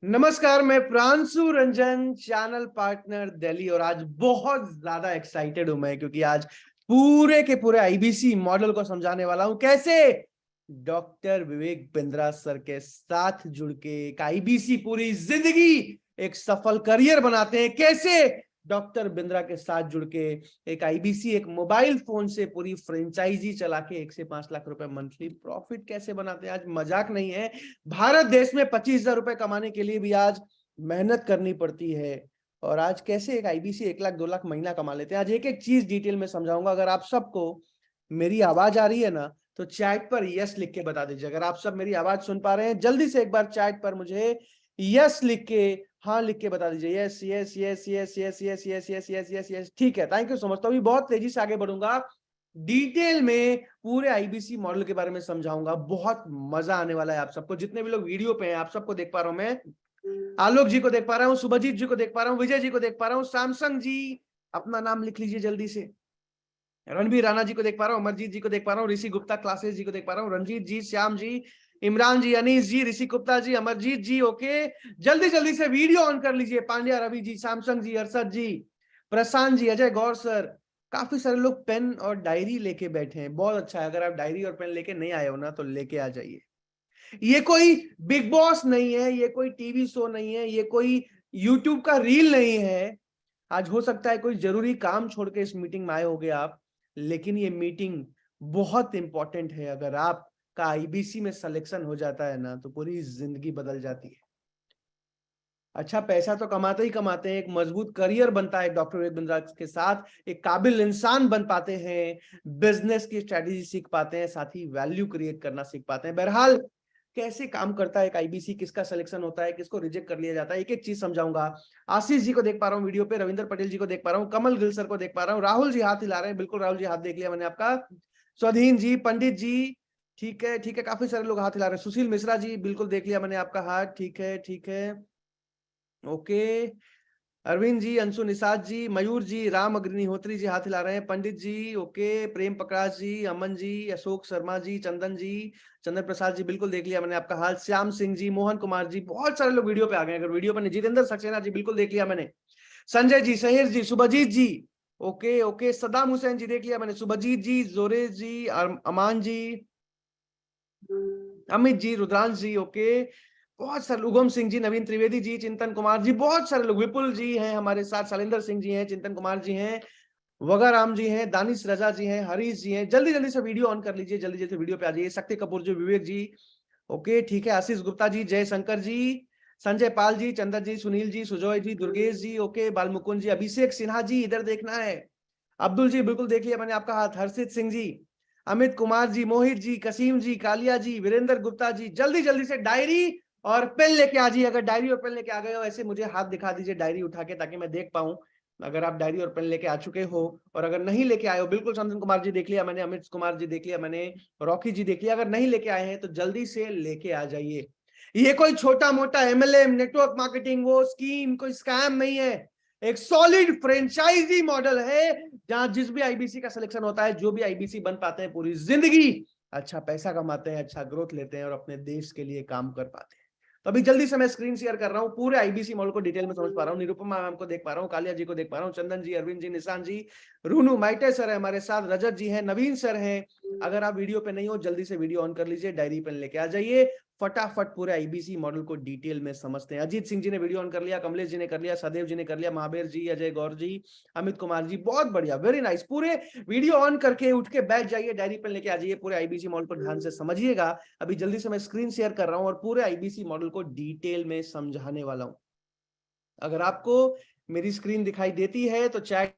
नमस्कार, मैं Pranshu Ranjan, channel partner Delhi. और आज बहुत ज्यादा एक्साइटेड हूं मैं, क्योंकि आज पूरे के पूरे आईबीसी मॉडल को समझाने वाला हूं। कैसे डॉक्टर विवेक बिंद्रा सर के साथ जुड़ के एक आईबीसी पूरी जिंदगी एक सफल करियर बनाते हैं। कैसे डॉक्टर बिंद्रा के साथ जुड़ के एक आईबीसी एक मोबाइल फोन से पूरी फ्रेंचाइजी चला के 1 से 5 लाख रुपए मंथली प्रॉफिट कैसे बनाते हैं। आज मजाक नहीं है। भारत देश में 25,000 रुपए कमाने के लिए भी आज मेहनत करनी पड़ती है। और आज कैसे एक आईबीसी 1 लाख 2 लाख महीना कमा लेते हैं, आज एक एक चीज डिटेल में समझाऊंगा। अगर आप सबको मेरी आवाज आ रही है ना, तो चैट पर यस लिख के बता दीजिए। अगर आप सब मेरी आवाज सुन पा रहे हैं, जल्दी से एक बार चैट पर मुझे यस लिख के, हाँ लिख के बता दीजिए। Yes yes yes yes yes yes yes yes yes yes yes, ठीक है, थैंक यू सो मच। तो अभी बहुत तेजी से आगे बढ़ूंगा, डिटेल में पूरे आईबीसी मॉडल के बारे में समझाऊंगा। बहुत मजा आने वाला है आप सबको। जितने भी लोग वीडियो पे हैं, आप सबको देख पा रहा हूं मैं। आलोक जी को देख पा रहा हूँ, शुभजीत जी को देख पा रहा हूँ, विजय जी को देख पा रहा हूँ, सैमसंग जी अपना नाम लिख लीजिए जल्दी से। रणबीर राणा जी को देख पा रहा हूँ, अमरजीत जी को देख पा रहा हूँ, ऋषि गुप्ता क्लासेस जी को देख पा रहा हूँ, रंजीत जी, श्याम जी, इमरान जी, अनीस जी, ऋषि गुप्ता जी, अमरजीत जी। ओके, जल्दी जल्दी से वीडियो ऑन कर लीजिए। पांड्या रवि जी, सैमसंग जी, अरशद जी, प्रशांत जी, अजय गौर सर। काफी सारे लोग पेन और डायरी लेके बैठे हैं, बहुत अच्छा है। अगर आप डायरी और पेन लेके नहीं आए हो ना, तो लेके आ जाइए। ये कोई बिग बॉस नहीं है, ये कोई टीवी शो नहीं है, ये कोई यूट्यूब का रील नहीं है। आज हो सकता है कोई जरूरी काम छोड़ के इस मीटिंग में आए होगे आप, लेकिन ये मीटिंग बहुत इंपॉर्टेंट है। अगर आपका आईबीसी में सिलेक्शन हो जाता है ना, तो पूरी जिंदगी बदल जाती है। अच्छा पैसा तो कमाते ही कमाते हैं, एक मजबूत करियर बनता है डॉक्टर विवेक बिंद्रा के साथ, एक काबिल इंसान बन पाते हैं, बिजनेस की स्ट्रेटेजी सीख पाते हैं, साथ ही वैल्यू क्रिएट करना सीख पाते हैं। बहरहाल कैसे काम करता है एक आईबीसी, किसका सिलेक्शन होता है, किसको रिजेक्ट कर लिया जाता है, एक एक चीज समझाऊंगा। आशीष जी को देख पा रहा हूँ वीडियो पे, रविंद्र पटेल जी को देख पा रहा हूँ, कमल गिल सर को देख पा रहा हूँ, राहुल जी हाथ हिला रहे हैं। बिल्कुल राहुल जी, हाथ देख लिया मैंने आपका। स्वाधीन जी, पंडित जी, ठीक है ठीक है, काफी सारे लोग हाथ हिला रहे हैं। सुशील मिश्रा जी, बिल्कुल देख लिया मैंने आपका हाथ, ठीक है ठीक है, ओके। अरविंद जी, अंशु निषाद जी, मयूर जी, राम अग्निहोत्री जी हाथ हिला रहे हैं, पंडित जी, ओके, प्रेम प्रकाश जी, अमन जी, अशोक शर्मा जी, चंदन जी, चंदन प्रसाद जी, बिल्कुल देख लिया मैंने आपका हाल, श्याम सिंह जी, मोहन कुमार जी, बहुत सारे लोग वीडियो पे आ गए। अगर वीडियो पे नहीं, जितेंद्र सक्सेना जी, बिल्कुल देख लिया मैंने, संजय जी, शहीर जी, शुभजीत जी, ओके ओके, सदाम हुसैन जी देख लिया मैंने, शुभजीत जी, जोरे जी, अमान जी, अमित जी, रुद्रांश जी, ओके, बहुत सारे, उगम सिंह जी, नवीन त्रिवेदी जी, चिंतन कुमार जी, बहुत सारे लोग, विपुल जी हैं हमारे साथ, शैलेंद्र सिंह जी हैं, चिंतन कुमार जी हैं, वगाराम जी हैं, दानिश रजा जी हैं, हरीश जी हैं। जल्दी जल्दी से वीडियो ऑन कर लीजिए, जल्दी जल्दी से वीडियो पे आ जाइए। शक्ति कपूर जी, विवेक जी, ओके ठीक है, आशीष गुप्ता जी, जय शंकर जी, संजय पाल जी, चंदन जी, सुनील जी, सुजॉय जी, दुर्गेश जी, ओके, बालमुकुंद जी, अभिषेक सिन्हा जी, इधर देखना है, अब्दुल जी, बिल्कुल देख लिया मैंने आपका हाथ, हर्षित सिंह जी, अमित कुमार जी, मोहित जी, कसीम जी, कालिया जी, वीरेंद्र गुप्ता जी। जल्दी जल्दी से डायरी और पेन लेके आ जाइए। अगर डायरी और पेन लेके आ गए हो, ऐसे मुझे हाथ दिखा दीजिए डायरी उठा के, ताकि मैं देख पाऊं अगर आप डायरी और पेन लेके आ चुके हो। और अगर नहीं लेके आए हो, बिल्कुल चंदन कुमार जी देख लिया मैंने, अमित कुमार जी देख लिया मैंने, रॉकी जी देख लिया। अगर नहीं लेके आए हैं तो जल्दी से लेके आ जाइए। ये कोई छोटा मोटा एमएलएम, नेटवर्क मार्केटिंग, वो स्कीम, कोई स्कैम नहीं है। एक सॉलिड फ्रेंचाइजी मॉडल है, जहां जिस भी आईबीसी का सिलेक्शन होता है, जो भी आईबीसी बन पाते हैं, पूरी जिंदगी अच्छा पैसा कमाते हैं, अच्छा ग्रोथ लेते हैं और अपने देश के लिए काम कर पाते हैं। तो अभी जल्दी से मैं स्क्रीन शेयर कर रहा हूं, पूरे आईबीसी मॉडल को डिटेल में समझ पा रहा हूं। निरुपमा मैम को देख पा रहा हूं, कालिया जी को देख पा रहा हूं, चंदन जी, अरविंद जी, निशान जी, रूनू माइटे सर है हमारे साथ, रजत जी हैं, नवीन सर हैं। अगर आप वीडियो पे नहीं हो, जल्दी से वीडियो ऑन कर लीजिए, डायरी पेन लेके आ जाइए, फटाफट पूरे आईबीसी मॉडल को डिटेल में समझते हैं। अजीत सिंह जी ने वीडियो ऑन कर लिया, कमलेश जी ने कर लिया, सदैव जी ने कर लिया, महावीर जी, अजय गौर जी, अमित कुमार जी, बहुत बढ़िया, वेरी नाइस। पूरे वीडियो ऑन करके उठ के बैठ जाइए, डायरी पेन लेके आ जाइए, पूरे आईबीसी मॉडल को ध्यान से समझिएगा। अभी जल्दी से मैं स्क्रीन शेयर कर रहा हूं और पूरे आईबीसी मॉडल को डिटेल में समझाने वाला हूं। अगर आपको मेरी स्क्रीन दिखाई देती है तो चैट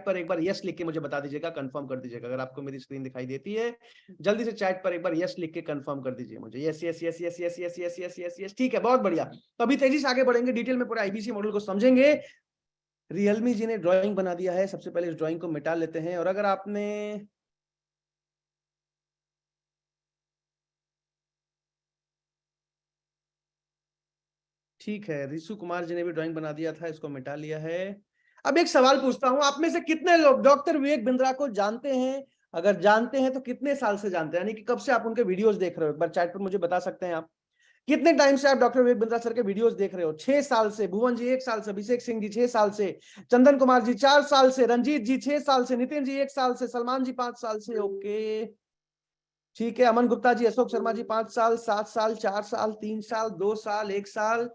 पर एक बार यस लिख के मुझे बता दीजिएगा, कंफर्म कर दीजिएगा। अगर आपको मेरी स्क्रीन दिखाई देती है, जल्दी से चैट पर एक बार यस लिख के कंफर्म कर दीजिए मुझे। Yes yes yes yes yes yes yes yes yes yes, ठीक है, बहुत बढ़िया। तो अभी तेजी से आगे बढ़ेंगे, डिटेल में पूरा आईबीसी मॉडल को समझेंगे। रियलमी जी ने ड्राइंग बना दिया है, सबसे पहले इस ड्राइंग को मिटा लेते हैं। और अगर आपने ठीक है, ऋषु कुमार जी ने भी ड्राइंग बना दिया था, इसको मिटा लिया है। अब एक सवाल पूछता हूं, आप में से कितने लोग डॉक्टर विवेक बिंद्रा को जानते हैं? अगर जानते हैं तो कितने साल से जानते हैं, यानी कि कब से आप उनके वीडियोस देख रहे हो? एक बार चैट पर मुझे बता सकते हैं आप। कितने टाइम से आप डॉक्टर विवेक बिंद्रा सर के वीडियोस देख रहे हो? 6 साल से। भुवन जी 1 साल से, अभिषेक सिंह जी 6 साल से, चंदन कुमार जी 4 साल से, रंजीत जी 6 साल से, नितिन जी 1 साल से, सलमान जी 5 साल से। ओके ठीक है। अमन गुप्ता जी, अशोक शर्मा जी 5 साल, 7 साल, 4 साल, 3 साल, 2 साल, 1 साल,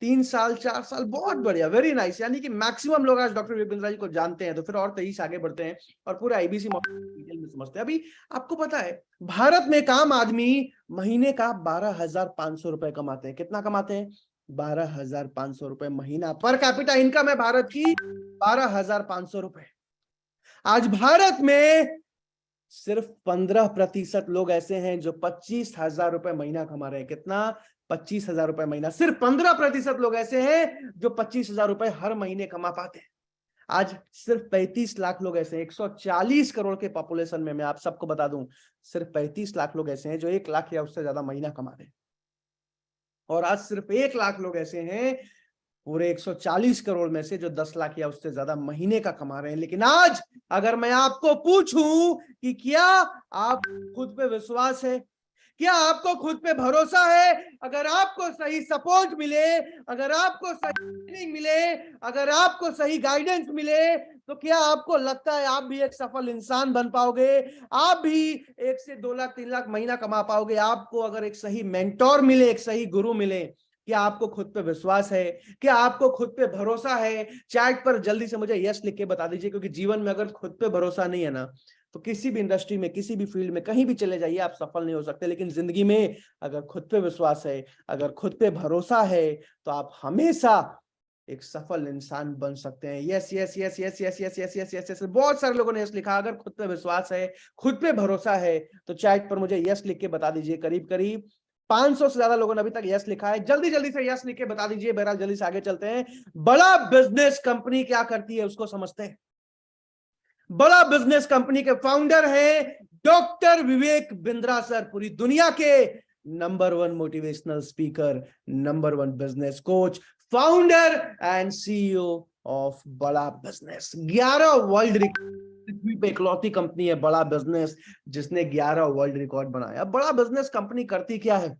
3 साल, 4 साल। बहुत बढ़िया, वेरी नाइस। यानी कि मैक्सिमम लोग आज डॉक्टर विवेक बिंद्रा जी को जानते हैं। तो फिर और 23 आगे बढ़ते हैं और पूरे आईबीसी डिटेल में समझते हैं। अभी आपको पता है भारत में एक आम आदमी महीने का 12,500 रुपए कमाते हैं। कितना कमाते हैं? 12,500 रुपए महीना। पर कैपिटा इनकम है भारत की 12,500 रुपए। आज भारत में सिर्फ 15% लोग ऐसे हैं जो 25,000 रुपए महीना कमा रहे हैं। कितना? 25,000 रुपए महीना। सिर्फ 15% लोग ऐसे हैं जो 25,000 रुपए हर महीने कमा पाते हैं। आज सिर्फ 35 लाख लोग ऐसे हैं, 140 करोड़ के पॉपुलेशन में। मैं आप सबको बता दूं, सिर्फ 35 लाख लोग ऐसे हैं जो 1 लाख या उससे ज्यादा महीना कमा रहे हैं। और आज सिर्फ 1 लाख लोग ऐसे हैं पूरे 140 करोड़ में से जो 10 लाख या उससे ज्यादा महीने का कमा रहे हैं। लेकिन आज अगर मैं आपको पूछूं कि क्या आप खुद पे विश्वास है, क्या आपको खुद पे भरोसा है, अगर आपको सही सपोर्ट मिले, अगर आपको सही ट्रेनिंग मिले, अगर आपको सही गाइडेंस मिले, तो क्या आपको लगता है आप भी एक सफल इंसान बन पाओगे? आप भी 1 से 2 लाख 3 लाख महीना कमा पाओगे? आपको अगर एक सही मेंटोर मिले, एक सही गुरु मिले, क्या आपको खुद पे विश्वास है? क्या आपको खुद पे भरोसा है? चैट पर जल्दी से मुझे यस लिख के बता दीजिए, क्योंकि जीवन में अगर खुद पे भरोसा नहीं है ना, तो किसी भी इंडस्ट्री में, किसी भी फील्ड में, कहीं भी चले जाइए, आप सफल नहीं हो सकते। लेकिन जिंदगी में अगर खुद पे विश्वास है, अगर खुद पे भरोसा है, तो आप हमेशा एक सफल इंसान बन सकते हैं। Yes yes yes yes yes yes yes yes yes yes. बहुत सारे लोगों ने यस लिखा। अगर खुद पे विश्वास है, खुद पे भरोसा है, तो चैट पर मुझे यस लिख के बता दीजिए। करीब करीब 500 से ज्यादा लोगों ने अभी तक यस लिखा है। जल्दी जल्दी से यस लिख के बता दीजिए। बहरहाल जल्दी से आगे चलते हैं। बड़ा बिजनेस कंपनी क्या करती है उसको समझते हैं। बड़ा बिजनेस कंपनी के फाउंडर हैं डॉक्टर विवेक बिंद्रा सर। पूरी दुनिया के number 1 motivational speaker, number 1 business coach, founder and CEO of बड़ा बिजनेस। 11 वर्ल्ड रिकॉर्ड पे इकलौती कंपनी है बड़ा बिजनेस जिसने 11 वर्ल्ड रिकॉर्ड बनाया। बड़ा बिजनेस कंपनी करती क्या है?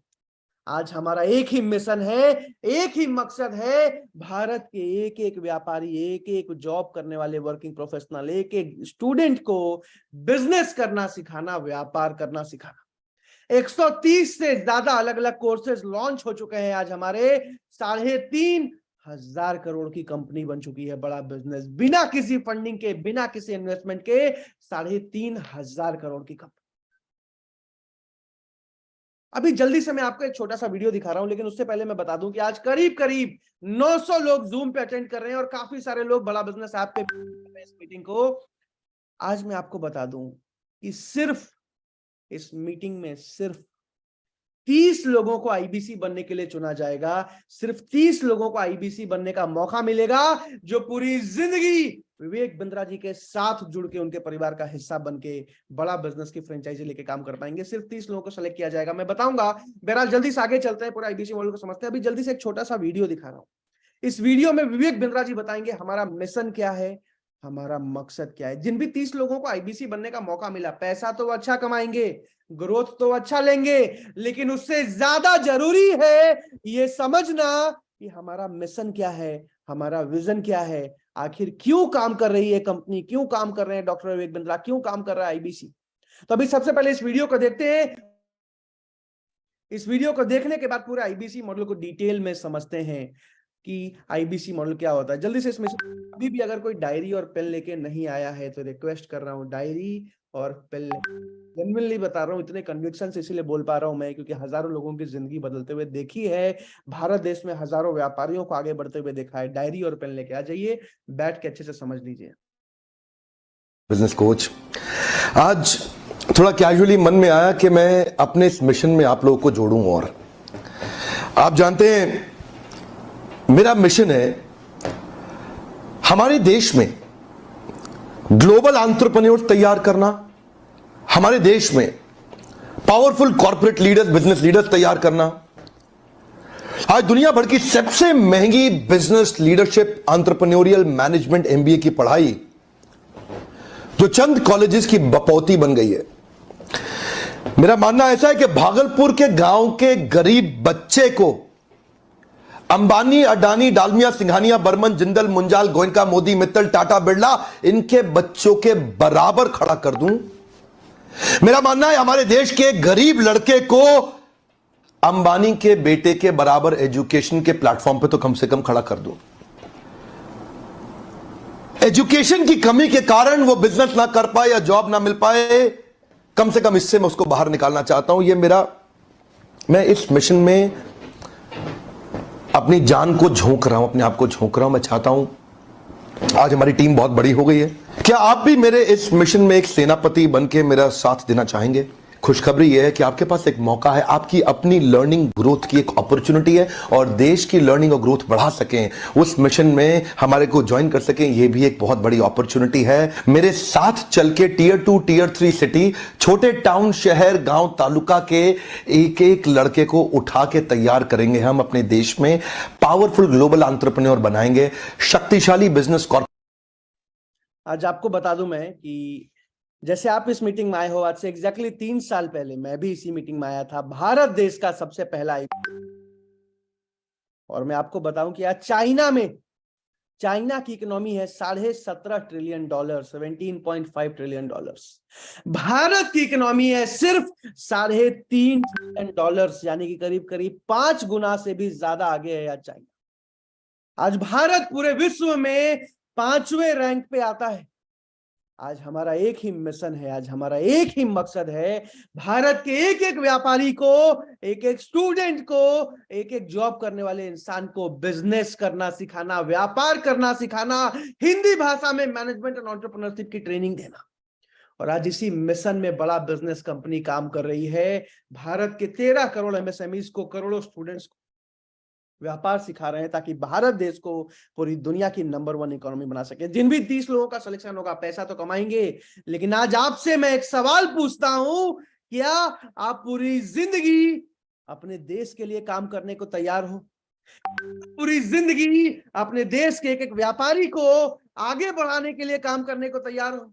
आज हमारा एक ही मिशन है, एक ही मकसद है, भारत के एक एक व्यापारी, एक एक जॉब करने वाले वर्किंग प्रोफेशनल, एक एक स्टूडेंट को बिजनेस करना सिखाना, व्यापार करना सिखाना। 130 से ज्यादा अलग अलग कोर्सेज लॉन्च हो चुके हैं। आज हमारे 3,500 करोड़ की कंपनी बन चुकी है बड़ा बिजनेस। बिना किसी फंडिंग के, बिना किसी इन्वेस्टमेंट के 3,500 करोड़ की कंपनी। अभी जल्दी से मैं आपको एक छोटा सा वीडियो दिखा रहा हूं, लेकिन उससे पहले मैं बता दूं कि आज करीब करीब 900 लोग जूम पे अटेंड कर रहे हैं और काफी सारे लोग बड़ा बिजनेस ऐप पे इस मीटिंग को। आज मैं आपको बता दूं कि सिर्फ इस मीटिंग में सिर्फ 30 लोगों को आईबीसी बनने के लिए चुना जाएगा। सिर्फ 30 लोगों को आईबीसी बनने का मौका मिलेगा, जो पूरी जिंदगी विवेक बिंद्रा जी के साथ जुड़ के उनके परिवार का हिस्सा बन के बड़ा बिजनेस की फ्रेंचाइजी लेके काम कर पाएंगे। सिर्फ 30 लोगों को सेलेक्ट किया जाएगा, मैं बताऊंगा। बहरहाल जल्दी से आगे चलते हैं, पूरा आईबीसी मॉडल को समझते हैं। अभी जल्दी से एक छोटा सा वीडियो दिखा रहा हूं। इस वीडियो में विवेक बिंद्रा जी बताएंगे हमारा मिशन क्या है, हमारा मकसद क्या है। जिन भी 30 लोगों को आईबीसी बनने का मौका मिला, पैसा तो अच्छा कमाएंगे, ग्रोथ तो अच्छा लेंगे, लेकिन उससे ज्यादा जरूरी है ये समझना कि हमारा मिशन क्या है, हमारा विजन क्या है, आखिर क्यों काम कर रही है कंपनी, क्यों काम कर रहे हैं डॉक्टर विवेक बिंद्रा, क्यों काम कर रहा है आईबीसी। तो अभी सबसे पहले इस वीडियो को देखते हैं। इस वीडियो को देखने के बाद पूरे आईबीसी मॉडल को डिटेल में समझते हैं कि आईबीसी मॉडल क्या होता है। जल्दी से इसमें अभी भी अगर कोई डायरी और पेन लेके नहीं आया है तो रिक्वेस्ट कर रहा हूं, डायरी और पेन। जेन्युइनली बता रहा हूं, इतने कन्विक्शन से इसीलिए बोल पा रहा हूं मैं, क्योंकि हजारों लोगों की जिंदगी बदलते हुए देखी है। भारत देश में हजारों व्यापारियों को आगे बढ़ते हुए देखा है। डायरी और पेन लेके आ जाइए, बैठ के अच्छे से समझ लीजिए। बिजनेस कोच, आज थोड़ा कैजुअली मन में आया कि मैं अपने इस मिशन में आप लोगों को जोड़ूं। और आप जानते हैं मेरा मिशन है हमारे देश में ग्लोबल एंटरप्रेन्योर्स तैयार करना, हमारे देश में powerful corporate leaders, business leaders तैयार करना। आज दुनिया भर की सबसे महंगी business leadership entrepreneurial management MBA की पढ़ाई जो चंद कॉलेजेस की बपौती बन गई है, मेरा मानना ऐसा है कि भागलपुर के गांव के गरीब बच्चे को अंबानी, अडानी, डालमिया, सिंघानिया, बर्मन, जिंदल, मुंजाल, गोयनका, मोदी, मित्तल, टाटा, बिरला, इनके बच्चों के बराबर खड़ा कर दूं। मेरा मानना है हमारे देश के गरीब लड़के को अंबानी के बेटे के बराबर एजुकेशन के प्लेटफॉर्म पे तो कम से कम खड़ा कर दूं। एजुकेशन की कमी के कारण वो बिजनेस ना कर पाए या जॉब ना मिल पाए, कम से कम इससे मैं उसको बाहर निकालना चाहता हूं। मैं इस मिशन में अपनी जान को झोंक रहा हूं, अपने आप को झोंक रहा हूं। मैं चाहता हूं, आज हमारी टीम बहुत बड़ी हो गई है, क्या आप भी मेरे इस मिशन में एक सेनापति बनके मेरा साथ देना चाहेंगे? खुशखबरी यह है कि आपके पास एक मौका है, आपकी अपनी लर्निंग ग्रोथ की एक अपॉर्चुनिटी है, और देश की लर्निंग और ग्रोथ बढ़ा सकें, उस मिशन में हमारे को ज्वाइन कर सकें, यह भी एक बहुत बड़ी अपॉर्चुनिटी है। मेरे साथ चल के टियर 2, टियर 3 सिटी, छोटे टाउन, शहर, गांव, तालुका के एक एक लड़के को उठा के तैयार करेंगे हम अपने देश में, पावरफुल ग्लोबल एंटरप्रेन्योर बनाएंगे, शक्तिशाली बिजनेस कॉर्पोरेट। आज आपको बता दूं मैं कि जैसे आप इस मीटिंग में आए हो, आज से एग्जैक्टली 3 साल पहले मैं भी इसी मीटिंग में आया था, भारत देश का सबसे पहला। और मैं आपको बताऊं कि आज चाइना की इकोनॉमी है $17.5 ट्रिलियन, $17.5 ट्रिलियन। भारत की इकोनॉमी है सिर्फ $3.5 ट्रिलियन, यानी कि करीब करीब 5 गुना से भी ज्यादा आगे है आज चाइना। आज भारत पूरे विश्व में 5वें रैंक पे आता है। आज हमारा एक ही मिशन है, आज हमारा एक ही मकसद है, भारत के एक एक व्यापारी को, एक एक स्टूडेंट को, एक एक जॉब करने वाले इंसान को बिजनेस करना सिखाना, व्यापार करना सिखाना, हिंदी भाषा में मैनेजमेंट और एंटरप्रेन्योरशिप की ट्रेनिंग देना। और आज इसी मिशन में बड़ा बिजनेस कंपनी काम कर रही है। भारत के 13 करोड़ एमएसएमईज को, करोड़ों स्टूडेंट्स को व्यापार सिखा रहे हैं, ताकि भारत देश को पूरी दुनिया की नंबर 1 इकोनॉमी बना सके। जिन भी 30 लोगों का सिलेक्शन होगा, पैसा तो कमाएंगे, लेकिन आज आपसे मैं एक सवाल पूछता हूं, क्या आप पूरी जिंदगी अपने देश के लिए काम करने को तैयार हो? पूरी जिंदगी अपने देश के एक एक व्यापारी को आगे बढ़ाने के लिए काम करने को तैयार हो?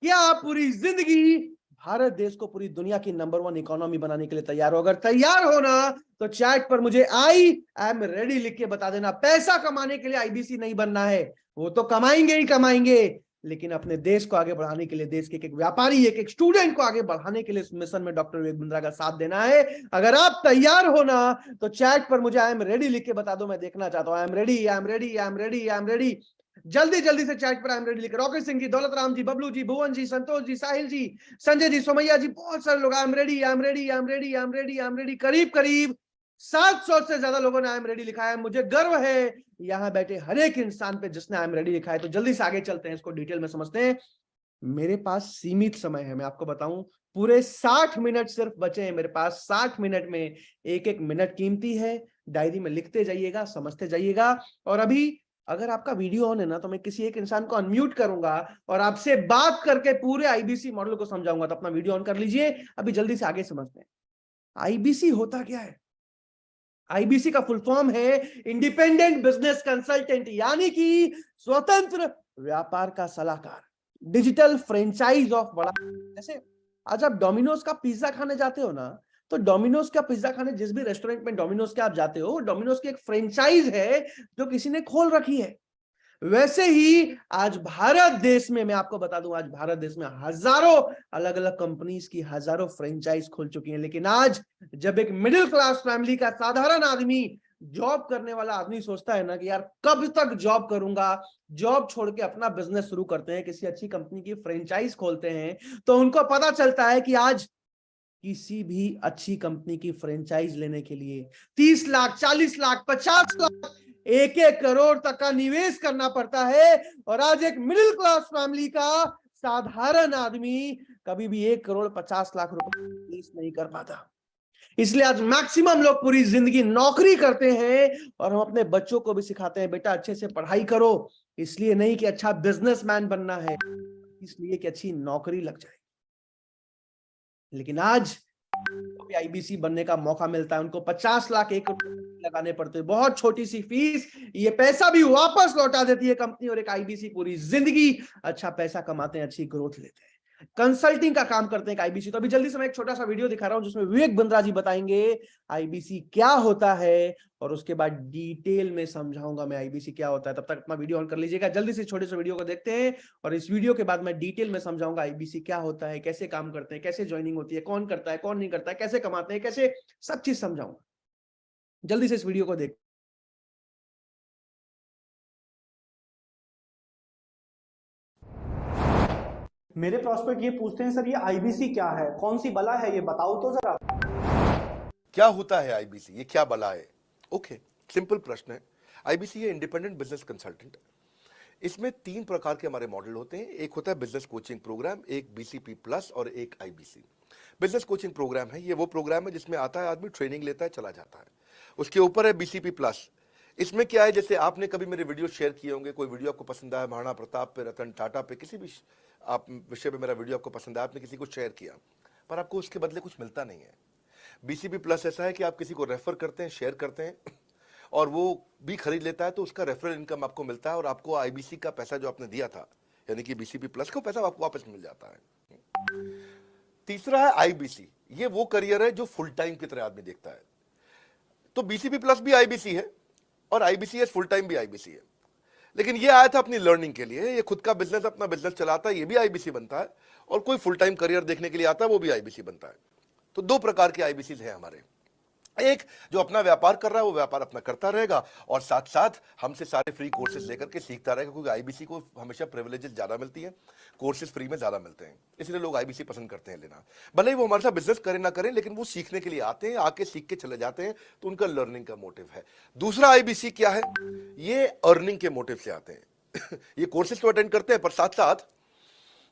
क्या आप पूरी जिंदगी भारत देश को पूरी दुनिया की नंबर 1 इकोनॉमी बनाने के लिए तैयार हो? अगर तैयार हो ना, तो चैट पर मुझे आई एम रेडी लिख के बता देना। पैसा कमाने के लिए आईबीसी नहीं बनना है, वो तो कमाएंगे ही कमाएंगे, लेकिन अपने देश को आगे बढ़ाने के लिए, देश के एक एक व्यापारी, एक एक स्टूडेंट को आगे बढ़ाने के लिए इस मिशन में डॉक्टर विवेक बिंद्रा का साथ देना है। अगर आप तैयार हो ना, तो चैट पर मुझे आई एम रेडी लिख के बता दो, मैं देखना चाहता हूं। I am ready, I am ready, I am ready, I am ready. जल्दी जल्दी से चैट पर आई एम रेडी लिख। रॉकेट सिंह जी, दौलत राम जी, बबलू जी, भुवन जी, संतोष जी, साहिल जी, संजय जी, सोमैया जी, बहुत सारे लोग I am ready, I am ready, I am ready, I am ready, I am ready. करीब करीब 700 से ज्यादा लोगों ने आई एम रेडी लिखा है। मुझे गर्व है यहां बैठे हर एक इंसान पे जिसने आई एम रेडी लिखा है। तो जल्दी से आगे चलते हैं, इसको डिटेल में समझते हैं। मेरे पास सीमित समय है, मैं आपको बताऊं, पूरे 60 मिनट सिर्फ बचे हैं मेरे पास। 60 मिनट में एक एक मिनट कीमती है। डायरी में लिखते जाइएगा, समझते जाइएगा। और अभी अगर आपका वीडियो ऑन है ना, तो मैं किसी एक इंसान को अनम्यूट करूंगा और आपसे बात करके पूरे आईबीसी मॉडल को समझाऊंगा। तो अपना वीडियो ऑन कर लीजिए, अभी जल्दी से आगे समझते हैं। आईबीसी होता क्या है? आईबीसी का फुल फॉर्म है इंडिपेंडेंट बिजनेस कंसल्टेंट, यानी कि स्वतंत्र व्यापार का सलाहकार, डिजिटल फ्रेंचाइज ऑफ बड़ा। जैसे आज आप डोमिनोज का पिज्जा खाने जाते हो ना, तो डोमिनोज का पिज्जा खाने जिस भी रेस्टोरेंट में डोमिनोज के आप जाते हो, डोमिनोज की एक फ्रेंचाइज है जो किसी ने खोल रखी है। वैसे ही आज भारत देश में, मैं आपको बता दूं, आज भारत देश में हजारों अलग अलग कंपनीज की हजारों फ्रेंचाइज खुल चुकी हैं। लेकिन आज जब एक मिडिल क्लास फैमिली का साधारण आदमी, जॉब करने वाला आदमी सोचता है ना कि यार कब तक जॉब करूंगा, जॉब छोड़ के अपना बिजनेस शुरू करते हैं, किसी अच्छी कंपनी की फ्रेंचाइज खोलते हैं, तो उनको पता चलता है कि आज किसी भी अच्छी कंपनी की फ्रेंचाइज लेने के लिए 30 लाख, 40 लाख, 50 लाख, 1-1 करोड़ तक का निवेश करना पड़ता है। और आज एक मिडिल क्लास फैमिली का साधारण आदमी कभी भी 1 करोड़ 50 लाख रुपए निवेश नहीं कर पाता। इसलिए आज मैक्सिमम लोग पूरी जिंदगी नौकरी करते हैं, और हम अपने बच्चों को भी सिखाते हैं, बेटा अच्छे से पढ़ाई करो, इसलिए नहीं कि अच्छा बिजनेसमैन बनना है, इसलिए कि अच्छी नौकरी लग जाए। लेकिन आज आईबीसी बनने का मौका मिलता है, उनको 50 लाख 1 करोड़ लगाने पड़ते हैं, बहुत छोटी सी फीस, ये पैसा भी वापस लौटा देती है कंपनी, और एक आईबीसी पूरी जिंदगी अच्छा पैसा कमाते हैं, अच्छी ग्रोथ लेते हैं। कंसल्टिंग का काम करते हैं आईबीसी। तो अभी जल्दी से मैं एक छोटा सा वीडियो दिखा रहा हूं जिसमें विवेक बंद्रा जी बताएंगे आईबीसी क्या होता है, और उसके बाद डिटेल में समझाऊंगा मैं आईबीसी क्या होता है। तब तक अपना वीडियो ऑन कर लीजिएगा, जल्दी से छोटे से वीडियो को देखते हैं, और इस वीडियो के बाद मैं डिटेल में समझाऊंगा आईबीसी क्या होता है, कैसे काम करते हैं, कैसे ज्वाइनिंग होती है, कौन करता है कौन नहीं करता है, कैसे कमाते हैं, कैसे, सब चीज समझाऊंगा। जल्दी से इस वीडियो को देख। मेरे प्रॉस्पेक्ट ये पूछते हैं सर ये आईबीसी क्या है, कौन सी बला है, ये बताओ तो जरा। क्या होता है आईबीसी, ये क्या बला है? ओके, सिंपल प्रश्न है। आईबीसी है इंडिपेंडेंट बिजनेस कंसल्टेंट। इसमें 3 प्रकार के हमारे मॉडल होते हैं। एक होता है बिजनेस कोचिंग प्रोग्राम, एक बीसीपी प्लस और एक आईबीसी। बिजनेस कोचिंग प्रोग्राम है, ये वो प्रोग्राम है जिसमें आता है आदमी, ट्रेनिंग लेता है, चला जाता है। उसके ऊपर है बीसीपी प्लस। इसमें क्या है, जैसे आपने कभी मेरे वीडियो शेयर किए होंगे, कोई वीडियो आपको पसंद आया, महाराणा प्रताप पे, रतन टाटा पे, किसी भी आप विषय पे मेरा वीडियो आपको पसंद आया, आपने किसी को शेयर किया, पर आपको उसके बदले कुछ मिलता नहीं है। बीसीपी प्लस ऐसा है कि आप किसी को रेफर करते हैं, शेयर करते हैं, और वो भी खरीद लेता है, तो उसका रेफरल इनकम आपको मिलता है, और आपको आईबीसी का पैसा जो आपने दिया था, यानी कि बीसीपी प्लस का पैसा आपको वापस मिल जाता है। तीसरा है आईबीसी। ये वो करियर है जो फुल टाइम की तरह आदमी देखता है। तो बीसीपी प्लस भी आईबीसी है और आईबीसीएस फुल टाइम भी आईबीसी है। लेकिन ये आया था अपनी लर्निंग के लिए, ये खुद का बिजनेस, अपना बिजनेस चलाता है, ये भी आईबीसी बनता है, और कोई फुल टाइम करियर देखने के लिए आता है, वो भी आईबीसी बनता है। तो 2 प्रकार के आईबीसी हैं हमारे। एक जो अपना व्यापार कर रहा है वो व्यापार अपना करता रहेगा, और साथ साथ हमसे सारे फ्री कोर्सेज लेकर के सीखता रहेगा, क्योंकि आईबीसी को हमेशा प्रिविलेजेस ज्यादा मिलती है, कोर्सेज फ्री में ज्यादा मिलते हैं, इसलिए लोग आईबीसी पसंद करते हैं लेना। भले ही वो हमारे साथ बिजनेस करें ना करें, लेकिन वो सीखने के लिए आते हैं, आके सीख के चले जाते हैं, तो उनका लर्निंग का मोटिव है। दूसरा आईबीसी क्या है, ये अर्निंग के मोटिव से आते हैं। ये कोर्सेज तो अटेंड करते हैं, पर साथ साथ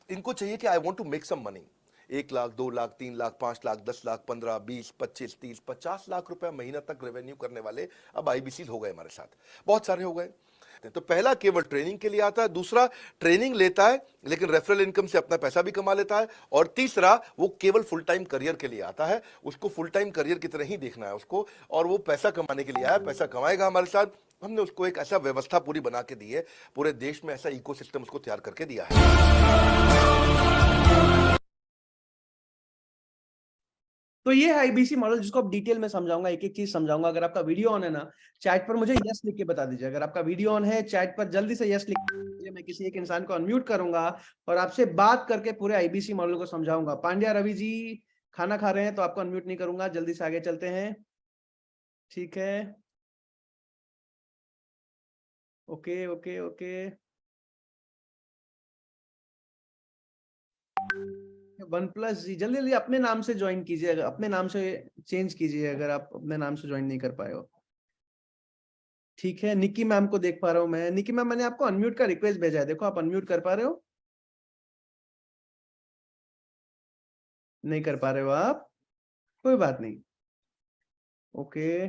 इनको चाहिए कि I want to make some money. 1 lakh, 2 lakh, 3 lakh, 5 lakh, 10 lakh, 15, 20, 25, 30, 50 lakh रुपए महीना तक रेवेन्यू करने वाले अब आईबीसी हो गए हमारे साथ, बहुत सारे हो गए। तो पहला केवल ट्रेनिंग के लिए आता है, दूसरा ट्रेनिंग लेता है लेकिन रेफरल इनकम से अपना पैसा भी कमा लेता है, और तीसरा वो केवल फुल टाइम करियर के लिए आता है। उसको फुल टाइम करियर की तरह ही देखना है उसको, और वो पैसा कमाने के लिए आया, पैसा कमाएगा हमारे साथ। हमने उसको एक ऐसा व्यवस्था पूरी बना के दी है, पूरे देश में ऐसा इकोसिस्टम उसको तैयार करके दिया है। तो ये है आईबीसी मॉडल, जिसको अब डिटेल में समझाऊंगा, एक एक चीज समझाऊंगा। अगर आपका वीडियो ऑन है ना, चैट पर मुझे यस लिख के बता दीजिए। अगर आपका वीडियो ऑन है, चैट पर जल्दी से यस लिख दीजिए। मैं किसी एक इंसान को अनम्यूट करूंगा और आपसे बात करके पूरे आईबीसी मॉडल को समझाऊंगा। पांड्या रवि जी खाना खा रहे हैं तो आपको अनम्यूट नहीं करूंगा, जल्दी से आगे चलते हैं। ठीक है, ओके ओके ओके। OnePlus जी जल्दी जल्दी अपने नाम से ज्वाइन कीजिए, अपने नाम से चेंज कीजिए अगर आप अपने नाम से ज्वाइन नहीं कर पाए हो। ठीक है, निक्की मैम को देख पा रहा हूं मैं। निक्की मैम, मैंने आपको अनम्यूट का रिक्वेस्ट भेजा है, देखो आप अनम्यूट कर पा रहे हो? नहीं कर पा रहे हो आप, कोई बात नहीं। ओके,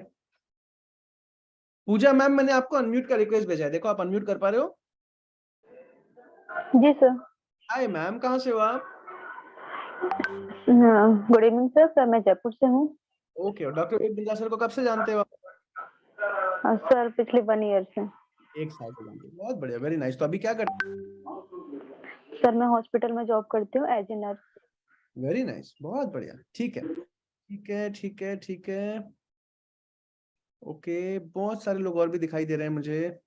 पूजा मैम, मैंने आपको अनम्यूट का रिक्वेस्ट भेजा है, देखो आप अनम्यूट कर पा रहे हो? जी सर। हाय मैम, कहाँ से हो आप? गुड इवनिंग सर, मैं जयपुर से हूँ। ओके, और डॉक्टर विवेक बिंद्रा सर को कब से जानते हो आप? सर पिछले 1 ईयर से। 1 साल से जानते हो, बहुत बढ़िया, वेरी नाइस। तो अभी क्या करते हो? सर मैं हॉस्पिटल में जॉब करती हूँ as a nurse. Very nice, बहुत बढ़िया। ठीक है ठीक है ठीक है ठीक है। ओके, बहुत सारे लोग और भी दिखाई दे रहे हैं मुझे।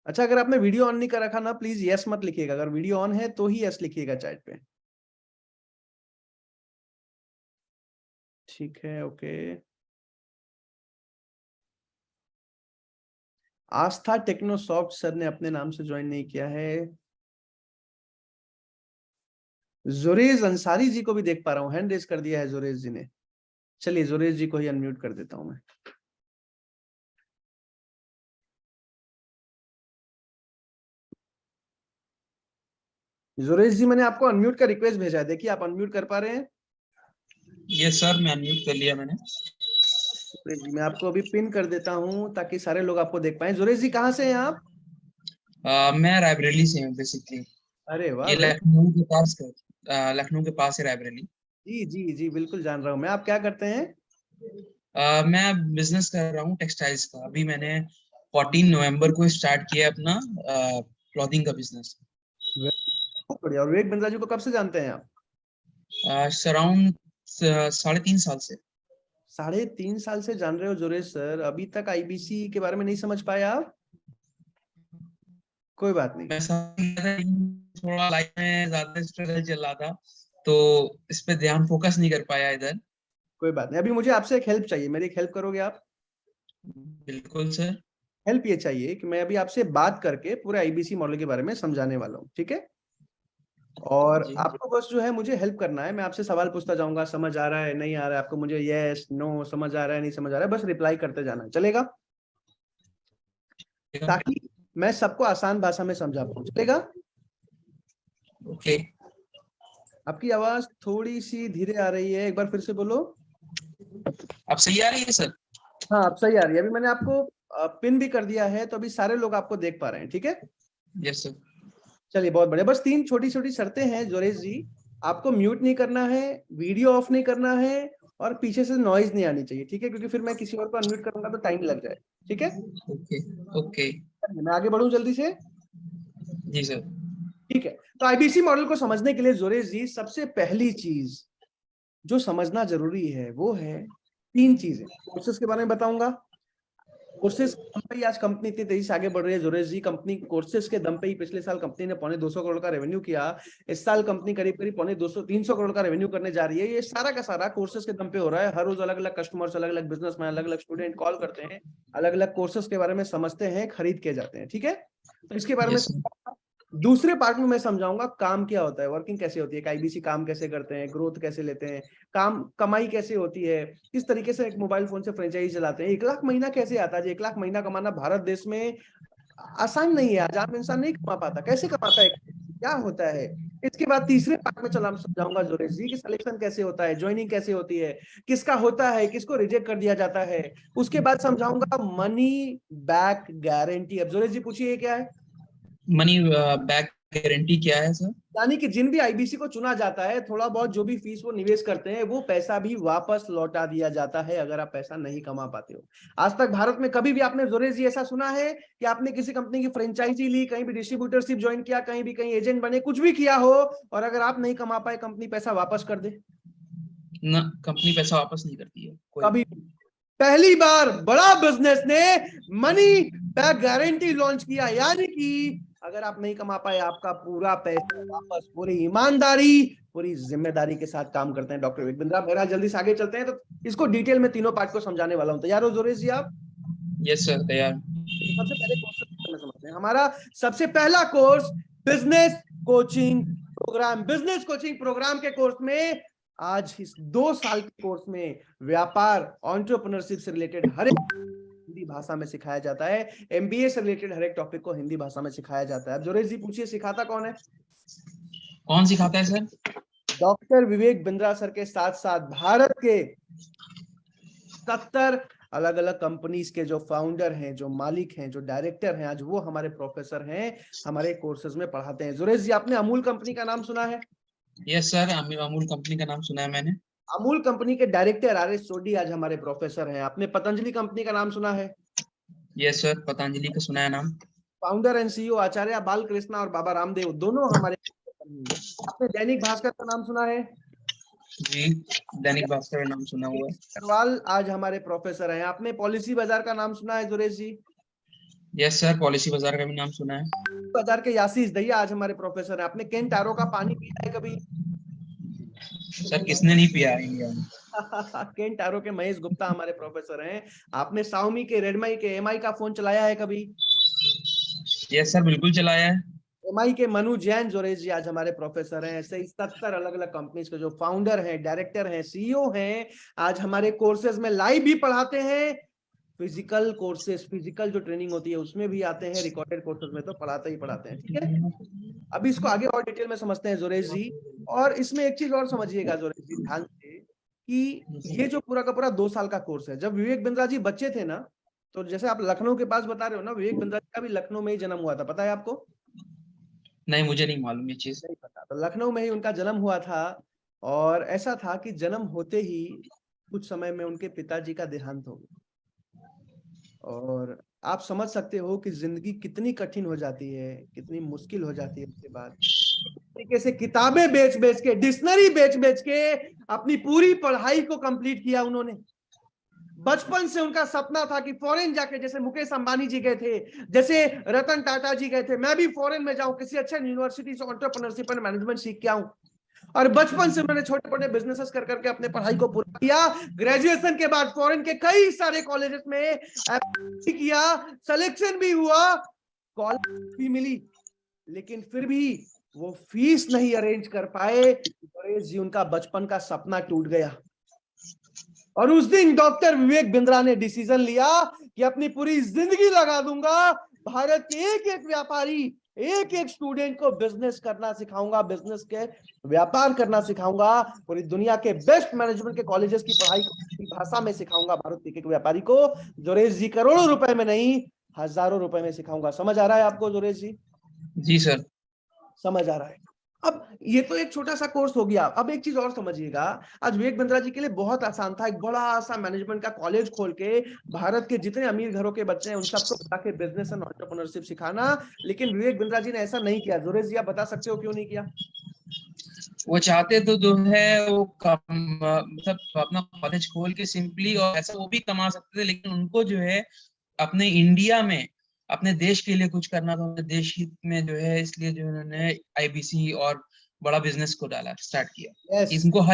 अच्छा, अगर आपने वीडियो ऑन नहीं कर रखा ना, प्लीज यस मत लिखिएगा, अगर वीडियो ऑन है तो ही यस लिखिएगा चैट पे। ठीक है, ओके। आस्था टेक्नोसॉफ्ट सर ने अपने नाम से ज्वाइन नहीं किया है। जुरेज अंसारी जी को भी देख पा रहा हूँ, हैंड रेज कर दिया है जुरेज जी ने। चलिए जुरेज जी को ही अनम्यूट कर देता हूं मैं। जुरेश जी, मैंने आपको अनम्यूट का रिक्वेस्ट भेजा है, देखिए आप अनम्यूट कर पा रहे हैं? यस सर, मैं अनम्यूट कर लिया मैंने। जुरेश जी, मैं आपको अभी पिन कर देता हूं ताकि सारे लोग आपको देख पाए। जुरेश जी, कहाँ से हैं आप? मैं रायबरेली से हूँ बेसिकली। अरे वाह, ये लखनऊ के पास है रायबरेली। जी जी जी, बिल्कुल जान रहा हूँ मैं। आप क्या करते हैं? मैं बिजनेस कर रहा हूँ टेक्सटाइल्स का। अभी मैंने 14 नवंबर को स्टार्ट किया अपना क्लॉथिंग का बिजनेस। बहुत बढ़िया। और विवेक बिंद्रा जी को कब से जानते हैं आप? अराउंड 3.5 साल से। 3.5 साल से जान रहे हो जुरेश सर, अभी तक आईबीसी के बारे में नहीं समझ पाए आप? कोई बात नहीं। मैं थोड़ा लाइफ में ज्यादा स्ट्रगल चल रहा था, तो इस पे ध्यान फोकस नहीं कर पाया इधर। कोई बात नहीं, अभी मुझे आपसे एक हेल्प चाहिए, मेरी एक हेल्प करोगे आप? बिल्कुल सर। हेल्प ये चाहिए कि मैं अभी आपसे बात करके पूरे आईबीसी मॉडल के बारे में समझाने वाला हूँ, ठीक है? और जी आपको बस जो है मुझे हेल्प करना है, मैं आपसे सवाल पूछता जाऊंगा, समझ आ रहा है नहीं आ रहा है आपको, मुझे यस नो, समझ आ रहा है नहीं समझ आ रहा है, बस रिप्लाई करते जाना है, चलेगा? ताकि मैं सबको आसान भाषा में समझा पाऊँ, चलेगा? ओके। आपकी आवाज थोड़ी सी धीरे आ रही है, एक बार फिर से बोलो। अब सही आ रही है सर? हाँ अब सही आ रही है। अभी मैंने आपको पिन भी कर दिया है, तो अभी सारे लोग आपको देख पा रहे हैं, ठीक है? Yes sir. चलिए बहुत बढ़िया। बस 3 छोटी छोटी शर्तें हैं जोरेश जी। आपको म्यूट नहीं करना है, वीडियो ऑफ नहीं करना है, और पीछे से नॉइज नहीं आनी चाहिए, ठीक है? क्योंकि फिर मैं किसी और को अनम्यूट करूंगा तो टाइम लग जाए, ठीक है? ओके। ओके। मैं आगे बढ़ूं जल्दी से? जी सर। ठीक है। तो आईबीसी मॉडल को समझने के लिए जोरेश जी, सबसे पहली चीज जो समझना जरूरी है वो है 3 चीजें। कोर्सेस के बारे में बताऊंगा। कोर्सेस के दम पे ही आज कंपनी इतनी तेजी से आगे बढ़ रही है जोरेश जी। कंपनी कोर्सेस के दम पे ही पिछले साल कंपनी ने 250 करोड़ का रेवेन्यू किया। इस साल कंपनी करीब करीब 300 करोड़ का रेवेन्यू करने जा रही है। ये सारा का सारा कोर्सेस के दम पे हो रहा है। हर रोज अलग अलग कस्टमर्स, अलग अलग बिजनेसमैन, अलग अलग स्टूडेंट कॉल करते हैं, अलग अलग कोर्सेस के बारे में समझते हैं, खरीद के जाते हैं, ठीक है? तो इसके बारे में यस सर। दूसरे पार्ट में मैं समझाऊंगा काम क्या होता है, वर्किंग कैसे होती है, आईबीसी काम कैसे करते हैं, ग्रोथ कैसे लेते हैं, काम कमाई कैसे होती है, किस तरीके से एक मोबाइल फोन से फ्रेंचाइजी चलाते हैं, 1 लाख महीना कैसे आता है। 1 लाख महीना कमाना भारत देश में आसान नहीं है, आज आम इंसान नहीं कमा पाता। कैसे कमाता है, क्या होता है? इसके बाद तीसरे पार्ट में चला समझाऊंगा जोरेश जी कि सिलेक्शन कैसे होता है, ज्वाइनिंग कैसे होती है, किसका होता है, किसको रिजेक्ट कर दिया जाता है। उसके बाद समझाऊंगा मनी बैक गारंटी। अब जोरेश जी पूछिए क्या है? मनी बैक गारंटी क्या है सर? यानी कि जिन भी आईबीसी को चुना जाता है, थोड़ा बहुत जो भी फीस वो निवेश करते हैं, वो पैसा भी वापस लौटा दिया जाता है अगर आप पैसा नहीं कमा पाते हो। आज तक भारत में कभी भी आपने जोरेश जी ऐसा सुना है कि आपने किसी कंपनी की फ्रेंचाइजी ली, कहीं भी डिस्ट्रीब्यूटरशिप ज्वाइन किया, कहीं भी कहीं एजेंट बने, कुछ भी किया हो, और अगर आप नहीं कमा पाए कंपनी पैसा वापस कर दे? ना, कंपनी पैसा वापस नहीं करती है कोई। कभी भी। पहली बार बड़ा बिजनेस ने मनी बैक गारंटी लॉन्च किया, यानी कि अगर आप नहीं कमा पाए, आपका पूरा पैसा वापस, पूरी ईमानदारी, पूरी जिम्मेदारी के साथ काम करते हैं डॉक्टर विवेक बिंद्रा। मेरा जल्दी से आगे चलते हैं, तो इसको डिटेल में तीनों पार्ट को समझाने वाला हूं। तैयार हो जोरेश जी आप? यस सर, तैयार। सबसे पहले कोर्स में समझते हैं। हमारा सबसे पहला course business coaching programme. Business coaching programme के कोर्स में आज इस 2 साल के कोर्स में व्यापार, एंटरप्रेन्योरशिप से रिलेटेड हर एक हिंदी भाषा में सिखाया जाता है। एमबीए से रिलेटेड हर एक टॉपिक को हिंदी भाषा में सिखाया जाता है। अब जोरेश जी पूछिए, सिखाता कौन है? कौन सिखाता है sir? Doctor Vivek Bindra sir के साथ साथ भारत के 70 अलग अलग कंपनीज के जो फाउंडर हैं, जो मालिक हैं, जो डायरेक्टर हैं, आज वो हमारे प्रोफेसर हैं, हमारे कोर्सेज में पढ़ाते हैं। जोरेश जी, आपने अमूल कंपनी का नाम सुना है? यस सर, अमूल कंपनी का नाम सुना है मैंने। अमूल कंपनी के डायरेक्टर आर एस सोडी आज हमारे प्रोफेसर हैं। आपने पतंजलि कंपनी का नाम सुना है? यस सर, पतंजलि का सुना है नाम। फाउंडर एंड सीईओ आचार्य बालकृष्णा और बाबा रामदेव दोनों हमारे प्रोफेसर हैं। आपने दैनिक भास्कर का नाम सुना है? जी, दैनिक भास्कर का नाम सुना हुआ है। अग्रवाल आज हमारे प्रोफेसर हैं। आपने पॉलिसी बाजार का नाम सुना है जोरेश जी? यस सर, पॉलिसी बाजार का भी नाम सुना है। बाजार के यासीस दहिया आज हमारे प्रोफेसर हैं। आपने केन टारो का पानी पिया है कभी? सर, किसने नहीं पिया है इंडिया में? केन टारो के महेश गुप्ता हमारे प्रोफेसर हैं। आपने Xiaomi के, रेडमी के, एमआई का फोन चलाया है कभी? यस सर, बिल्कुल चलाया है। एमआई के मनु जैन जोरेश जी आज हमारे प्रोफेसर हैं। ऐसे ही 70 अलग अलग कंपनीज के जो फाउंडर हैं, डायरेक्टर हैं, सीईओ हैं, आज हमारे कोर्सेज में लाइव भी पढ़ाते हैं। फिजिकल कोर्सेज, फिजिकल जो ट्रेनिंग होती है उसमें भी आते हैं, रिकॉर्डेड कोर्सेज में तो पढ़ाते ही पढ़ाते हैं, ठीक है? अभी इसको आगे और डिटेल में समझते हैं जोरेश जी। और इसमें एक चीज और समझिएगा जोरेश जी ध्यान से, कि ये जो पूरा का पूरा 2 साल का कोर्स है, जब विवेक बिंद्रा जी बच्चे थे ना, तो जैसे आप लखनऊ के पास बता रहे हो ना, विवेक बिंद्रा जी का भी लखनऊ में ही जन्म हुआ था, पता है आपको? नहीं, मुझे नहीं मालूम ये चीज। नहीं पता? तो लखनऊ में ही उनका जन्म हुआ था। और ऐसा था कि जन्म होते ही कुछ समय में उनके पिताजी का देहांत हो गया। और आप समझ सकते हो कि जिंदगी कितनी कठिन हो जाती है, कितनी मुश्किल हो जाती है उसके बाद। तरीके से किताबें बेच बेच के, डिक्शनरी बेच बेच के अपनी पूरी पढ़ाई को कंप्लीट किया उन्होंने। बचपन से उनका सपना था कि फॉरेन जाके, जैसे मुकेश अंबानी जी गए थे, जैसे रतन टाटा जी गए थे, मैं भी फॉरेन में जाऊं, किसी अच्छे यूनिवर्सिटी से एंटरप्रेन्योरशिप एंड मैनेजमेंट सीख के आऊं। और बचपन से उन्होंने छोटे छोटे बिजनेसेस कर करके अपने पढ़ाई को पूरा किया। ग्रेजुएशन के बाद फॉरेन के कई सारे कॉलेजेस में किया, सिलेक्शन भी हुआ, कॉलेज भी मिली, लेकिन फिर भी वो फीस नहीं अरेंज कर पाए। सुरेश जी, उनका बचपन का सपना टूट गया। और उस दिन डॉक्टर विवेक बिंद्रा ने डिसीजन लिया कि अपनी पूरी जिंदगी लगा दूंगा, भारत के एक एक व्यापारी, एक एक स्टूडेंट को बिजनेस करना सिखाऊंगा, बिजनेस के व्यापार करना सिखाऊंगा, पूरी दुनिया के बेस्ट मैनेजमेंट के कॉलेजेस की पढ़ाई भाषा में सिखाऊंगा भारत के एक एक व्यापारी को। जोरेश जी, करोड़ों रुपए में नहीं, हजारों रुपए में सिखाऊंगा। समझ आ रहा है आपको जोरेश जी? जी सर। समझ आ रहा है। अब ये तो एक छोटा सा कोर्स हो गया। अब एक चीज और समझिएगा, आज विवेक बिंद्रा जी के लिए बहुत आसान था एक बड़ा सा मैनेजमेंट का कॉलेज खोल के भारत के जितने अमीर घरों के बच्चे हैं उन सबको बुला के बिजनेस एंड एंटरप्रेन्योरशिप सिखाना, लेकिन विवेक बिंद्रा जी ने ऐसा नहीं किया। जोरेश जी, आप बता सकते हो क्यों नहीं किया? वो चाहते तो जो है वो मतलब अपना कॉलेज खोल के सिंपली और ऐसा वो भी कमा सकते थे, लेकिन उनको जो है अपने इंडिया में अपने देश के लिए कुछ करना था, अपने देश हित में जो है, इसलिए जो उन्होंने आईबीसी और बड़ा बिजनेस को डाला, स्टार्ट किया। यस इनको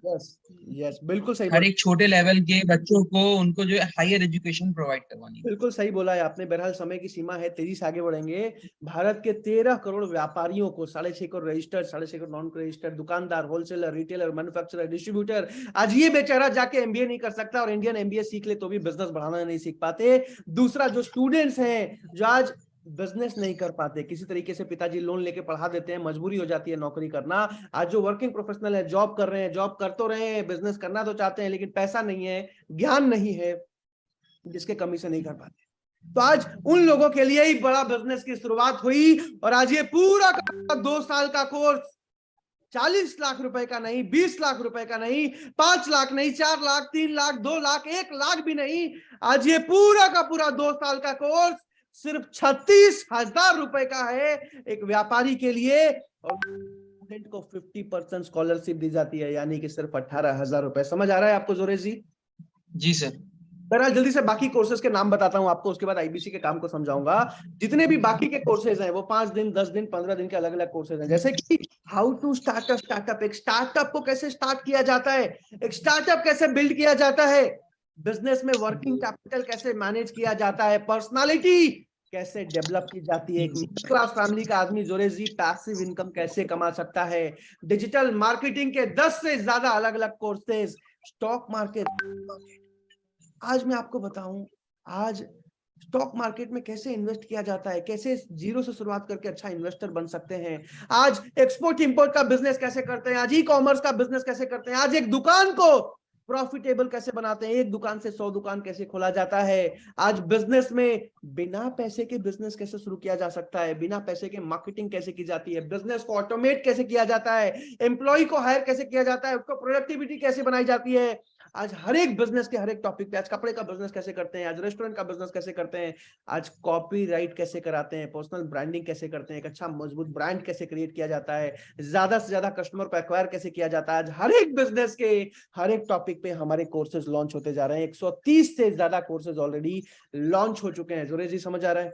यस यस, बिल्कुल सही हर बोला। एक छोटे लेवल के बच्चों को उनको जो है हायर एजुकेशन प्रोवाइड करवानी है। बिल्कुल सही बोला है आपने। बहरहाल समय की सीमा है, तेजी से आगे बढ़ेंगे। भारत के 13 करोड़ व्यापारियों को, 6.5 crore registered, 6.5 crore non registered, दुकानदार, होलसेलर, रिटेलर, मैन्युफैक्चरर, डिस्ट्रीब्यूटर, आज ये बेचारा जाके एमबीए नहीं कर सकता, और इंडियन एमबीए सीख ले तो भी बिजनेस बढ़ाना नहीं सीख पाते। दूसरा, जो स्टूडेंट्स हैं जो आज बिजनेस नहीं कर पाते, किसी तरीके से पिताजी लोन लेके पढ़ा देते हैं, मजबूरी हो जाती है नौकरी करना। आज जो वर्किंग प्रोफेशनल है, जॉब कर रहे हैं, जॉब कर तो रहे हैं, बिजनेस करना तो चाहते हैं, लेकिन पैसा नहीं है, ज्ञान नहीं है, जिसके कमी से नहीं कर पाते। तो आज उन लोगों के लिए ही बड़ा बिजनेस की शुरुआत हुई। और आज ये पूरा का 2 साल का कोर्स 40 लाख रुपए का नहीं, 20 लाख रुपए का नहीं, 5 लाख नहीं, 4 लाख, 3 लाख, 2 लाख, 1 लाख भी नहीं, आज ये पूरा का पूरा 2 साल का कोर्स सिर्फ 36,000 रुपए का है एक व्यापारी के लिए। और स्टूडेंट को 50% स्कॉलरशिप दी जाती है, यानी कि सिर्फ 18,000 रुपए। समझ आ रहा है आपको जोरेश जी? जी सर। बहरहाल जल्दी से बाकी कोर्सेज के नाम बताता हूं आपको, उसके बाद आईबीसी के काम को समझाऊंगा। जितने भी बाकी के कोर्सेज हैं वो 5 दिन, 10 दिन, 15 दिन के अलग अलग कोर्सेज हैं। जैसे कि how to start a startup, एक स्टार्टअप को कैसे स्टार्ट किया जाता है, एक स्टार्टअप कैसे बिल्ड किया जाता है, बिजनेस में वर्किंग कैपिटल कैसे मैनेज किया जाता है, पर्सनालिटी कैसे डेवलप की जाती है, एक मिडिल क्लास फैमिली का आदमी जोरेश जी पैसिव इनकम कैसे कमा सकता है, डिजिटल मार्केटिंग के 10 से ज्यादा अलग अलग कोर्सेज, स्टॉक मार्केट। आज मैं आपको बताऊं, आज स्टॉक मार्केट में कैसे इन्वेस्ट किया जाता है, कैसे जीरो से शुरुआत करके अच्छा इन्वेस्टर बन सकते हैं, आज एक्सपोर्ट इंपोर्ट का बिजनेस कैसे करते हैं, आज ई कॉमर्स का बिजनेस कैसे करते हैं, आज एक दुकान को प्रॉफिटेबल कैसे बनाते हैं, एक दुकान से 100 दुकान कैसे खोला जाता है, आज बिजनेस में बिना पैसे के बिजनेस कैसे शुरू किया जा सकता है, बिना पैसे के मार्केटिंग कैसे की जाती है, बिजनेस को ऑटोमेट कैसे किया जाता है, एम्प्लॉय को हायर कैसे किया जाता है, उसको प्रोडक्टिविटी कैसे बनाई जाती है। आज हर एक बिजनेस के हर एक टॉपिक पे, आज कपड़े का बिजनेस कैसे करते हैं, आज रेस्टोरेंट का बिजनेस कैसे करते हैं, आज कॉपीराइट कैसे कराते हैं, पर्सनल ब्रांडिंग कैसे करते हैं, एक अच्छा मजबूत ब्रांड कैसे क्रिएट किया जाता है, ज्यादा से ज्यादा कस्टमर को एक्वायर कैसे किया जाता है। आज हर एक बिजनेस के हर एक टॉपिक पे हमारे कोर्सेज लॉन्च होते जा रहे हैं। 130 से ज्यादा कोर्सेज ऑलरेडी लॉन्च हो चुके हैं। जोरेश जी, समझ आ रहा है?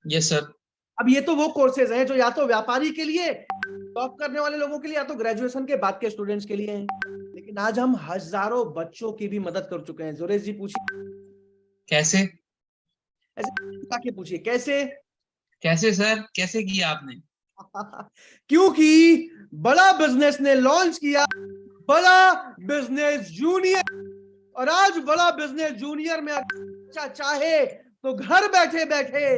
Yes sir. अब ये तो वो कोर्सेज हैं जो या तो व्यापारी के लिए, जॉब करने वाले लोगों के लिए, या तो ग्रेजुएशन के बाद के स्टूडेंट्स के लिए हैं। लेकिन आज हम हजारों बच्चों की भी मदद कर चुके हैं। जोरेश जी, पूछिए कैसे? ऐसे ताकि पूछिए कैसे? कैसे सर, कैसे किया आपने? क्योंकि बड़ा बिजनेस ने लॉन्च किया बड़ा बिजनेस जूनियर, और आज बड़ा बिजनेस जूनियर में अच्छा चाहे तो घर बैठे बैठे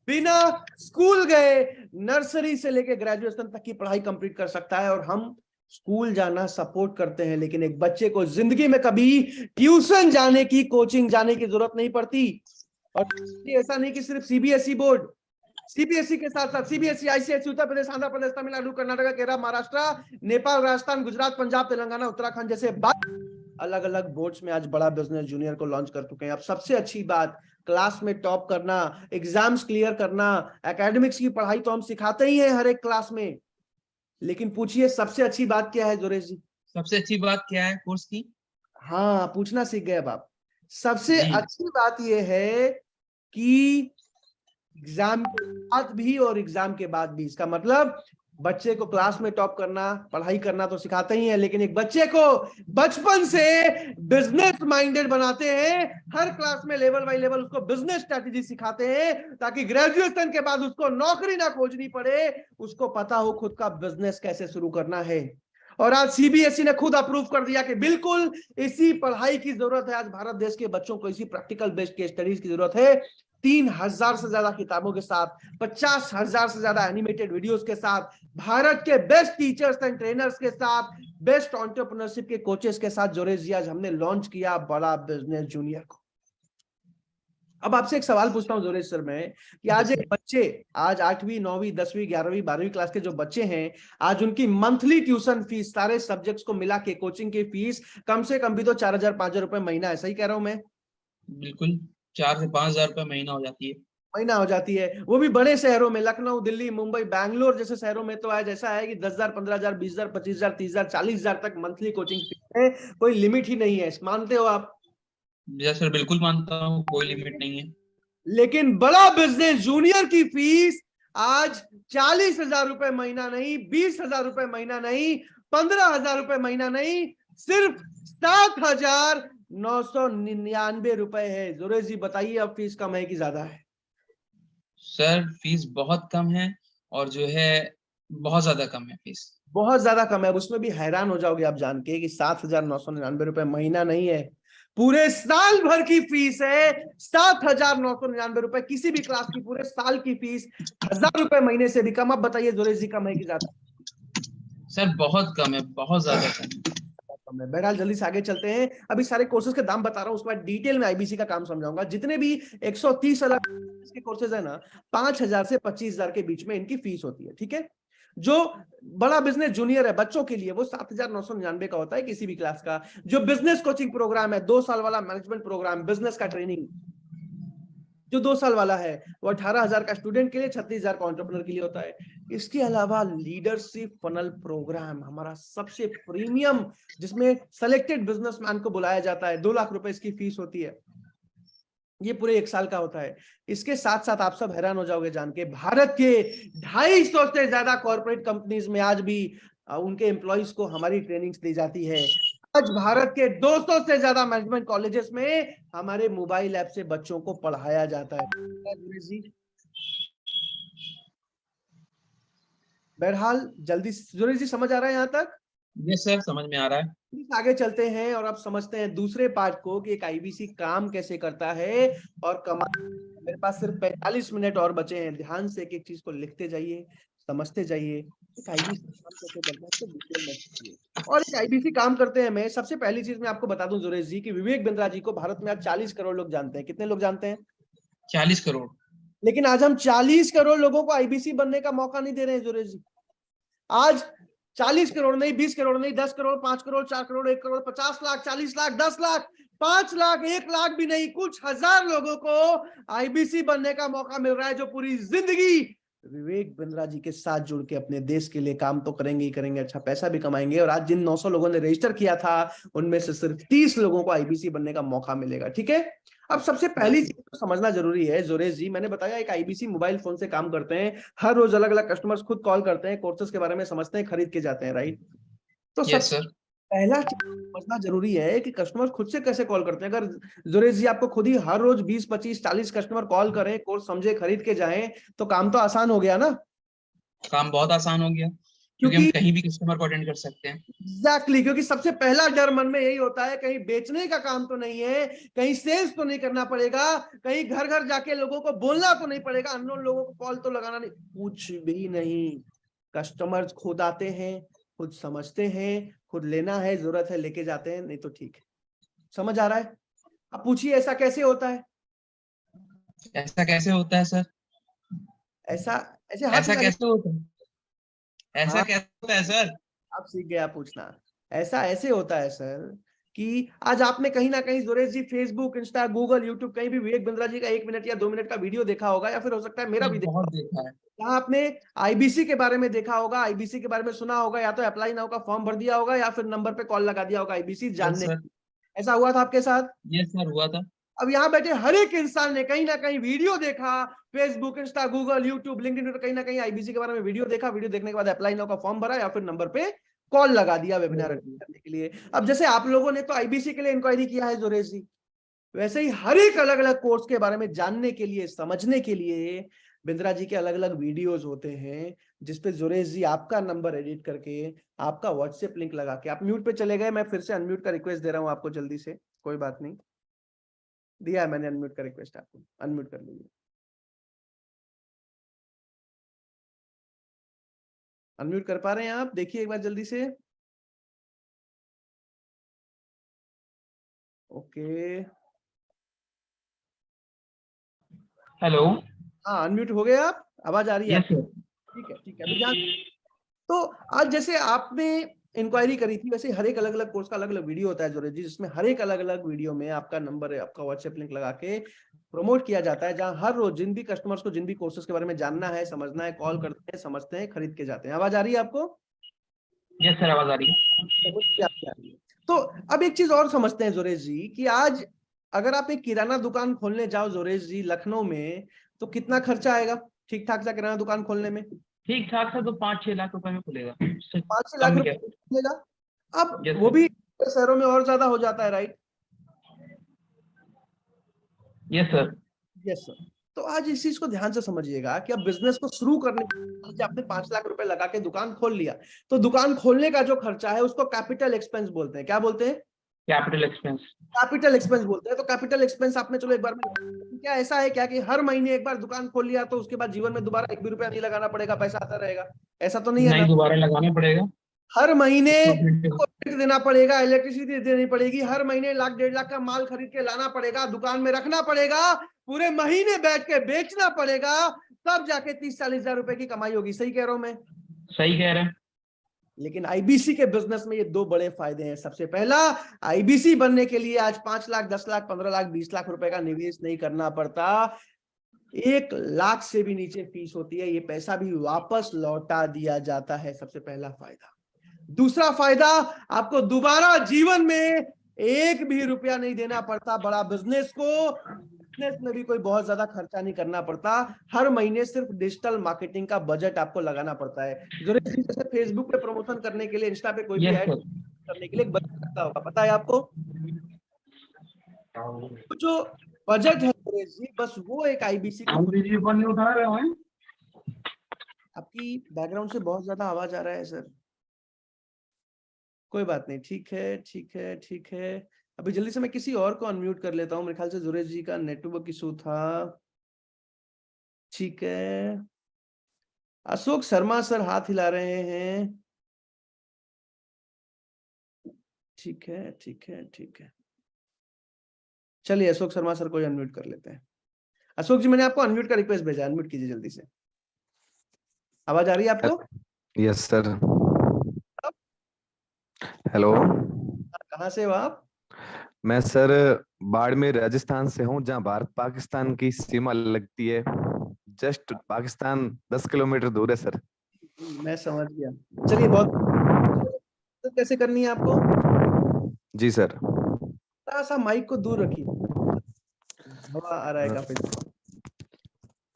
बिना स्कूल गए नर्सरी से लेके ग्रेजुएशन तक की पढ़ाई कंप्लीट कर सकता है। और हम स्कूल जाना सपोर्ट करते हैं, लेकिन एक बच्चे को जिंदगी में कभी ट्यूशन जाने की, कोचिंग जाने की जरूरत नहीं पड़ती। और ऐसा नहीं कि सिर्फ सीबीएसई बोर्ड, सीबीएसई के साथ साथ सीबीएसई, आईसीएसई, उत्तर प्रदेश, आंध्र प्रदेश, तमिलनाडु, कर्नाटक, केरल, महाराष्ट्र, नेपाल, राजस्थान, गुजरात, पंजाब, तेलंगाना, उत्तराखंड जैसे अलग अलग बोर्ड्स में आज बड़ा बिजनेस जूनियर को लॉन्च कर चुके हैं। अब सबसे अच्छी बात, क्लास में टॉप करना, एग्जाम्स क्लियर करना, एकेडमिक्स की पढ़ाई तो हम सिखाते ही हैं हर एक क्लास में, लेकिन पूछिए सबसे अच्छी बात क्या है जुरेश जी? सबसे अच्छी बात क्या है कोर्स की? हाँ, पूछना सीख गए अब आप। सबसे जी अच्छी बात यह है कि एग्जाम के बाद भी और एग्जाम के बाद भी, इसका मतलब बच्चे को क्लास में टॉप करना, पढ़ाई करना तो सिखाते ही हैं, लेकिन एक बच्चे को बचपन से बिजनेस माइंडेड बनाते हैं। हर क्लास में लेवल बाय लेवल उसको बिजनेस स्ट्रेटेजी सिखाते हैं, ताकि ग्रेजुएशन के बाद उसको नौकरी ना खोजनी पड़े, उसको पता हो खुद का बिजनेस कैसे शुरू करना है। और आज सीबीएसई ने खुद अप्रूव कर दिया कि बिल्कुल इसी पढ़ाई की जरूरत है। आज भारत देश के बच्चों को इसी प्रैक्टिकल बेस्ड केस स्टडीज की जरूरत है। 3000 से ज्यादा किताबों के साथ, 50,000 से ज्यादा एनिमेटेड वीडियोस के साथ, भारत के बेस्ट टीचर्स एंड ट्रेनर्स के साथ, बेस्ट एंटरप्रेन्योरशिप के कोचेस के साथ जुरेश जी आज हमने लॉन्च किया बड़ा बिजनेस जूनियर को। अब आपसे एक सवाल पूछता हूं जुरेश सर मैं, कि आज एक बच्चे, आज 8वीं 9वीं 10वीं 11वीं 12वीं क्लास के जो बच्चे हैं, आज उनकी मंथली ट्यूशन फीस सारे सब्जेक्ट्स को मिला के कोचिंग की फीस कम से कम भी तो 4,000-5,000 रुपए महीना, ऐसा ही कह रहा हूं मैं? बिल्कुल, 4 से 5 हजार रुपये महीना हो जाती है। महीना हो जाती है, वो भी बड़े शहरों में, लखनऊ, दिल्ली, मुंबई, बैंगलोर जैसे शहरों में तो आज ऐसा है कि 10,000, 15,000, 20,000, 25,000, 30,000, 40,000 तक मंथली कोचिंग फीस है। कोई लिमिट ही नहीं है, मानते हो आप? यस सर, बिल्कुल मानता हूँ, कोई लिमिट नहीं है। लेकिन बड़ा बिजनेस जूनियर की फीस आज 40,000 रुपए महीना नहीं, 20,000 रुपए महीना नहीं, 15,000 रुपए महीना नहीं, सिर्फ 7,999 रुपए है। जुरेश जी बताइए, अब फीस कम है कि ज्यादा है? सर फीस बहुत कम है, और जो है बहुत ज्यादा कम है फीस। बहुत ज्यादा कम है। उसमें भी हैरान हो जाओगे आप जान के कि 7,999 रुपए महीना नहीं है, पूरे साल भर की फीस है। 7,999 रुपए किसी भी क्लास की पूरे साल की फीस, 1,000 रुपए महीने से भी कम। अब बताइए जुरेश जी, कम है कि ज्यादा? सर बहुत कम है, बहुत ज्यादा कम है। कम है। बहरहाल जल्दी से आगे चलते हैं। अभी सारे कोर्सेज के दाम बता रहा हूं, उसके बाद डिटेल में आईबीसी का काम समझाऊंगा। जितने भी 130 अलग के कोर्सेज है ना, 5,000 से 25,000 के बीच में इनकी फीस होती है, ठीक है? जो बड़ा बिजनेस जूनियर है बच्चों के लिए, वो 7,999 का होता है किसी भी क्लास का। जो बिजनेस कोचिंग प्रोग्राम है, 2 साल वाला मैनेजमेंट प्रोग्राम, बिजनेस का ट्रेनिंग जो 2 साल वाला है, वो 18,000 का स्टूडेंट के लिए, 36,000 का एंटरप्रेन्योर के लिए होता है। इसके अलावा लीडरशिप फनल प्रोग्राम हमारा सबसे प्रीमियम, जिसमें सेलेक्टेड बिजनेसमैन को बुलाया जाता है, 2 लाख रुपए इसकी फीस होती है। ये पूरे 1 साल का होता है। इसके साथ साथ आप सब हैरान हो जाओगे जान के, भारत के 250 से ज्यादा कॉर्पोरेट कंपनीज में आज भी उनके एम्प्लॉइज को हमारी ट्रेनिंग्स दी जाती है। आज भारत के 200 से ज्यादा मैनेजमेंट कॉलेजेस में हमारे मोबाइल ऐप से बच्चों को पढ़ाया जाता है। बहरहाल जल्दी, जुरेश जी समझ आ रहा है यहां तक? यस सर, समझ में आ रहा है। आगे चलते हैं और अब समझते हैं दूसरे पार्ट को कि एक आईबीसी काम कैसे करता है और मेरे पास सिर्फ 45 मिनट और बचे हैं। ध्यान से एक एक चीज को लिखते जाइए, समझते जाइए। एक आईबीसी काम कैसे करता है इसको डिटेल में समझिए। और एक आईबीसी काम करते हैं मैं, सबसे पहली चीज मैं आपको बता दूं जुरेश जी, कि विवेक बिंद्रा जी को भारत में आज 40 करोड़ लोग जानते हैं। कितने लोग जानते हैं? 40 करोड़। लेकिन आज हम 40 करोड़ लोगों को आईबीसी बनने का मौका नहीं दे रहे हैं जुरेश जी। आज 40 करोड़ नहीं, 20 करोड़ नहीं, 10 करोड़, 5 करोड़, 4 करोड़, 1 करोड़, 50 लाख, 40 लाख, 10 लाख, 5 लाख, 1 लाख भी नहीं, कुछ हजार लोगों को आईबीसी बनने का मौका मिल रहा है, जो पूरी जिंदगी विवेक बिंद्रा जी के साथ जुड़ के अपने देश के लिए काम तो करेंगे ही करेंगे, अच्छा पैसा भी कमाएंगे। और आज जिन 900 लोगों ने रजिस्टर किया था, उनमें से सिर्फ 30 लोगों को आईबीसी बनने का मौका मिलेगा, ठीक है? अब सबसे पहली चीज तो समझना जरूरी है जुरेश जी, मैंने बताया एक आईबीसी मोबाइल फोन से काम करते हैं। हर रोज अलग अलग कस्टमर्स खुद कॉल करते हैं, कोर्सेज के बारे में समझते हैं, खरीद के जाते हैं, राइट? तो यस सबसे सर। पहला चीज समझना जरूरी है कि कस्टमर खुद से कैसे कॉल करते हैं। अगर जुरेश जी आपको खुद ही हर रोज 20, 25, 40 कस्टमर कॉल करें, कोर्स समझे, खरीद के जाएं, तो काम तो आसान हो गया ना? काम बहुत आसान हो गया, क्योंकि हम कहीं भी कस्टमर को अटेंड कर सकते हैं। एग्जैक्टली, क्योंकि सबसे पहला डर मन में यही होता है, कहीं बेचने का काम तो नहीं है, कहीं सेल्स तो नहीं करना पड़ेगा, कहीं घर घर जाके लोगों को बोलना तो नहीं पड़ेगा, अननोन लोगों को कॉल तो लगाना नहीं, कुछ भी नहीं। कस्टमर्स खुद आते हैं, खुद समझते हैं, खुद लेना है, जरूरत है लेके जाते हैं, नहीं तो ठीक है। समझ आ रहा है? अब पूछिए ऐसा कैसे होता है? ऐसा कैसे होता है सर? ऐसा ऐसे हाथ ऐसा लगा कैसे होता है? ऐसा हाँ, कैसे होता है सर? आप सीख गए, आप पूछना। ऐसा ऐसे होता है सर कि आज आपने कहीं ना कहीं जुरेश जी फेसबुक, इंस्टा, गूगल, यूट्यूब कहीं भी विवेक बिंद्रा जी का 1 मिनट या 2 मिनट का वीडियो देखा होगा, या फिर हो सकता है मेरा भी देखा बहुत होगा, देखा है। जहां आपने आईबीसी के बारे में देखा होगा, आईबीसी के बारे में सुना होगा, या तो अप्लाई नाउ का फॉर्म भर दिया होगा या फिर नंबर पे कॉल लगा दिया होगा आईबीसी यस जानने। सर, ऐसा हुआ था आपके साथ? यस सर, हुआ था। अब यहाँ बैठे हर एक इंसान ने कहीं ना कहीं वीडियो देखा, Facebook, Insta, Google, YouTube, LinkedIn, कहीं ना कहीं आईबीसी के बारे में वीडियो देखा, वीडियो देखने के बाद अप्लाई नाउ का फॉर्म भरा या फिर नंबर पे कॉल लगा दिया वेबिनार अटेंड करने के लिए। अब जैसे आप लोगों ने तो आईबीसी के लिए इंक्वायरी किया है जुरेश जी, वैसे ही हर एक अलग अलग कोर्स के बारे में जानने के लिए, समझने के लिए बिंद्रा जी के अलग अलग वीडियोस होते हैं, जिसपे जुरेश जी आपका नंबर एडिट करके, आपका व्हाट्सएप लिंक लगा के, आप म्यूट पे चले गए, मैं फिर से अनम्यूट का रिक्वेस्ट दे रहा हूं आपको जल्दी से, कोई बात नहीं, दिया है मैंने अनम्यूट का रिक्वेस्ट, आपको अनम्यूट कर लीजिए, अनम्यूट कर पा रहे हैं आप? देखिए एक बार जल्दी से। Okay, hello. हाँ अनम्यूट हो गए आप, आवाज आ रही है यस आपकी? सर। ठीक है ठीक है, अभी ध्यान। तो आज जैसे आपने इंक्वायरी करी थी, वैसे हर एक अलग अलग कोर्स का अलग अलग वीडियो होता है जुरेश जी, जिसमें हर एक अलग अलग वीडियो में आपका नंबर है, आपका व्हाट्सएप लिंक लगा के प्रमोट किया जाता है, जहां हर रोज जिन भी कस्टमर्स को जिन भी कोर्सेज के बारे में जानना है, समझना है, कॉल करते हैं, समझते हैं, खरीद के जाते हैं। आवाज आ रही है आपको? यस सर, आवाज आ रही है। समझ आपकी आ रही है। तो अब एक चीज और समझते हैं जुरेश जी, कि आज अगर आप एक किराना दुकान खोलने जाओ जुरेश जी लखनऊ में, तो कितना खर्चा आएगा ठीक ठाक सा किराना दुकान खोलने में? ठीक ठाक से तो 5-6 लाख रुपए में खुलेगा। 5 लाख कम क्या? रुपए मिलेगा। अब यस वो सर। भी शहरों में और ज्यादा हो जाता है, right? Yes sir. Yes sir. तो आज इस चीज को ध्यान से समझिएगा कि अब बिजनेस को शुरू करने के लिए आपने 5 लाख रुपए लगा के दुकान खोल लिया, तो दुकान खोलने का जो खर्चा है उसको कैपिटल एक्सपेंस बोलते हैं। क्या बोलते हैं? Capital expense. कैपिटल एक्सपेंस बोलते हैं। तो कैपिटल एक्सपेंस आपने चलो एक बार में, क्या ऐसा है क्या कि हर महीने एक बार दुकान खोल लिया तो उसके बाद जीवन में दोबारा 1 भी रुपया नहीं लगाना पड़ेगा, पैसा आता रहेगा? ऐसा तो नहीं है ना? नहीं, दोबारा लगाना पड़ेगा। हर महीने उसको फिर रेंट देना पड़ेगा, इलेक्ट्रिसिटी देनी पड़ेगी, हर महीने 1 लाख 1.5 लाख का माल खरीद के लाना पड़ेगा, दुकान में रखना पड़ेगा, पूरे महीने बैठ के बेचना पड़ेगा, तब जाके 30-40 हजार रुपए की कमाई होगी। सही कह रहा हूं मैं? सही कह रहे हैं। लेकिन आईबीसी के बिजनेस में ये 2 बड़े फायदे हैं। सबसे पहला, आईबीसी बनने के लिए आज 5 लाख, 10 लाख, 15 लाख, 20 लाख रुपए का निवेश नहीं करना पड़ता। 1 लाख से भी नीचे फीस होती है, ये पैसा भी वापस लौटा दिया जाता है। सबसे पहला फायदा। दूसरा फायदा, आपको दोबारा जीवन में 1 भी रुपया नहीं देना पड़ता। बड़ा बिजनेस को, बिजनेस में भी कोई बहुत ज्यादा खर्चा नहीं करना पड़ता। हर महीने सिर्फ डिजिटल मार्केटिंग का बजट आपको लगाना पड़ता है। जैसे फेसबुक पे प्रमोशन करने के लिए, इंस्टा पे कोई भी यस ऐड सर। करने के लिए एक बजट लगता होगा, पता है आपको? तो जो बजट है सुरेश जी, बस वो एक आईबीसी को। नहीं उठा रहे हैं। आपकी बैकग्राउंड से बहुत ज्यादा आवाज आ रहा है सर। कोई बात नहीं, ठीक है ठीक है ठीक है। अभी जल्दी से मैं किसी और को अनम्यूट कर लेता हूँ, मेरे ख्याल से जुरेश जी का नेटवर्क इशू था। ठीक है, अशोक शर्मा सर हाथ हिला रहे हैं। ठीक है ठीक है ठीक है, चलिए अशोक शर्मा सर को अनम्यूट कर लेते हैं। अशोक जी, मैंने आपको अनम्यूट का रिक्वेस्ट भेजा, अनम्यूट कीजिए जल्दी से। आवाज आ रही है आपको? Yes sir. आप हेलो। कहाँ से हो आप? मैं सर बाड़मेर राजस्थान से हूँ, जहाँ भारत पाकिस्तान की सीमा लगती है। जस्ट पाकिस्तान 10 किलोमीटर दूर है सर। मैं समझ गया। चलिए, बहुत तो कैसे करनी है आपको? जी सर। थोड़ा सा माइक को दूर रखिए, हवा आ रहा है काफी।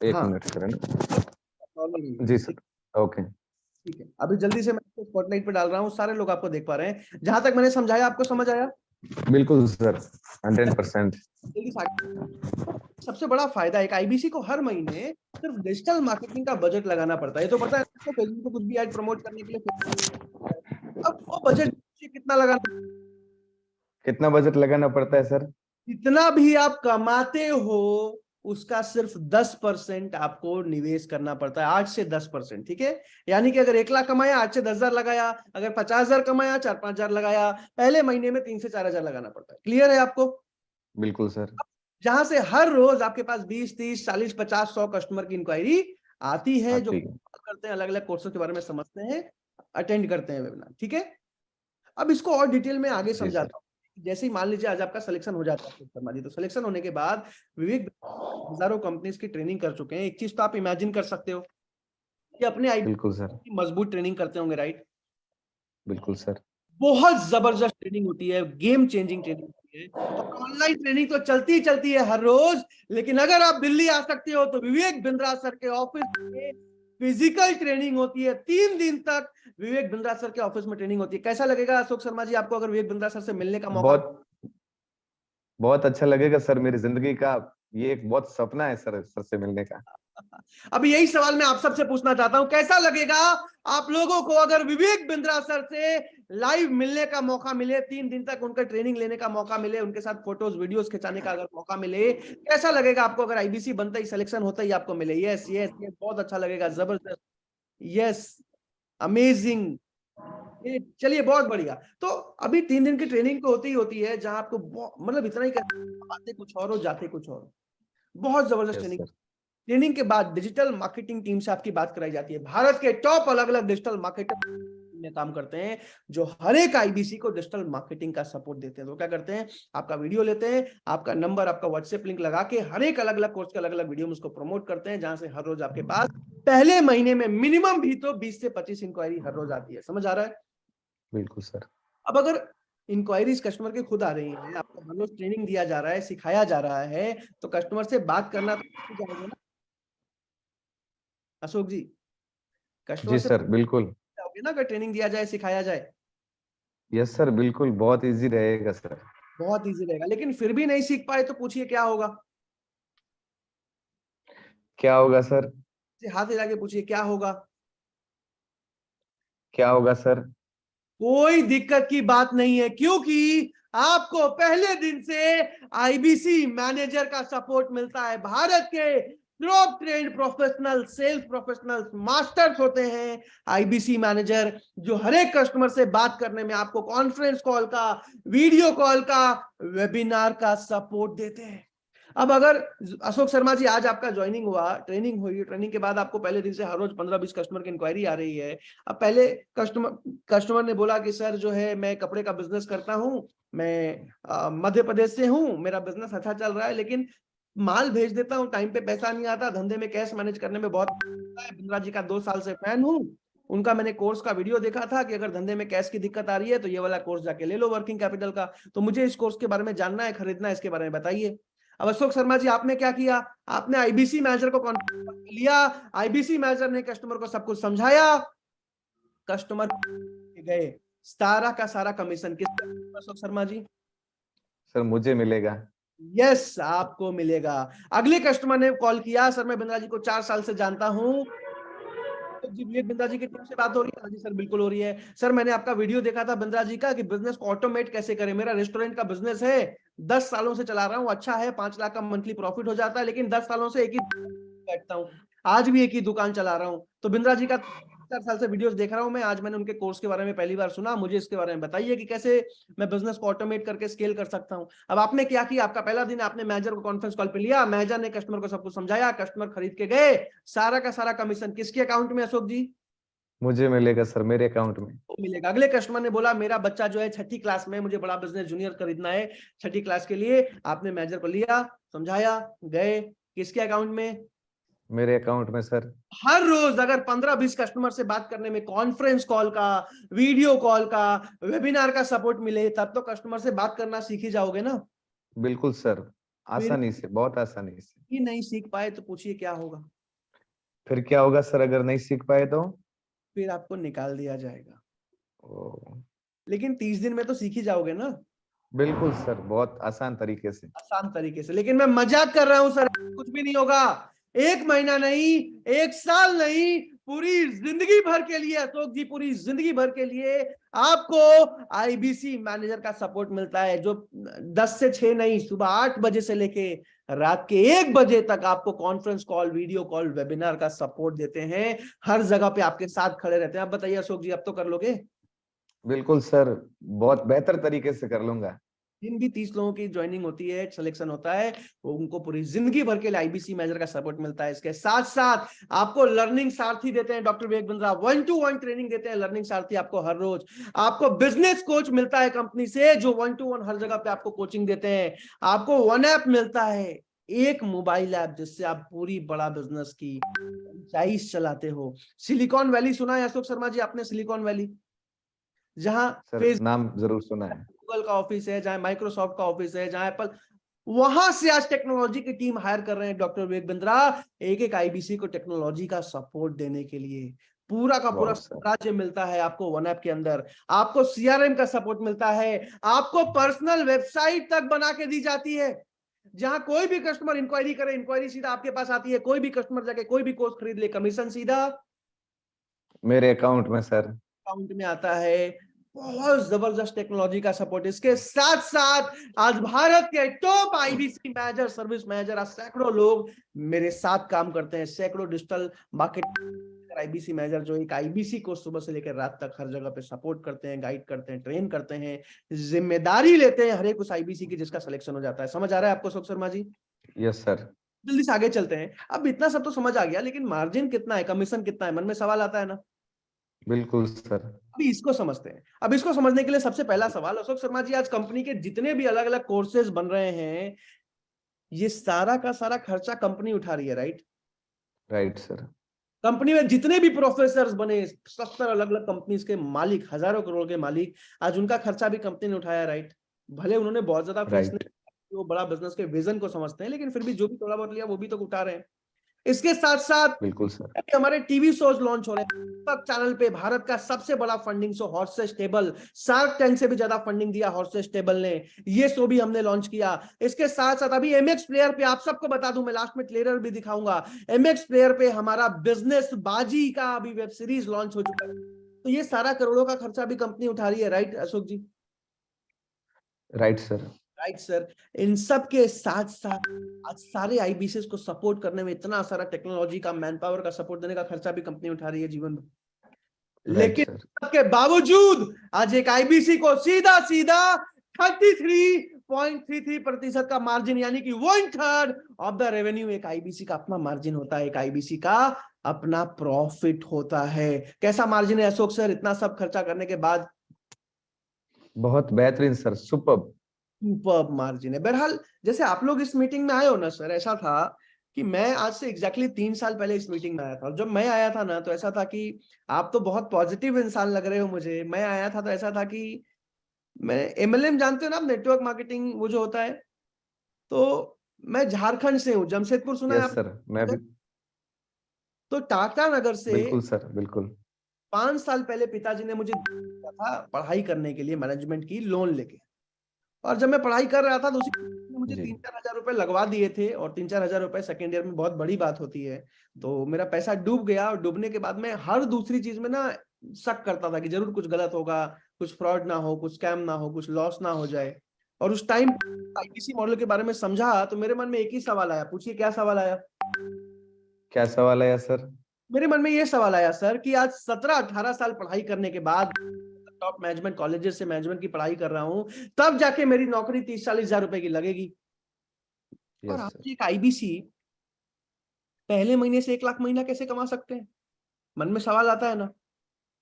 एक हाँ, मिनट सर, है ना? प्रॉब्लम नहीं है। जी सर। ओके। ठीक है, अभी जल्दी से मैं स्पॉटलाइट पे डाल रहा हूँ, सारे लोग आपको देख पा रहे हैं। जहां तक मैंने समझाया आपको समझ आया? बिल्कुल सर, 100%। जल्दी से। सबसे बड़ा फायदा, एक आईबीसी को हर महीने सिर्फ डिजिटल मार्केटिंग का बजट लगाना पड़ता है। ये तो पता है आपको, फेसबुक पे कुछ भी ऐड प्रमोट करने के लिए। अब वो बजट कितना लगाना? कितना बजट लगाना पड़ता है सर? जितना भी आप कमाते हो उसका सिर्फ 10% आपको निवेश करना पड़ता है, 8 से 10%। ठीक है, यानी कि अगर 1 लाख कमाया, 8 से 10 हजार लगाया, अगर 50 हजार कमाया, 4-5 हजार लगाया, पहले महीने में 3 से 4 हजार लगाना पड़ता है। क्लियर है आपको? बिल्कुल सर। जहां से हर रोज आपके पास 20, 30, 40, 50, 100 कस्टमर की इंक्वायरी आती है, जो करते हैं, अलग अलग कोर्सेज के बारे में समझते हैं, अटेंड करते हैं वेबिनार। ठीक है, अब इसको और डिटेल में आगे जी सर। समझाता हूँ जैसे ही मान लीजिए आज आपका सिलेक्शन हो जाता है अशोक शर्मा जी, तो सिलेक्शन होने के बाद विवेक हजारों कंपनीज की ट्रेनिंग कर चुके हैं। एक चीज तो आप इमेजिन कर सकते हो कि अपने आईबीसी बिल्कुल सर, की मजबूत ट्रेनिंग करते होंगे, राइट? बिल्कुल सर। बहुत जबरदस्त ट्रेनिंग होती है, गेम चेंजिंग ट्रेनिंग होती है। और ऑनलाइन ट्रेनिंग तो चलती ही चलती है हर रोज, लेकिन अगर आप दिल्ली आ सकते हो तो विवेक बिंद्रा सर के ऑफिस में फिजिकल ट्रेनिंग होती है। 3 दिन तक विवेक बिंद्रा सर के ऑफिस में ट्रेनिंग होती है। कैसा लगेगा अशोक शर्मा जी आपको अगर विवेक बिंद्रा सर से मिलने का मौका? बहुत बहुत अच्छा लगेगा सर, मेरी जिंदगी का ये एक बहुत सपना है सर से मिलने का। अब यही सवाल मैं आप सबसे पूछना चाहता हूं, कैसा लगेगा आप लोगों को अगर विवेक बिंद्रा सर से लाइव मिलने का मौका मिले, 3 दिन तक उनका ट्रेनिंग लेने का मौका मिले, उनके साथ फोटोज वीडियोस खिंचाने का अगर मौका मिले, कैसा लगेगा आपको अगर आईबीसी बनता ही सिलेक्शन होता ही आपको मिले? यस यस यस, बहुत अच्छा लगेगा, जबरदस्त, यस, अमेजिंग। ये चलिए बहुत बढ़िया। तो अभी 3 दिन की ट्रेनिंग तो होती है जहां आपको मतलब इतना ही आते कुछ और हो, जाते कुछ और, बहुत जबरदस्त यस ट्रेनिंग। सर। ट्रेनिंग के बाद डिजिटल मार्केटिंग टीम से आपकी बात कराई जाती है। भारत के टॉप अलग अलग डिजिटल मार्केटर में काम करते हैं जो हर एक आईबीसी को डिजिटल मार्केटिंग का सपोर्ट देते हैं। तो क्या करते हैं, आपका वीडियो लेते हैं, आपका नंबर, आपका व्हाट्सएप लिंक लगा के हर एक अलग अलग कोर्स के अलग अलग वीडियो में उसको प्रमोट करते हैं, जहां से हर रोज आपके पास पहले महीने में मिनिमम भी तो 20 से 25 इंक्वायरी हर रोज आती है। समझ आ रहा है? बिल्कुल सर। अब अगर इंक्वायरीज कस्टमर के खुद आ रही है, आपको हर रोज ट्रेनिंग दिया जा रहा है, सिखाया जा रहा है, तो कस्टमर से बात करना तो सीख जाओगे ना अशोक जी? कस्टमर जी से सर, बिल्कुल। जाओगे ना अगर ट्रेनिंग दिया जाए, सिखाया जाए, यस सर, बिल्कुल बहुत इजी रहेगा सर। बहुत इजी रहेगा। लेकिन फिर भी नहीं सीख पाए तो पूछिए क्या होगा? क्या होगा सर? हाथ हिला के पूछिए क्या होगा? क्या होगा सर? कोई दिक्कत की बात नहीं है, क्योंकि आपको पहले दिन से आईबीसी मैनेजर का सपोर्ट मिलता है। भारत के top trained professional sales professionals masters होते हैं आईबीसी मैनेजर, जो हर एक कस्टमर से बात करने में आपको कॉन्फ्रेंस कॉल का, वीडियो कॉल का, वेबिनार का सपोर्ट देते हैं। अब अगर अशोक शर्मा जी आज आपका ज्वाइनिंग हुआ, ट्रेनिंग हुई, ट्रेनिंग के बाद आपको पहले दिन से हर रोज 15-20 कस्टमर की इंक्वायरी आ रही है। अब पहले कस्टमर ने बोला कि सर जो है मैं कपड़े का बिजनेस करता हूं, मैं मध्य प्रदेश से हूं, मेरा बिजनेस अच्छा चल रहा है, लेकिन माल भेज देता हूं, टाइम पे पैसा नहीं आता, धंधे में कैश मैनेज करने में बहुत बिंद्रा जी का 2 साल से फैन हूं। उनका मैंने कोर्स का वीडियो देखा था कि अगर धंधे में कैश की दिक्कत आ रही है तो ये वाला कोर्स जाके ले लो वर्किंग कैपिटल का। तो मुझे इस कोर्स के बारे में जानना है, खरीदना है, इसके बारे में बताइए। अब अशोक शर्मा जी आपने क्या किया, आपने आईबीसी मैनेजर को कॉन्टेक्ट लिया, आईबीसी मैनेजर ने कस्टमर को सब कुछ समझाया, कस्टमर गए, सारा का सारा कमीशन किस अशोक शर्मा जी? सर मुझे मिलेगा। यस, आपको मिलेगा। अगले कस्टमर ने कॉल किया, सर मैं बिंद्रा जी को 4 साल से जानता हूं, तो जी विवेक बिंद्रा जी की टीम से बात हो रही है? हाँ जी सर, बिल्कुल हो रही है। सर मैंने आपका वीडियो देखा था बिंद्रा जी का कि बिजनेस को ऑटोमेट कैसे करें, मेरा रेस्टोरेंट का बिजनेस है, 10 सालों से चला रहा हूँ, अच्छा है, 5 लाख का मंथली प्रॉफिट हो जाता है, लेकिन 10 सालों से एक ही बैठता हूँ, आज भी एक ही दुकान चला रहा हूँ। तो बिंद्रा जी का 4 साल से वीडियोस देख रहा हूं मैं, आज मैंने उनके कोर्स के बारे में पहली बार सुना, मुझे इसके बारे में बताइए कि कैसे मैं बिजनेस को ऑटोमेट करके स्केल कर सकता हूं। अब आपने क्या किया, आपका पहला दिन, आपने मैनेजर को कॉन्फ्रेंस कॉल पे लिया, मैनेजर ने कस्टमर को सब कुछ समझाया, कस्टमर खरीद के गए, सारा का सारा कमीशन किसके अकाउंट में अशोक जी? मुझे मिलेगा सर, मेरे अकाउंट में। तो मिलेगा। अगले कस्टमर ने बोला मेरा बच्चा जो है 6ठी क्लास में, मुझे बड़ा बिजनेस जूनियर खरीदना है 6ठी क्लास के लिए, आपने मैनेजर को लिया, समझाया, गए, किसके अकाउंट में? मेरे अकाउंट में सर। हर रोज अगर 15-20 कस्टमर से बात करने में कॉन्फ्रेंस कॉल का, वीडियो कॉल का, वेबिनार का सपोर्ट मिले, तब तो कस्टमर से बात करना सीख ही जाओगे ना। बिल्कुल सर, फिर आसानी से, बहुत आसानी से। भी नहीं सीख पाए तो पूछिए क्या होगा? फिर क्या होगा सर अगर नहीं सीख पाए तो? फिर आपको निकाल दिया जाएगा। ओ, लेकिन 30 दिन में तो सीख ही जाओगे ना, बिल्कुल सर, बहुत आसान तरीके से। आसान तरीके से। लेकिन मैं मजाक कर रहा हूं सर, कुछ भी नहीं होगा। 1 महीना नहीं, 1 साल नहीं, पूरी जिंदगी भर के लिए अशोक जी, पूरी जिंदगी भर के लिए आपको आईबीसी मैनेजर का सपोर्ट मिलता है, जो 10 से 6 नहीं, सुबह 8 बजे से लेके रात के 1 बजे तक आपको conference call, video call, webinar का सपोर्ट देते हैं, हर जगह पे आपके साथ खड़े रहते हैं। आप बताइए अशोक जी, अब तो कर लोगे? बिल्कुल सर, बहुत बेहतर तरीके से कर लूंगा। जिन भी 30 लोगों की ज्वाइनिंग होती है, सिलेक्शन होता है, वो उनको पूरी जिंदगी भर के लिए आईबीसी मैनेजर का सपोर्ट मिलता है। इसके साथ साथ आपको लर्निंग सारथी देते हैं doctor Vivek Bindra, 1-to-1 training देते हैं लर्निंग सारथी आपको हर रोज। आपको बिजनेस कोच मिलता है कंपनी से, जो 1-to-1 हर जगह पे आपको कोचिंग देते हैं। आपको वन ऐप मिलता है, एक मोबाइल ऐप, जिससे आप पूरी बड़ा बिजनेस की फ्रेंचाइज चलाते हो। सिलिकॉन वैली सुना है अशोक शर्मा जी आपने? सिलिकॉन वैली, जहां सर फेस नाम जरूर सुना है। गूगल का ऑफिस है, जहां माइक्रोसॉफ्ट का ऑफिस है, जहां एप्पल, वहां से आज टेक्नोलॉजी की टीम हायर कर रहे हैं डॉक्टर विवेक बिंद्रा, एक एक आईबीसी को टेक्नोलॉजी का सपोर्ट देने के लिए। पूरा का पूरा वाह सर। राज्य मिलता है आपको वन ऐप के अंदर। आपको सीआरएम का सपोर्ट मिलता है, आपको पर्सनल वेबसाइट तक बना के दी जाती है, जहां कोई भी कस्टमर इंक्वायरी करे, इंक्वायरी सीधा आपके पास आती है। कोई भी कस्टमर जाके कोई भी कोर्स खरीद ले, कमीशन सीधा मेरे अकाउंट में सर। अकाउंट में आता है। बहुत जबरदस्त टेक्नोलॉजी का सपोर्ट। इसके साथ साथ आज भारत के top IBC manager, service manager, आज सैकड़ों लोग मेरे साथ काम करते हैं। सैकड़ों डिजिटल मार्केट आईबीसी मैनेजर, जो एक आईबीसी को सुबह से लेकर रात तक हर जगह पे सपोर्ट करते हैं, गाइड करते हैं, ट्रेन करते हैं, जिम्मेदारी लेते हैं हर एक उस आईबीसी की जिसका सिलेक्शन हो जाता है। समझ आ रहा है आपको अशोक शर्मा जी? Yes sir. जल्दी से आगे चलते हैं। अब इतना सब तो समझ आ गया, लेकिन मार्जिन कितना है, कमीशन कितना है, मन में सवाल आता है ना? बिल्कुल सर। अभी इसको समझते हैं। अब इसको समझने के लिए सबसे पहला सवाल, अशोक शर्मा जी, आज कंपनी के जितने भी अलग अलग कोर्सेज बन रहे हैं, ये सारा का सारा खर्चा कंपनी उठा रही है, राइट? Right sir. कंपनी में जितने भी प्रोफेसर्स बने, 70 अलग अलग कंपनीज के मालिक, हजारों करोड़ के मालिक, आज उनका खर्चा भी कंपनी ने उठाया, राइट? भले उन्होंने बहुत ज्यादा फीस राइट। वो बड़ा बिजनेस के विजन को समझते हैं, लेकिन फिर भी जो भी थोड़ा बहुत लिया वो भी तो उठा रहे हैं। इसके साथ साथ बिल्कुल सर। हमारे टीवी शोज लॉन्च हो रहे हैं। दीपक चैनल पे भारत का सबसे बड़ा funding show horses table, shark tank से भी ज्यादा फंडिंग दिया हॉर्सेस टेबल ने, ये शो भी हमने लॉन्च किया। इसके साथ साथ अभी एमएक्स प्लेयर पे आप सबको बता दूं, मैं लास्ट में ट्रेलर भी दिखाऊंगा, एमएक्स प्लेयर पे हमारा बिजनेस बाजी का अभी वेब सीरीज लॉन्च हो चुका है। तो ये सारा करोड़ों का खर्चा भी कंपनी उठा रही है, right Ashok ji? Right sir. Right sir. इन सब के साथ साथ आज सारे आईबीसी को सपोर्ट करने में इतना सारा टेक्नोलॉजी का, मैन पावर का सपोर्ट देने का खर्चा भी कंपनी उठा रही है जीवन में। लेकिन सबके बावजूद आज एक आईबीसी को सीधा सीधा 33.33% का मार्जिन, यानी कि 1/3 ऑफ द रेवेन्यू एक आईबीसी का अपना मार्जिन होता है, एक आईबीसी का अपना प्रॉफिट होता है। कैसा मार्जिन है अशोक सर, इतना सब खर्चा करने के बाद? बहुत बेहतरीन सर, सुपर्ब। सुपर्ब मार्जिन है। बहरहाल, जैसे आप लोग इस मीटिंग में आए हो ना सर, ऐसा था कि मैं आज से एग्जैक्टली 3 साल पहले इस मीटिंग में आया था, और जब मैं आया था ना, तो ऐसा था कि आप तो बहुत पॉजिटिव इंसान लग रहे हो मुझे। मैं आया था तो ऐसा था कि मैं एमएलएम, जानते हो ना आप, नेटवर्क मार्केटिंग वो जो होता है, तो मैं झारखंड से हूँ, जमशेदपुर सुना है यस आप? सर, मैं भी। तो टाटा नगर से बिल्कुल सर, बिल्कुल। 5 साल पहले पिताजी ने मुझे दिया था पढ़ाई करने के लिए, मैनेजमेंट की लोन लेके। और जब मैं पढ़ाई कर रहा था तो उसी ने मुझे जी। 3-4 हजार रुपए लगवा दिए थे, और 3-4 हजार रुपए सेकेंड ईयर में बहुत बड़ी बात होती है। तो मेरा पैसा डूब गया, और डूबने के बाद मैं हर दूसरी चीज में ना शक करता था कि जरूर कुछ गलत होगा, कुछ फ्रॉड ना हो, कुछ स्कैम ना हो, कुछ लॉस ना हो जाए। और उस टाइम आईबीसी मॉडल के बारे में समझा तो मेरे मन में एक ही सवाल आया। पूछिए क्या सवाल आया? क्या सवाल है सर? मेरे मन में ये सवाल आया सर कि आज 17-18 साल पढ़ाई करने के बाद, टॉप मैनेजमेंट कॉलेजेस से मैनेजमेंट की पढ़ाई कर रहा हूं, तब जाके मेरी नौकरी 30-40 हजार रुपए की लगेगी। और आप एक आईबीसी पहले महीने से 1 लाख महीना कैसे कमा सकते हैं? मन में सवाल आता है ना?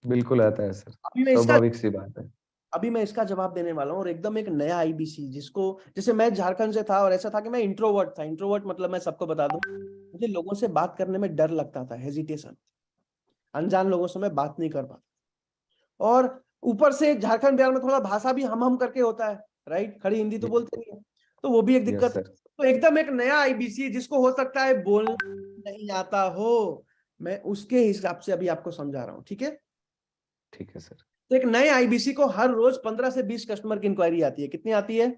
बिल्कुल आता है सर, स्वाभाविक सी बात है। अभी मैं इसका जवाब देने वाला हूँ, और एकदम एक नया आईबीसी, जिसको, जैसे मैं झारखंड से था और ऐसा था कि मैं इंट्रोवर्ट था। इंट्रोवर्ट मतलब मैं सबको बता दूं, मुझे लोगों से बात करने में डर लगता था, हेजिटेशन, अनजान लोगों से मैं बात नहीं कर पाता। और ऊपर से झारखंड बिहार में थोड़ा भाषा भी हम करके होता है, राइट? खड़ी हिंदी तो बोलते नहीं है, तो वो भी एक दिक्कत है। तो एकदम एक नया आईबीसी, जिसको हो सकता है बोलना नहीं आता हो, मैं उसके हिसाब से अभी आपको समझा रहा हूँ, ठीक है? ठीक है सर। तो एक नए आईबीसी को हर रोज 15 से 20 कस्टमर की इंक्वायरी आती है। कितनी आती है?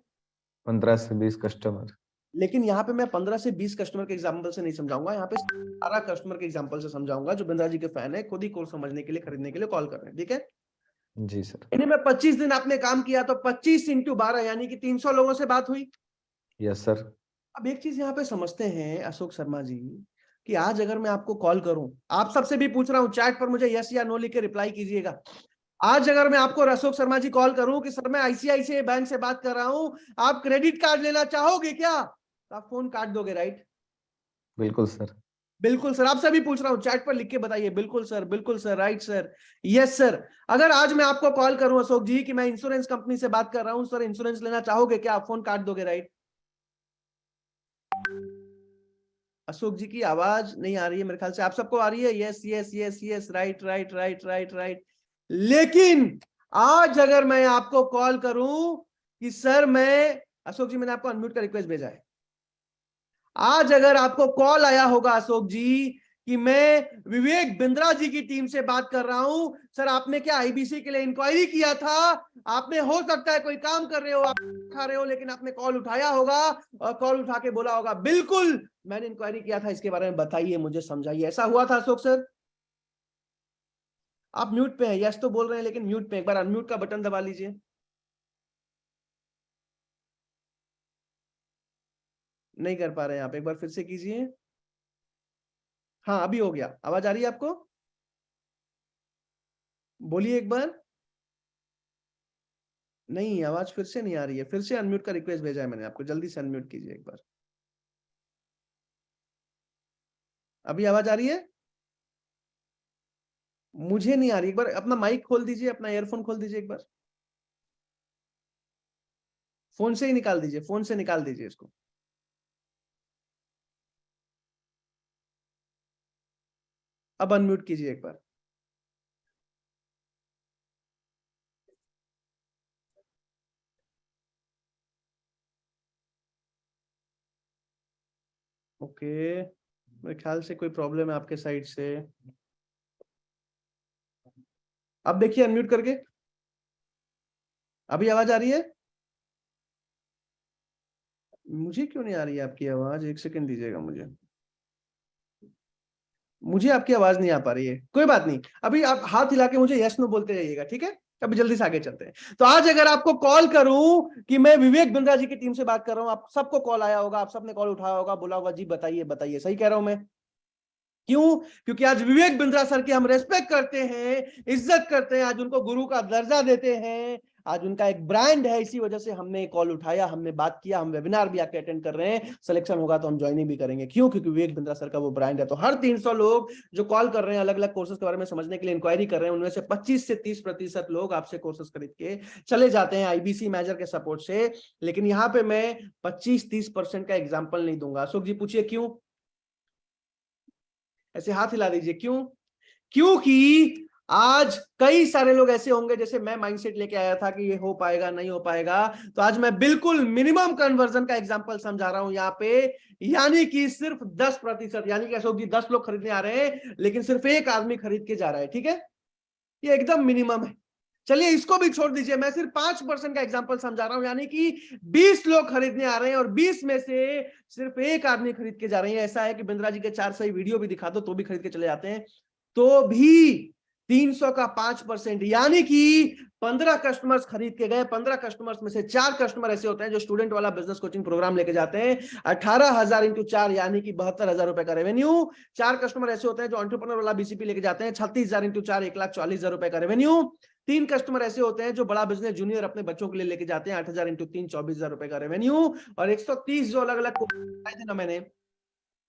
15 से 20 कस्टमर। लेकिन यहाँ पे मैं 15 से 20 कस्टमर के एग्जांपल से नहीं समझाऊंगा, यहाँ पे 18 कस्टमर के एग्जांपल से समझाऊंगा, जो बिंद्रा जी के फैन है, खुद ही कोर्स समझने के लिए, खरीदने के लिए कॉल कर रहे हैं, ठीक है? जी सर। इन्हीं में 25 दिन आपने काम किया, तो 25 × 12 यानी कि 300 लोगों से बात हुई। Yes sir. अब एक चीज यहाँ पे समझते हैं अशोक शर्मा जी, कि आज अगर मैं आपको कॉल करूं, आप सबसे भी पूछ रहा हूं, चैट पर मुझे यस या नो लिख के रिप्लाई कीजिएगा। आज अगर मैं आपको अशोक शर्मा जी कॉल करूं कि सर मैं आईसीआईसीआई बैंक से बात कर रहा हूं, आप क्रेडिट कार्ड लेना चाहोगे क्या, तो आप फोन काट दोगे, राइट? बिल्कुल सर। बिल्कुल सर, आपसे भी पूछ रहा हूं, चैट पर लिख के बताइए। बिल्कुल sir, right sir, yes sir. अगर आज मैं आपको कॉल करूं अशोक जी कि मैं इंश्योरेंस कंपनी से बात कर रहा हूं, सर इंश्योरेंस लेना चाहोगे क्या, आप फोन काट दोगे, राइट? अशोक जी की आवाज नहीं आ रही है मेरे ख्याल से, आप सबको आ रही है? Yes yes yes yes, right right right right right. लेकिन आज अगर मैं आपको कॉल करूं कि सर मैं, अशोक जी मैंने आपको अनम्यूट का रिक्वेस्ट भेजा है, आज अगर आपको कॉल आया होगा अशोक जी कि मैं विवेक बिंद्रा जी की टीम से बात कर रहा हूं, सर आपने क्या आईबीसी के लिए इंक्वायरी किया था, आपने हो सकता है कोई काम कर रहे हो, आप खा रहे हो, लेकिन आपने कॉल उठाया होगा और कॉल उठा के बोला होगा बिल्कुल मैंने इंक्वायरी किया था, इसके बारे में बताइए, मुझे समझाइए, ऐसा हुआ था अशोक सर? आप म्यूट पे हैं, यस तो बोल रहे हैं लेकिन म्यूट पे, एक बार अनम्यूट का बटन दबा लीजिए। नहीं कर पा रहे हैं आप, एक बार फिर से कीजिए। हाँ अभी हो गया, आवाज आ रही है आपको? बोलिए एक बार। नहीं, आवाज फिर से नहीं आ रही है, फिर से अनम्यूट का रिक्वेस्ट भेजा है मैंने आपको, जल्दी से अनम्यूट कीजिए एक बार। अभी आवाज आ रही है? मुझे नहीं आ रही, एक बार अपना माइक खोल दीजिए, अपना ईयरफोन खोल दीजिए एक बार, फोन से ही निकाल दीजिए, फोन से निकाल दीजिए इसको। अब अनम्यूट कीजिए एक बार। ओके, मेरे ख्याल से कोई प्रॉब्लम है आपके साइड से। अब देखिए अनम्यूट करके, अभी आवाज आ रही है? मुझे क्यों नहीं आ रही है आपकी आवाज, एक सेकंड दीजिएगा मुझे आपकी आवाज नहीं आ पा रही है, कोई बात नहीं, अभी आप हाथ हिला के मुझे यस नो बोलते जाइएगा, ठीक है? अभी जल्दी से आगे चलते हैं। तो आज अगर आपको कॉल करूं कि मैं विवेक बिंद्रा जी की टीम से बात कर रहा हूं, आप सबको कॉल आया होगा, आप सबने कॉल उठाया होगा, बोला होगा जी बताइए बताइए, सही कह रहा हूं मैं? क्यों? क्योंकि आज विवेक बिंद्रा सर की हम रेस्पेक्ट करते हैं, इज्जत करते हैं, आज उनको गुरु का दर्जा देते हैं, आज उनका एक ब्रांड है, इसी वजह से हमने कॉल उठाया, हमने बात किया, हम वेबिनार भी आके अटेंड कर रहे हैं, सिलेक्शन होगा तो हम ज्वाइनिंग भी करेंगे। क्यों? क्योंकि विवेक बिंद्रा सर का वो ब्रांड है। तो हर 300 लोग जो कॉल कर रहे हैं, अलग अलग कोर्सेज के बारे में समझने के लिए इंक्वायरी कर रहे हैं, उनमें से 25 से 30% लोग आपसे कोर्सेज खरीद के चले जाते हैं आईबीसी मैनेजर के सपोर्ट से। लेकिन यहाँ पे मैं 25-30% का एग्जाम्पल नहीं दूंगा। अशोक जी पूछिए क्यों? ऐसे हाथ हिला दीजिए, क्यों? क्योंकि आज कई सारे लोग ऐसे होंगे, जैसे मैं माइंडसेट लेके आया था कि ये हो पाएगा नहीं हो पाएगा, तो आज मैं बिल्कुल मिनिमम कन्वर्जन का एग्जांपल समझा रहा हूं यहाँ पे, यानी कि सिर्फ 10%, यानी कि अशोक जी 10 लोग खरीदने आ रहे हैं लेकिन सिर्फ एक आदमी खरीद के जा रहा है, ठीक है? ये एकदम मिनिमम है। चलिए इसको भी छोड़ दीजिए, मैं सिर्फ 5% का एग्जांपल समझा रहा हूं, यानी कि 20 लोग खरीदने आ रहे हैं और 20 में से सिर्फ एक आदमी खरीद के जा रहे हैं। ऐसा है कि बिंद्रा जी के 4 सही वीडियो भी दिखा दो तो भी खरीद के चले जाते हैं, तो भी 300 का 5%, यानी कि 15 कस्टमर्स खरीद के गए, 15 कस्टमर्स में से 4 कस्टमर ऐसे होते हैं जो स्टूडेंट वाला बिजनेस कोचिंग प्रोग्राम लेके जाते हैं, 18,000 इंटू 4 यानी कि 72,000 रुपए का रेवेन्यू। 4 कस्टमर ऐसे होते हैं जो एंटरप्रेन्योर वाला बीसीपी लेके जाते हैं, 36,000 इंटू 4 1,40,000 रुपए का रेवेन्यू। 3 कस्टमर ऐसे होते हैं जो बड़ा बिजनेस जूनियर अपने बच्चों के लिए लेके जाते हैं, 8,000 इंटू 3 24,000 रुपए का रेवेन्यू। और 130 जो अलग अलग थे ना मैंने,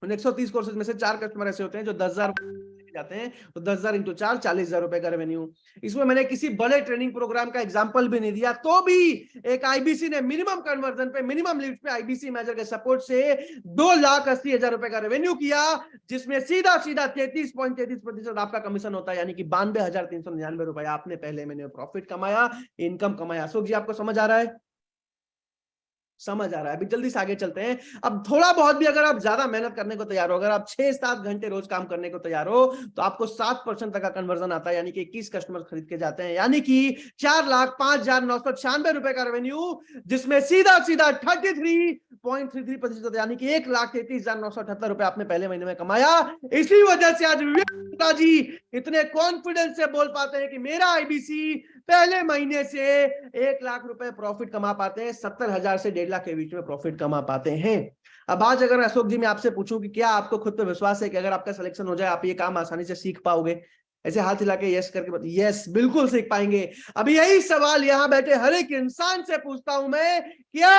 उन 130 कोर्सेज में से 4 कस्टमर ऐसे होते हैं जो 10,000 जाते हैं, तो 10,000 इंटू 4 40,000 रुपए का रेवेन्यू। इसमें मैंने किसी बड़े ट्रेनिंग प्रोग्राम का एग्जांपल भी नहीं दिया, तो भी एक आईबीसी ने मिनिमम कन्वर्जन पे, मिनिमम लीड्स पे आईबीसी मैनेजर के सपोर्ट से 2,80,000 रुपए का रेवेन्यू किया, जिसमें सीधा सीधा 33.33% आपका कमीशन होता है, यानी कि 92,399 रुपए आपने पहले महीने में प्रॉफिट कमाया, इनकम कमाया। अशोक जी आपको समझ आ रहा है? समझ आ रहा है? अभी जल्दी से आगे चलते हैं। अब थोड़ा बहुत भी अगर आप ज्यादा मेहनत करने को तैयार हो, अगर आप 6-7 घंटे रोज काम करने को तैयार हो, तो आपको 7% तक का कन्वर्जन आता है, यानी कि 21 कस्टमर खरीद के जाते हैं, यानी कि 4,05,996 रुपए का रेवेन्यू, जिसमें सीधा सीधा 33.33%, यानी कि 1,33,978 रुपए आपने पहले महीने में कमाया। इसी वजह से आज विवेक जी इतने कॉन्फिडेंस से बोल पाते हैं कि मेरा आईबीसी पहले महीने से 1 लाख रुपए प्रॉफिट कमा पाते हैं, 70,000 से 1.5 लाख के बीच में प्रॉफिट कमा पाते हैं। अब आज अगर अशोक जी मैं आपसे पूछूं कि क्या आपको खुद पे विश्वास है कि अगर आपका सिलेक्शन हो जाए आप ये काम आसानी से सीख पाओगे? ऐसे हाथ हिला के यस करके बताइए, यस बिल्कुल सीख पाएंगे। अभी यही सवाल यहां बैठे हर एक इंसान से पूछता हूं मैं, क्या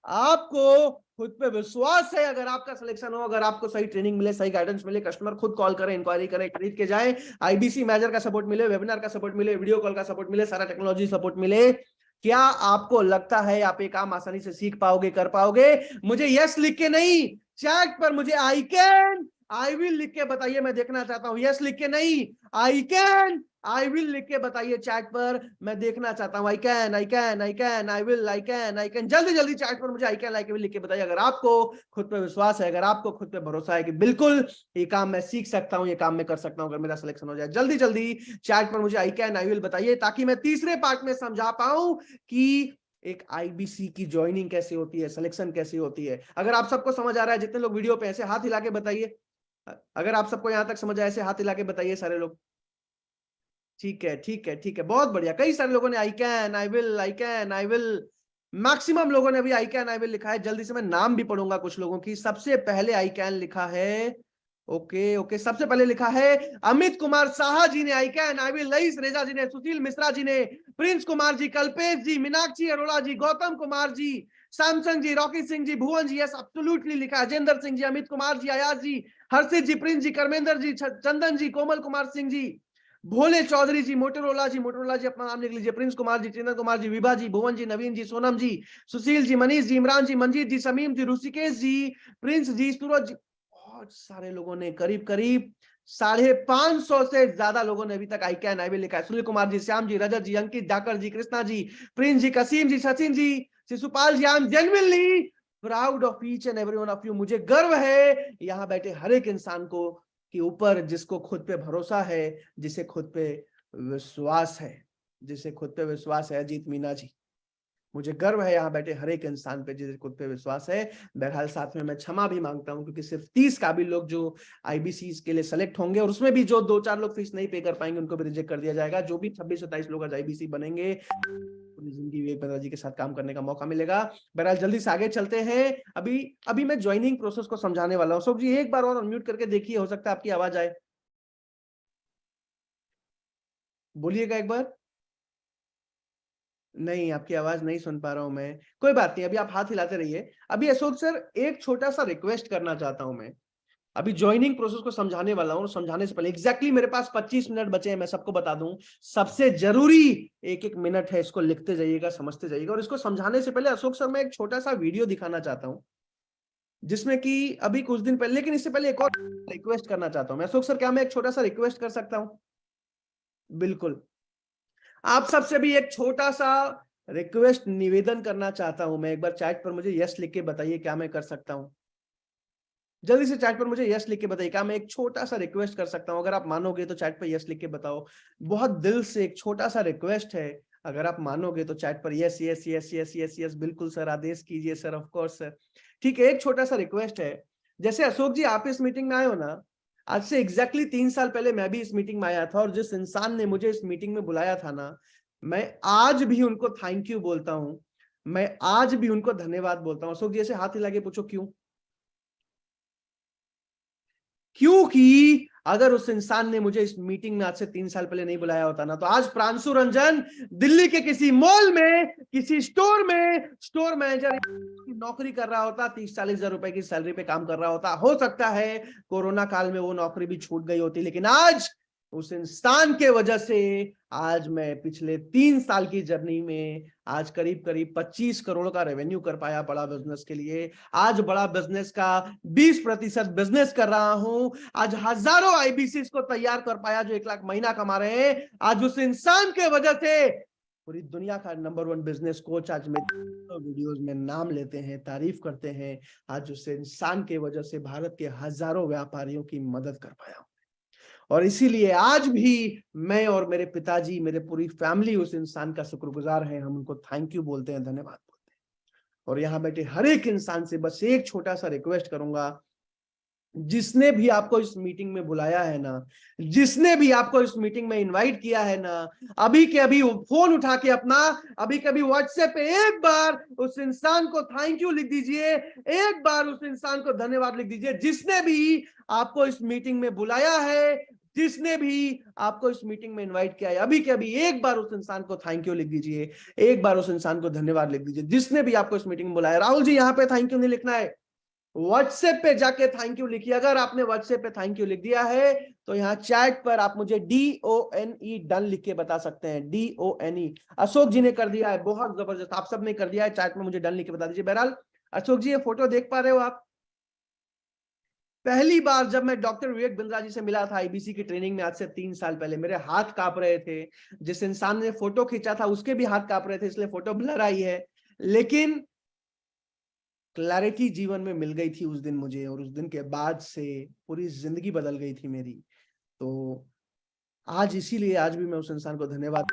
आपको खुद पे विश्वास है? अगर आपका सिलेक्शन हो, अगर आपको सही ट्रेनिंग मिले, सही गाइडेंस मिले, कस्टमर खुद कॉल करें, इंक्वायरी करें, खरीद के जाए, आईबीसी मैनेजर का सपोर्ट मिले, वेबिनार का सपोर्ट मिले, वीडियो कॉल का सपोर्ट मिले, सारा टेक्नोलॉजी सपोर्ट मिले, क्या आपको लगता है आप ये काम आसानी से सीख पाओगे, कर पाओगे? मुझे यस लिख के नहीं, चैट पर मुझे आई कैन, आई विल लिख के बताइए, मैं देखना चाहता हूं। यस लिख के नहीं, आई कैन, आई विल लिख के बताइए चैट पर, मैं देखना चाहता हूं। I can, I can, I can, I will, I can, I can, जल्दी जल्दी चैट पर मुझे आई कैन, आई विल लिख के बताइए अगर आपको खुद पे विश्वास है, अगर आपको खुद पे भरोसा है कि बिल्कुल ये काम मैं सीख सकता हूं, ये काम मैं कर सकता हूं अगर मेरा सिलेक्शन हो जाए। जल्दी जल्दी चैट पर मुझे आई कैन, आई विल बताइए, ताकि मैं तीसरे पार्ट में समझा पाऊं कि एक आईबीसी की ज्वाइनिंग कैसे होती है, सिलेक्शन कैसे होती है। अगर आप सबको समझ आ रहा है, जितने लोग वीडियो पे ऐसे हाथ हिला के बताइए, अगर आप सबको यहां तक समझ आए, ऐसे हाथ हिला के बताइए सारे लोग। ठीक है, ठीक है, ठीक है, बहुत बढ़िया। कई सारे लोगों ने I can, I will, I can, I will, maximum लोगों ने अभी आई कैन, आई विल लिखा है। जल्दी से मैं नाम भी पढ़ूंगा कुछ लोगों की। सबसे पहले आई कैन लिखा है, ओके ओके, सबसे पहले लिखा है अमित कुमार साहा जी ने आई कैन, आई विल, लईस रेजा जी ने, सुशील मिश्रा जी ने, प्रिंस कुमार जी, कल्पेश जी, मीनाक्षी अरोड़ा जी, गौतम कुमार जी, सैमसंग जी, रॉकी सिंह जी, भुवन जी, यस एब्सोल्युटली लिखा है, अजेंद्र सिंह जी, अमित कुमार जी, अयाज जी, हर्षित जी, प्रिंस जी, कर्मेंद्र जी, चंदन जी, कोमल कुमार सिंह जी, भोले चौधरी जी, मोटरोला जी अपना नाम लिख लीजिए, प्रिंस कुमार जी, चंदन कुमार जी, विभा जी, भुवन जी, नवीन जी, सोनम जी, सुशील जी, मनीष जी, इमरान जी, मंजीत जी, समीम जी, ऋषिकेश जी, प्रिंस जी, सूरज जी, बहुत सारे लोगों ने, करीब करीब 550 से ज्यादा लोगों ने अभी तक आई कैन, आई विल लिखा है। Sunil Kumar ji, Shyam ji, Rajat ji, Ankit, Dakar ji, Krishna ji, Prince ji, Kasim ji, Sachin ji, Shishupal ji, I am genuinely proud of each and every one of you. मुझे गर्व है यहाँ बैठे हर एक इंसान को के ऊपर, जिसको खुद पे भरोसा है, जिसे खुद पे विश्वास है, जिसे खुद पे विश्वास है। अजीत मीना जी, मुझे गर्व है यहाँ बैठे हर एक इंसान पे जिसे खुद पे विश्वास है। बहरहाल साथ में मैं क्षमा भी मांगता हूँ, क्योंकि सिर्फ 30 काबिल लोग जो आईबीसी के लिए सेलेक्ट होंगे, और उसमें भी जो 2-4 लोग फीस नहीं पे कर पाएंगे उनको भी रिजेक्ट कर दिया जाएगा। जो भी 26-27 लोग आज आईबीसी बनेंगे, पूरी जिंदगी विवेक बंद्रा जी के साथ काम करने का मौका मिलेगा। बहरहाल जल्दी से आगे चलते हैं। अभी मैं ज्वाइनिंग प्रोसेस को समझाने वाला हूँ। अशोक जी एक बार और अनम्यूट करके देखिए, हो सकता है आपकी आवाज आए, बोलिएगा एक बार। नहीं, आपकी आवाज नहीं सुन पा रहा हूं मैं, कोई बात नहीं, अभी आप हाथ हिलाते रहिए। अभी अशोक सर एक छोटा सा रिक्वेस्ट करना चाहता हूं मैं। अभी ज्वाइनिंग प्रोसेस को समझाने वाला हूं, समझाने से पहले एग्जैक्टली मेरे पास 25 मिनट बचे हैं, मैं सबको बता दूं। सबसे जरूरी 1-1 मिनट है, इसको लिखते जाइएगा, समझते जाइएगा। और इसको समझाने से पहले अशोक सर मैं एक छोटा सा वीडियो दिखाना चाहता हूं, जिसमें कि अभी कुछ दिन पहले, लेकिन इससे पहले एक और रिक्वेस्ट करना चाहता हूं मैं। अशोक सर क्या मैं एक छोटा सा रिक्वेस्ट कर सकता हूं? बिल्कुल, आप सबसे भी एक छोटा सा रिक्वेस्ट, निवेदन करना चाहता हूं मैं। एक बार चैट पर मुझे यस लिख के बताइए, क्या मैं कर सकता हूं? जल्दी से चैट पर मुझे यस लिख के बताइए, क्या मैं एक छोटा सा रिक्वेस्ट कर सकता हूं? अगर आप मानोगे तो चैट पर यस लिख के बताओ। बहुत दिल से एक छोटा सा रिक्वेस्ट है, अगर आप मानोगे तो चैट पर yes yes yes yes yes yes बिल्कुल सर, आदेश कीजिए सर, ऑफ कोर्स सर। ठीक है, एक छोटा सा रिक्वेस्ट है। जैसे अशोक जी आप इस मीटिंग में आए हो ना, आज से एग्जैक्टली 3 साल पहले मैं भी इस मीटिंग में आया था, और जिस इंसान ने मुझे इस मीटिंग में बुलाया था ना, मैं आज भी उनको थैंक यू बोलता हूं, मैं आज भी उनको धन्यवाद बोलता हूं। अशोक जी ऐसे हाथ हिला के पूछो क्यों? क्योंकि अगर उस इंसान ने मुझे इस मीटिंग में आज से 3 साल पहले नहीं बुलाया होता ना, तो आज प्रांशु रंजन दिल्ली के किसी मॉल में, किसी स्टोर में स्टोर मैनेजर की नौकरी कर रहा होता, 30-40 हजार रुपए की सैलरी पे काम कर रहा होता। हो सकता है कोरोना काल में वो नौकरी भी छूट गई होती, लेकिन आज उस इंसान के वजह से आज मैं पिछले 3 साल की जर्नी में आज करीब करीब 25 करोड़ का रेवेन्यू कर पाया बड़ा बिजनेस के लिए। आज बड़ा बिजनेस का 20% बिजनेस कर रहा हूं। आज हजारों आईबीसी को तैयार कर पाया जो 1 लाख महीना कमा रहे हैं। आज उस इंसान के वजह से पूरी दुनिया का नंबर 1 बिजनेस कोच आज मेरे वीडियोस में नाम लेते हैं, तारीफ करते हैं। आज उस इंसान के वजह से भारत के हजारों व्यापारियों की मदद कर पाया हूं, और इसीलिए आज भी मैं और मेरे पिताजी, मेरे पूरी फैमिली उस इंसान का शुक्रगुजार है। हम उनको थैंक यू बोलते हैं, धन्यवाद बोलते हैं। और यहाँ बैठे हर एक इंसान से बस एक छोटा सा रिक्वेस्ट करूंगा, जिसने भी आपको इस मीटिंग में बुलाया है ना, जिसने भी आपको इस मीटिंग में इनवाइट किया है ना, अभी के अभी फोन उठा के अपना, अभी कभी व्हाट्सएप पे एक बार उस इंसान को थैंक यू लिख दीजिए, एक बार उस इंसान को धन्यवाद लिख दीजिए, जिसने भी आपको इस मीटिंग में बुलाया है। जिसने भी आपको इस मीटिंग में इनवाइट किया है, अभी के अभी एक बार उस इंसान को थैंक यू लिख दीजिए, एक बार उस इंसान को धन्यवाद लिख दीजिए, जिसने भी आपको इस मीटिंग में बुलाया। राहुल जी यहाँ पे थैंक यू नहीं लिखना है, व्हाट्सएप पे जाके थैंक यू लिखिए। अगर आपने व्हाट्सएप पे थैंक यू लिख दिया है तो यहाँ चैट पर आप मुझे DONE डन लिख के बता सकते हैं, DONE। अशोक जी ने कर दिया है, बहुत जबरदस्त, आप सब ने कर दिया है, चैट में मुझे डन लिख के बता दीजिए। बहरहाल अशोक जी ये फोटो देख पा रहे हो आप? पहली बार जब मैं डॉक्टर विवेक बिंद्रा जी से मिला था आईबीसी की ट्रेनिंग में आज से 3 साल पहले, मेरे हाथ कांप रहे थे। जिस इंसान ने फोटो खींचा था उसके भी हाथ कांप रहे थे, इसलिए फोटो ब्लर आई है, लेकिन क्लैरिटी जीवन में मिल गई थी उस दिन मुझे, और उस दिन के बाद से पूरी जिंदगी बदल गई थी मेरी। तो आज इसीलिए आज भी मैं उस इंसान को धन्यवाद,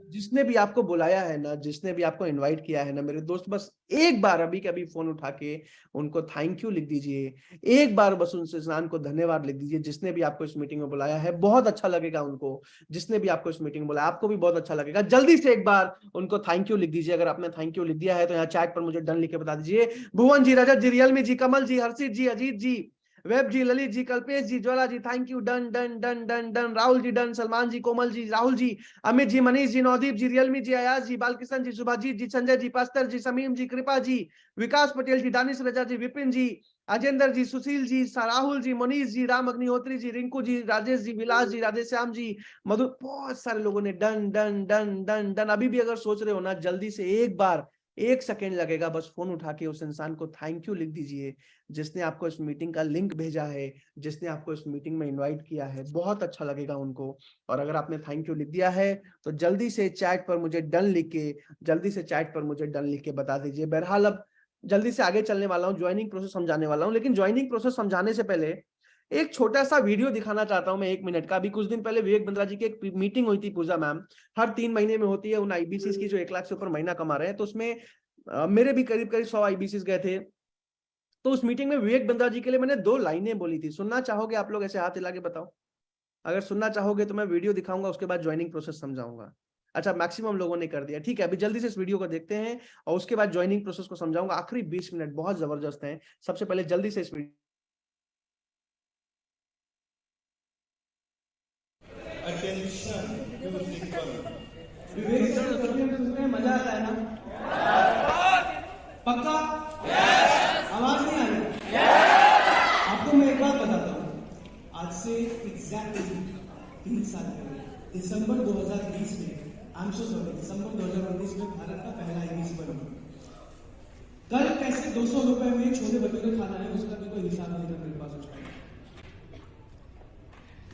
जिसने भी आपको बुलाया है ना, जिसने भी आपको इनवाइट किया है ना मेरे दोस्त, बस एक बार अभी के अभी फोन उठा के उनको थैंक यू लिख दीजिए, एक बार बस उस इंसान को धन्यवाद लिख दीजिए जिसने भी आपको इस मीटिंग में बुलाया है। बहुत अच्छा लगेगा उनको, जिसने भी आपको इस मीटिंग में बुलाया आपको भी बहुत अच्छा लगेगा। जल्दी से एक बार उनको थैंक यू लिख दीजिए। अगर आपने थैंक यू लिख दिया है तो यहाँ चैट पर मुझे डन लिख के बता दीजिए। Bhuvan ji, Rajat ji, Realme ji, Kamal ji, Harshit ji, Ajit ji, Web ji, Lalit ji, Kalpesh ji, Jwala ji, thank you, done done done done done, Rahul ji done, Salman ji, Komal ji, Rahul ji, Amit ji, Manish ji, Navdeep ji, Realme ji, Ayaz ji, Balkishan ji, Subhajit ji, Sanjay ji, pastor ji, Samim ji, Kripa ji, विकास पटेल जी, दानिश रजा जी, विपिन जी, अजेंद्र जी, सुशील जी, राहुल जी, मनीष जी, राम अग्निहोत्री जी, रिंकू जी, राजेश जी, विलास जी, राधेश्याम जी, मधु, बहुत सारे लोगों ने done done done done done. अभी भी अगर सोच रहे हो ना, जल्दी से एक बार, 1 सेकेंड लगेगा, बस फोन उठा के उस इंसान को थैंक यू लिख दीजिए जिसने आपको इस मीटिंग का लिंक भेजा है, जिसने आपको इस मीटिंग में इनवाइट किया है। बहुत अच्छा लगेगा उनको। और अगर आपने थैंक यू लिख दिया है तो जल्दी से चैट पर मुझे डन लिख के, जल्दी से चैट पर मुझे डन लिख के बता दीजिए। बहरहाल अब जल्दी से आगे चलने वाला हूँ, ज्वाइनिंग प्रोसेस समझाने वाला हूँ, लेकिन ज्वाइनिंग प्रोसेस समझाने से पहले एक छोटा सा वीडियो दिखाना चाहता हूं मैं, 1 मिनट का। अभी कुछ दिन पहले विवेक बिंद्रा जी की एक मीटिंग हुई थी, पूजा मैम हर 3 महीने में होती है उन आईबीसी की जो 1 लाख से ऊपर महीना कमा रहे हैं, तो उसमें मेरे भी करीब करीब 100 आईबीसी गए थे। तो उस मीटिंग में विवेक बिंद्रा जी के लिए मैंने 2 लाइनें बोली थी। सुनना चाहोगे आप लोग? ऐसे हाथ हिला के बताओ अगर सुनना चाहोगे। तो मैं वीडियो दिखाऊंगा, उसके बाद ज्वाइनिंग प्रोसेस समझाऊंगा। अच्छा, मैक्सिमम लोगों ने कर दिया, ठीक है। अभी जल्दी से इस वीडियो को देखते हैं और उसके बाद ज्वाइनिंग प्रोसेस को समझाऊंगा। आखिरी 20 मिनट बहुत जबरदस्त है। सबसे पहले जल्दी से इस वीडियो मजा आता है ना? पक्का? आवाज नहीं आ रही? आपको मैं एक बात बताता हूँ। आज से एग्जैक्टली 3 साल पहले दिसंबर 2020 में, दिसंबर 2019 में भारत का पहला आईबीसी बना। कल कैसे 200 रुपए में छोले भटूरे खाना है उसका भी कोई हिसाब नहीं था मेरे पास उस टाइम।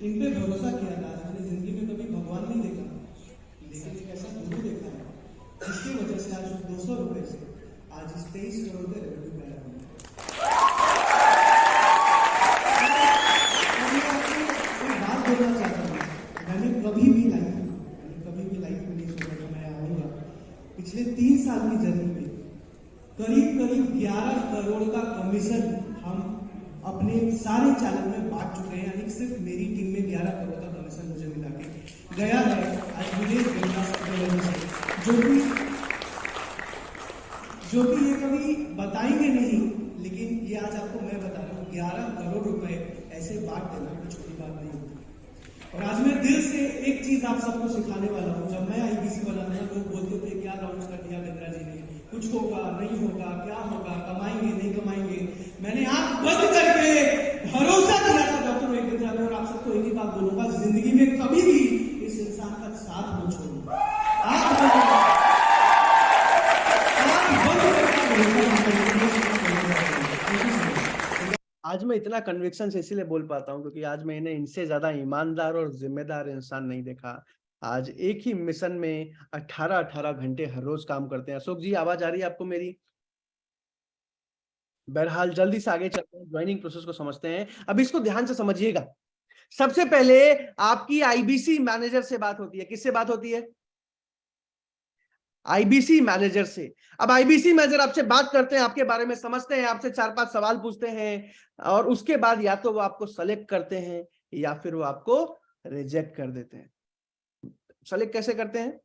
इन पे भरोसा किया था। मैंने जिंदगी में कभी भगवान नहीं देखा, लेकिन एक ऐसा गुरु देखा है जिसकी वजह से आज उस 200 रुपए से आज इस 23 करोड़ के रेवेन्यू पैदा हुआ। एक बात बोलना चाहता हूँ, मैंने कभी भी लाइफ में नहीं सोचा कि मैं आऊंगा। पिछले 3 साल की जर्नी में करीब 11 करोड़ का कमीशन हम अपने सारे चैनल में बांट चुके हैं। यानी सिर्फ मेरी टीम में 11 करोड़ का कमीशन मुझे मिला के गया है। आज मुझे जो भी ये कभी बताएंगे नहीं, लेकिन ये आज आपको मैं बता रहा हूँ, 11 करोड़ रुपए ऐसे बांट देना कोई छोटी बात नहीं होती। और आज मैं दिल से एक चीज आप सबको सिखाने वाला हूँ। जब मैं आईबीसी बना था, लोग बोलते थे क्या लॉन्च कर दिया बिंद्रा जी ने, कुछ होगा नहीं होगा, क्या होगा, कमाएंगे नहीं कमाएंगे। मैंने आंख बंद करके भरोसा किया था डॉक्टर विवेक बिंद्रा में। और आप सबको एक ही बात बोलूंगा, जिंदगी में कभी भी इस इंसान का साथ नहीं छोड़ूंगा। आज मैं इतना कन्विक्शन से इसीलिए बोल पाता हूं क्योंकि आज मैंने इनसे ज्यादा ईमानदार और जिम्मेदार इंसान नहीं देखा। आज एक ही मिशन में 18 घंटे हर रोज काम करते हैं। अशोक जी, आवाज आ रही है आपको मेरी? बहरहाल जल्दी से आगे चलते हैं, ज्वाइनिंग प्रोसेस को समझते हैं। अब इसको ध्यान से समझिएगा। सबसे पहले आपकी आईबीसी मैनेजर से बात होती है। किससे बात होती है? आईबीसी मैनेजर से। अब आईबीसी मैनेजर आपसे बात करते हैं, आपके बारे में समझते हैं, आपसे 4-5 सवाल पूछते हैं और उसके बाद या तो वो आपको सेलेक्ट करते हैं या फिर वो आपको रिजेक्ट कर देते हैं। सेलेक्ट कैसे करते हैं?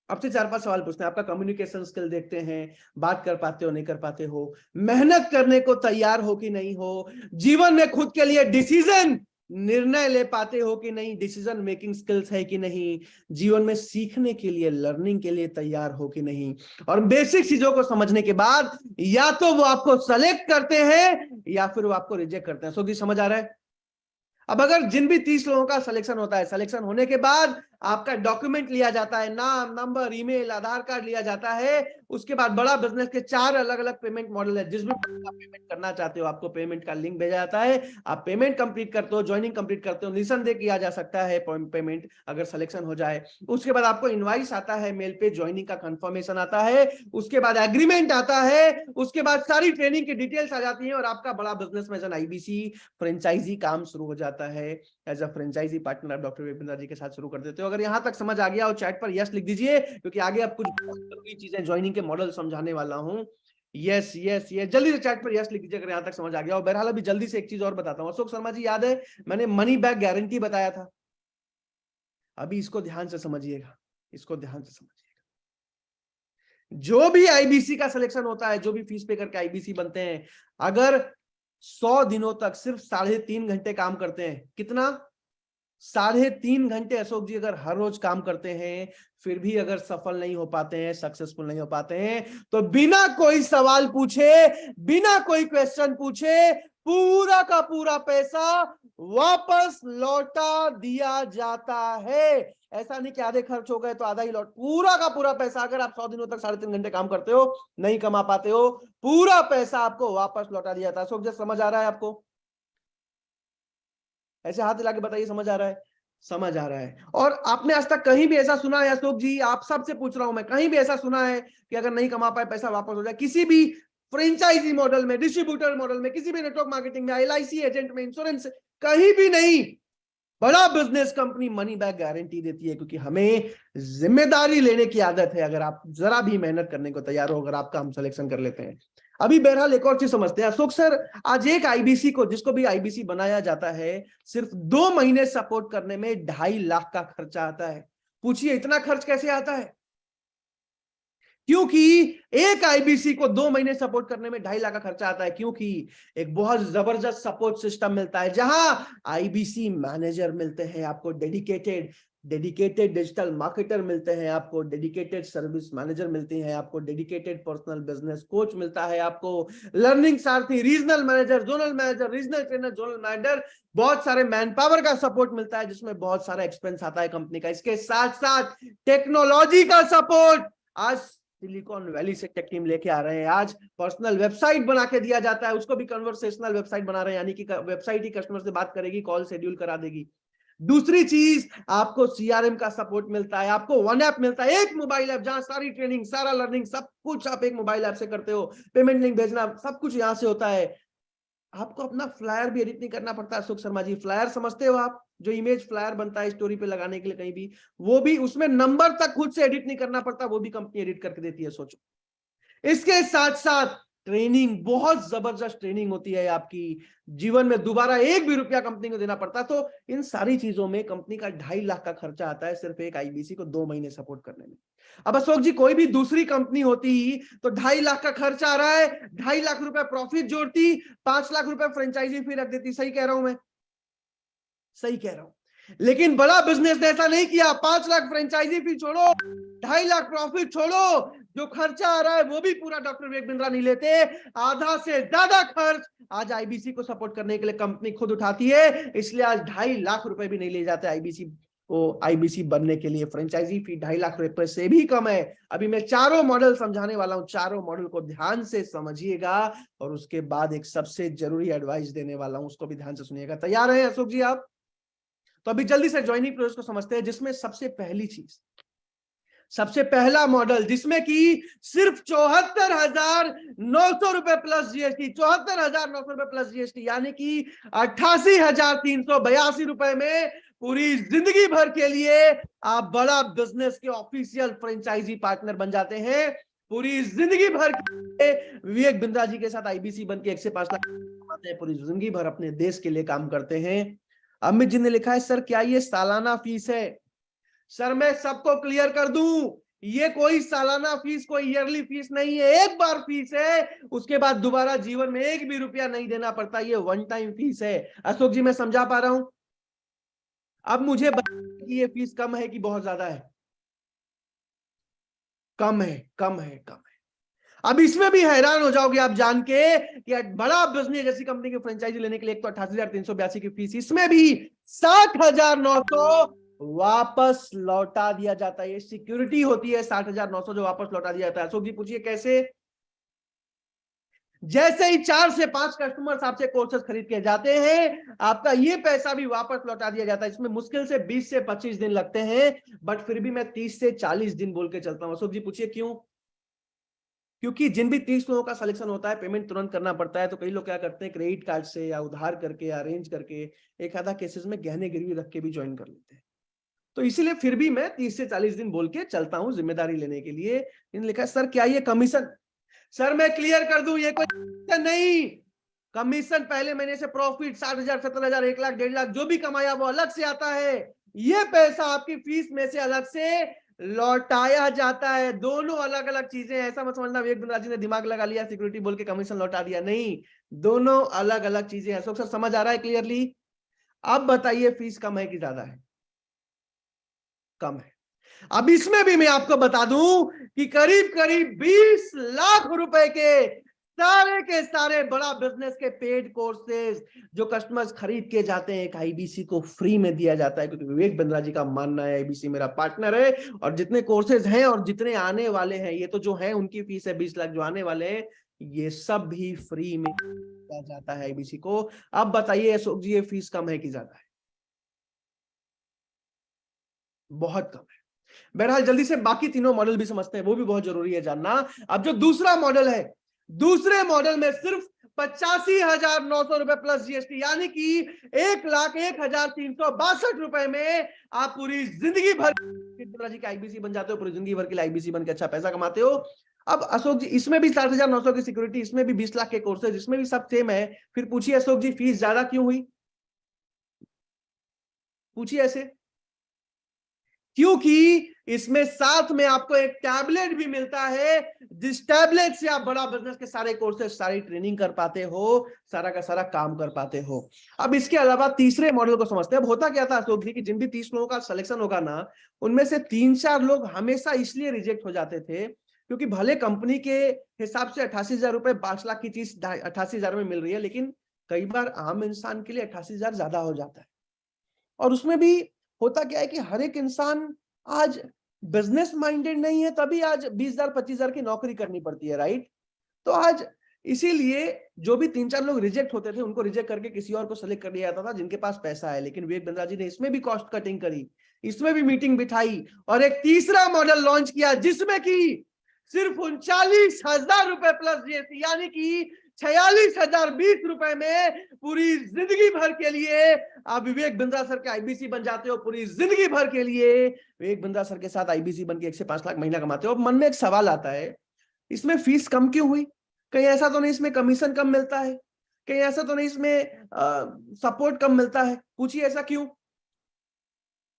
आपसे 4-5 सवाल पूछते हैं, आपका कम्युनिकेशन स्किल देखते हैं, बात कर पाते हो नहीं कर पाते हो, मेहनत करने को तैयार हो कि नहीं हो, जीवन में खुद के लिए डिसीजन निर्णय ले पाते हो कि नहीं, डिसीजन मेकिंग स्किल्स है कि नहीं, जीवन में सीखने के लिए, लर्निंग के लिए तैयार हो कि नहीं, और बेसिक चीजों को समझने के बाद या तो वो आपको सेलेक्ट करते हैं या फिर वो आपको रिजेक्ट करते हैं। जी समझ आ रहा है? अब अगर जिन भी 30 लोगों का सिलेक्शन होता है, सिलेक्शन होने के बाद आपका डॉक्यूमेंट लिया जाता है, नाम, नंबर, ईमेल, आधार कार्ड लिया जाता है। उसके बाद बड़ा बिजनेस के 4 अलग अलग पेमेंट मॉडल है। जिस भी आप पेमेंट करना चाहते हो आपको पेमेंट का लिंक भेजा जाता है, आप पेमेंट कंप्लीट करते हो, ज्वाइनिंग कंप्लीट करते हो, निसंदेह किया जा सकता है पेमेंट अगर सिलेक्शन हो जाए। उसके बाद आपको इनवाइस आता है मेल पे, ज्वाइनिंग का कंफर्मेशन आता है, उसके बाद एग्रीमेंट आता है, उसके बाद सारी ट्रेनिंग की डिटेल्स आ जाती है और आपका बड़ा बिजनेस में एज आईबीसी फ्रेंचाइजी काम शुरू हो जाता है। एज अ फ्रेंचाइजी पार्टनर आप डॉक्टर विपिन बिंद्रा जी के साथ शुरू कर देते हो। अगर यहां तक समझ आ गया हो चैट पर यस लिख दीजिए, क्योंकि आगे आप कुछ जरूरी चीजें ज्वाइनिंग के मॉडल समझाने वाला हूं। यस यस यस, जल्दी से चैट पर यस लिख दीजिए अगर यहां तक समझ आ गया हो। बहरहाल अभी जल्दी से एक चीज और बताता हूं। अशोक शर्मा जी, याद है मैंने मनी बैक गारंटी बताया था? अभी इसको ध्यान से समझिएगा, इसको ध्यान से समझिएगा। जो भी आईबीसी का सिलेक्शन होता है, जो भी फीस पे करके आईबीसी बनते हैं, अगर 100 दिनों तक सिर्फ 3.5 घंटे काम करते हैं, कितना? 3.5 घंटे अशोक जी अगर हर रोज काम करते हैं, फिर भी अगर सफल नहीं हो पाते हैं, सक्सेसफुल नहीं हो पाते हैं, तो बिना कोई सवाल पूछे, बिना कोई क्वेश्चन पूछे पूरा का पूरा पैसा वापस लौटा दिया जाता है। ऐसा नहीं कि आधे खर्च हो गए तो आधा ही लौट, पूरा का पूरा पैसा। अगर आप 100 दिनों तक 3.5 घंटे काम करते हो, नहीं कमा पाते हो, पूरा पैसा आपको वापस लौटा दिया जाता है। अशोक जी समझ आ रहा है आपको? ऐसे हाथ हिला के बताइए समझ आ रहा है? समझ आ रहा है। और आपने आज तक कहीं भी ऐसा सुना है अशोक जी, आप सबसे पूछ रहा हूं मैं, कहीं भी ऐसा सुना है कि अगर नहीं कमा पाए पैसा वापस हो जाए? किसी भी फ्रेंचाइजी मॉडल में, डिस्ट्रीब्यूटर मॉडल में, किसी भी नेटवर्क मार्केटिंग में, एलआईसी एजेंट में, इंश्योरेंस, कहीं भी नहीं। बड़ा business company money back guarantee देती है, क्योंकि हमें जिम्मेदारी लेने की आदत है। अगर आप जरा भी मेहनत करने को तैयार हो, अगर आपका हम सिलेक्शन कर लेते हैं। अभी बहरहाल एक और चीज समझते हैं अशोक सर, आज एक आईबीसी को, जिसको भी आईबीसी बनाया जाता है, सिर्फ 2 महीने सपोर्ट करने में 2.5 लाख का खर्चा आता है। पूछिए इतना खर्च कैसे आता है? क्योंकि एक आईबीसी को 2 महीने सपोर्ट करने में 2.5 लाख का खर्चा आता है, क्योंकि एक बहुत जबरदस्त सपोर्ट सिस्टम मिलता है, जहां आईबीसी मैनेजर मिलते हैं आपको, डेडिकेटेड डिजिटल मार्केटर मिलते हैं आपको, डेडिकेटेड सर्विस मैनेजर मिलते हैं आपको, डेडिकेटेड पर्सनल बिजनेस कोच मिलता है आपको, लर्निंग सारथी, regional manager, zonal manager, regional trainer, zonal manager, बहुत सारे मैन पावर का सपोर्ट मिलता है, जिसमें बहुत सारा एक्सपेंस आता है कंपनी का। इसके साथ साथ टेक्नोलॉजी का सपोर्ट। आज सिलिकॉन वैली से टेक टीम लेके आ रहे हैं, आज पर्सनल वेबसाइट बना के दिया जाता है, उसको भी कन्वर्सेशनल वेबसाइट बना रहे हैं, यानी कि वेबसाइट ही कस्टमर से बात करेगी, कॉल शेड्यूल करा देगी। दूसरी चीज, आपको सीआरएम का सपोर्ट मिलता है, आपको वन ऐप मिलता है, एक मोबाइल ऐप, जहां सारी ट्रेनिंग, सारा लर्निंग, सब कुछ आप एक मोबाइल ऐप से करते हो, पेमेंट लिंक भेजना, सब कुछ यहां से होता है। आपको अपना फ्लायर भी एडिट नहीं करना पड़ता। अशोक शर्मा जी, फ्लायर समझते हो आप? जो इमेज फ्लायर बनता है स्टोरी पे लगाने के लिए कहीं भी, वो भी उसमें नंबर तक खुद से एडिट नहीं करना पड़ता, वो भी कंपनी एडिट करके देती है। सोचो, इसके साथ साथ ट्रेनिंग, बहुत जबरदस्त ट्रेनिंग होती है आपकी, जीवन में दोबारा 1 भी रुपया कंपनी को देना पड़ता। तो इन सारी चीजों में कंपनी का 2.5 लाख का खर्चा आता है, सिर्फ एक आईबीसी को 2 महीने सपोर्ट करने में। अब अशोक जी, कोई भी दूसरी कंपनी होती तो 2.5 लाख का खर्चा आ रहा है, 2.5 लाख रुपए प्रॉफिट जोड़ती, 5 लाख रुपए फ्रेंचाइजी फी रख देती। सही कह रहा हूं मैं? सही कह रहा हूं। लेकिन बड़ा बिजनेस ने ऐसा नहीं किया। 5 लाख फ्रेंचाइजी फी छोड़ो, 2.5 लाख प्रॉफिट छोड़ो, जो खर्चा आ रहा है वो भी पूरा डॉक्टर विवेक बिंद्रा नहीं लेते। आधा से ज्यादा खर्च आज आईबीसी को सपोर्ट करने के लिए कंपनी खुद उठाती है। इसलिए आज 2.5 लाख रुपए भी नहीं ले जाते आईबीसी को, आईबीसी बनने के लिए। फ्रेंचाइजी फी 2.5 लाख रुपए से भी कम है। अभी मैं चारों मॉडल समझाने वाला हूं, चारों मॉडल को ध्यान से समझिएगा, और उसके बाद एक सबसे जरूरी एडवाइस देने वाला हूं, उसको भी ध्यान से सुनिएगा। तैयार हैं अशोक जी आप? तो अभी जल्दी से ज्वाइनिंग प्रोसेस को समझते हैं, जिसमें सबसे पहली चीज, सबसे पहला मॉडल, जिसमें कि सिर्फ 74,900 रुपए प्लस जीएसटी, 74,900 रुपए प्लस जीएसटी, यानी कि 88,382 रुपए में पूरी जिंदगी भर के लिए आप बड़ा बिजनेस के ऑफिशियल फ्रेंचाइजी पार्टनर बन जाते हैं। पूरी जिंदगी भर के विवेक बिंद्रा जी के साथ आईबीसी बन के 1 से 5 लाख कमाते हैं, पूरी जिंदगी भर अपने देश के लिए काम करते हैं। अमित जी ने लिखा है, सर क्या ये सालाना फीस है? सर मैं सबको क्लियर कर दूं, ये कोई सालाना फीस, कोई ईयरली फीस नहीं है, एक बार फीस है, उसके बाद दोबारा जीवन में 1 भी रुपया नहीं देना पड़ता, ये वन टाइम फीस है। अशोक जी मैं समझा पा रहा हूं? अब मुझे बताइए कि ये फीस कम है कि बहुत ज्यादा है? कम है, कम है, कम है। अब इसमें भी हैरान हो जाओगे आप जान के कि बड़ा बिजनेस जैसी कंपनी की फ्रेंचाइजी लेने के लिए एक तो 88,382 की फीस, इसमें भी 60,900 वापस लौटा दिया जाता है। ये सिक्योरिटी होती है 60,900 जो वापस लौटा दिया जाता है। अशोक जी पूछिए कैसे? जैसे ही 4 से 5 कस्टमर्स आपसे कोर्सेज खरीद के जाते हैं, आपका ये पैसा भी वापस लौटा दिया जाता है। इसमें मुश्किल से 20 से 25 दिन लगते हैं, बट फिर भी मैं 30 से 40 दिन बोल के चलता हूं। अशोक जी पूछिए क्यों? क्योंकि जिन भी 30 लोगों का सिलेक्शन होता है, पेमेंट तुरंत करना पड़ता है, तो कई लोग क्या करते हैं, क्रेडिट कार्ड से या उधार करके या अरेंज करके, एक आधा केसेस में गहने गिरवी रख के भी ज्वाइन कर लेते हैं। तो इसीलिए फिर भी मैं 30 से 40 दिन बोल के चलता हूं जिम्मेदारी लेने के लिए। इन्होंने लिखा है सर क्या ये कमीशन? सर मैं क्लियर कर दूं, ये कोई नहीं। कमीशन पहले महीने से प्रॉफिट 60,000, 70,000, 1 लाख, 1.5 लाख जो भी कमाया वो अलग से आता है। ये पैसा आपकी फीस में से अलग से लौटाया जाता है। दोनों अलग अलग चीजें। ऐसा मत समझना विवेक बिंद्रा जी ने दिमाग लगा लिया, सिक्योरिटी बोल के कमीशन लौटा दिया, नहीं, दोनों अलग अलग चीजें हैं। अशोक सर समझ आ रहा है क्लियरली? अब बताइए फीस कम है कि ज्यादा है? कम है। अब इसमें भी मैं आपको बता दूं कि करीब करीब 20 लाख रुपए के सारे बड़ा बिजनेस के पेड कोर्सेज जो कस्टमर्स खरीद के जाते हैं, एक आईबीसी को फ्री में दिया जाता है। क्योंकि विवेक बिंद्रा जी का मानना है आईबीसी मेरा पार्टनर है, और जितने कोर्सेज हैं और जितने आने वाले हैं, ये तो जो है उनकी फीस है 20 लाख, जो आने वाले हैं ये सब भी फ्री में दिया जाता है आईबीसी को। अब बताइए अशोक जी ये फीस कम है कि ज्यादा है? बहुत कम है। बहरहाल जल्दी से बाकी तीनों मॉडल भी समझते हैं, वो भी बहुत जरूरी है जानना। अब जो दूसरा मॉडल है, दूसरे मॉडल में सिर्फ 85,900 रुपए प्लस जीएसटी, यानी कि 1,01,362 रुपए में आप पूरी जिंदगी भर की आईबीसी बन जाते हो, पूरी जिंदगी भर के लिए आईबीसी बन के अच्छा पैसा कमाते हो। अब अशोक जी इसमें भी 60,900 की सिक्योरिटी, इसमें भी 20 लाख के कोर्सेज, इसमें भी सब सेम है, फिर पूछिए अशोक जी फीस ज्यादा क्यों हुई? पूछिए ऐसे। क्योंकि इसमें साथ में आपको एक टैबलेट भी मिलता है, जिस टैबलेट से आप बड़ा बिजनेस के सारे कोर्सेज, सारी ट्रेनिंग कर पाते हो, सारा का सारा काम कर पाते हो। अब इसके अलावा तीसरे मॉडल को समझते हैं। अब होता क्या था अशोक जी कि जिन भी 30 लोगों का सिलेक्शन होगा ना, उनमें से 3-4 लोग हमेशा इसलिए रिजेक्ट हो जाते थे क्योंकि भले कंपनी के हिसाब से 88,000 रुपए 5 लाख की चीज 88,000 में मिल रही है, लेकिन कई बार आम इंसान के लिए 88,000 ज्यादा हो जाता है। और उसमें भी होता क्या है कि हर एक इंसान आज बिजनेस माइंडेड नहीं है, तभी आज 20,000 25,000 की नौकरी करनी पड़ती है, राइट? तो आज इसीलिए जो भी 3-4 लोग रिजेक्ट होते थे, उनको रिजेक्ट करके किसी और को सेलेक्ट कर लिया जाता था जिनके पास पैसा है। लेकिन विवेक बिंद्रा जी ने इसमें भी कॉस्ट कटिंग करी, इसमें भी मीटिंग बिठाई और एक तीसरा मॉडल लॉन्च किया जिसमें कि सिर्फ 39,000 रुपए प्लस जीएसटी, यानी कि 46,020 रुपए में पूरी जिंदगी भर के लिए आप विवेक बिंद्रा सर के आईबीसी बन जाते हो। पूरी जिंदगी भर के लिए विवेक बिंद्रा सर के साथ आईबीसी बन के 1 से 5 लाख महीना कमाते हो। अब मन में एक सवाल आता है, इसमें फीस कम क्यों हुई? कहीं ऐसा तो नहीं इसमें कमीशन कम मिलता है? कहीं ऐसा तो नहीं इसमें सपोर्ट कम मिलता है? पूछिए ऐसा क्यों?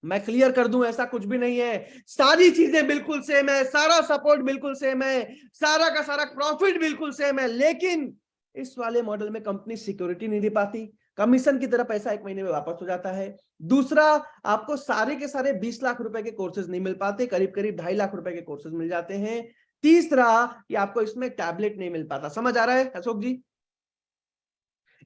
मैं क्लियर कर दूं, ऐसा कुछ भी नहीं है। सारी चीजें बिल्कुल सेम है, सारा सपोर्ट बिल्कुल सेम है, सारा का सारा प्रॉफिट बिल्कुल सेम है, लेकिन इस वाले मॉडल में कंपनी सिक्योरिटी नहीं दे पाती, कमीशन की तरह पैसा 1 महीने में वापस हो जाता है। दूसरा, आपको सारे के सारे 20 लाख रुपए के कोर्सेज नहीं मिल पाते, करीब करीब 2.5 लाख रुपए के कोर्सेज मिल जाते हैं। तीसरा, कि आपको इसमें टैबलेट नहीं मिल पाता। समझ आ रहा है अशोक जी?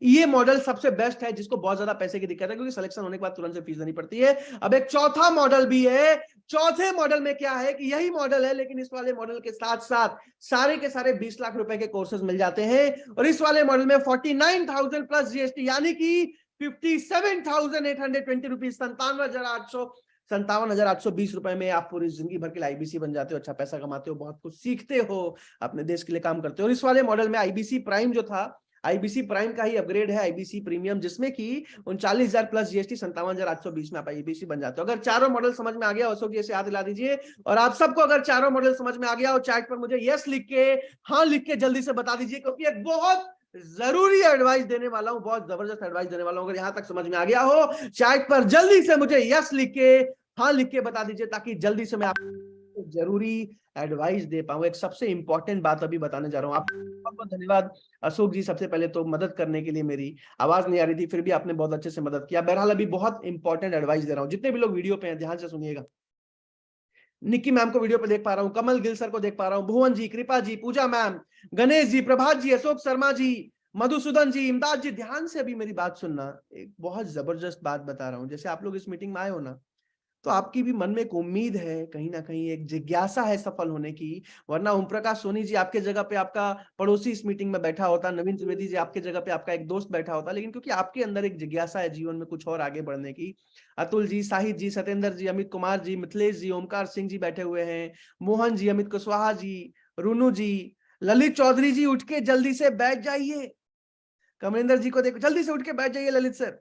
ये मॉडल सबसे बेस्ट है जिसको बहुत ज्यादा पैसे की दिक्कत है, क्योंकि सिलेक्शन होने के बाद तुरंत से फीस देनी पड़ती है। अब एक चौथा मॉडल भी है। चौथे मॉडल में क्या है कि यही मॉडल है, लेकिन इस वाले मॉडल के साथ साथ सारे के सारे 20 लाख रुपए के कोर्सेज मिल जाते हैं। और इस वाले मॉडल में 49,000 प्लस जीएसटी, यानी कि 57,820 रुपीज, 57,820 रुपए में आप पूरी जिंदगी भर के लिए आईबीसी बन जाते हो, अच्छा पैसा कमाते हो, बहुत कुछ सीखते हो, अपने देश के लिए काम करते हो। और इस वाले मॉडल में आईबीसी प्राइम जो था, आईबीसी प्राइम का ही अपग्रेड है आईबीसी प्रीमियम, जिसमें कि 39,000 प्लस जीएसटी 57,820 में आप आईबीसी बन जाते हो। अगर चारों मॉडल समझ में आ गया अशोक जी से हाथ हिला दीजिए। और आप सबको अगर चारों मॉडल समझ में आ गया हो, चैट पर मुझे यस लिख के, हाँ लिख के जल्दी से बता दीजिए, क्योंकि एक बहुत जरूरी एडवाइस देने वाला हूं, बहुत जबरदस्त एडवाइस देने वाला हूं। अगर यहां तक समझ में आ गया हो, चैट पर जल्दी से मुझे यस लिख के, हाँ लिख के बता दीजिए, ताकि जल्दी से मैं आप जरूरी एडवाइस दे पाऊं। एक सबसे इंपॉर्टेंट बात अभी बताने जा रहा हूँ। आपको बहुत बहुत धन्यवाद अशोक जी, सबसे पहले तो मदद करने के लिए। मेरी आवाज नहीं आ रही थी, फिर भी आपने बहुत अच्छे से मदद किया। बहरहाल अभी बहुत इंपॉर्टेंट एडवाइस दे रहा हूँ, जितने भी लोग वीडियो पे हैं ध्यान से सुनिएगा। निक्की मैम को वीडियो पे देख पा रहा हूँ, कमल गिल सर को देख पा रहा हूँ, भुवन जी, कृपा जी, पूजा मैम, गणेश जी, प्रभात जी, अशोक शर्मा जी, मधुसूदन जी, इमदाद जी, ध्यान से अभी मेरी बात सुनना। एक बहुत जबरदस्त बात बता रहा हूँ। जैसे आप लोग इस मीटिंग में आए हो ना, तो आपकी भी मन में एक उम्मीद है, कहीं ना कहीं एक जिज्ञासा है सफल होने की। वरना ओम प्रकाश सोनी जी आपके जगह पे आपका पड़ोसी इस मीटिंग में बैठा होता, नवीन त्रिवेदी जी आपके जगह पे आपका एक दोस्त बैठा होता, लेकिन क्योंकि आपके अंदर एक जिज्ञासा है जीवन में कुछ और आगे बढ़ने की। अतुल जी, साहिद जी, सत्येंद्र जी, अमित कुमार जी, मिथिलेश जी, ओमकार सिंह जी बैठे हुए हैं, मोहन जी, अमित कुशवाहा जी, रुनु जी, ललित चौधरी जी, उठ के जल्दी से बैठ जाइए। कमलेंद्र जी को देखो, जल्दी से उठ के बैठ जाइए। ललित सर,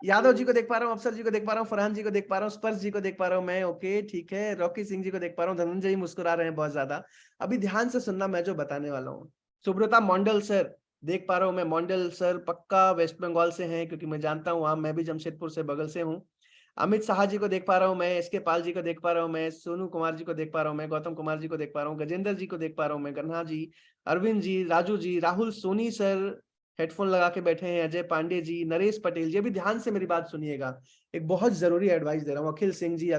यादव जी को देख पा रहा हूँ, अफसर जी को देख पा रहा हूँ, फरहान जी को देख पा रहा हूँ, स्पर्श जी को देख पा रहा हूँ मैं। ओके ठीक है, रॉकी सिंह जी को देख पा रहा हूँ, धनंजय जी मुस्कुरा रहे हैं बहुत ज्यादा। अभी ध्यान से सुनना मैं जो बताने वाला हूँ। सुब्रता मंडल सर देख पा रहा हूँ मैं। मंडल सर पक्का वेस्ट बंगाल से हैं, क्योंकि मैं जानता हूँ वहां, मैं भी जमशेदपुर से बगल से हूँ। अमित शाह जी को देख पा रहा हूँ मैं, एसके पाल जी को देख पा रहा हूँ मैं, सोनू कुमार जी को देख पा रहा हूँ मैं, गौतम कुमार जी को देख पा रहा हूँ, गजेंद्र जी को देख पा रहा हूँ मैं, गन्हा जी, अरविंद जी, राजू जी, राहुल सोनी सर हेडफोन लगा के बैठे हैं, अजय पांडे जी, नरेश पटेल जी। अभी ध्यान से मेरी बात सुनिएगा, एक बहुत जरूरी एडवाइस दे रहा हूँ। अखिल सिंह जी,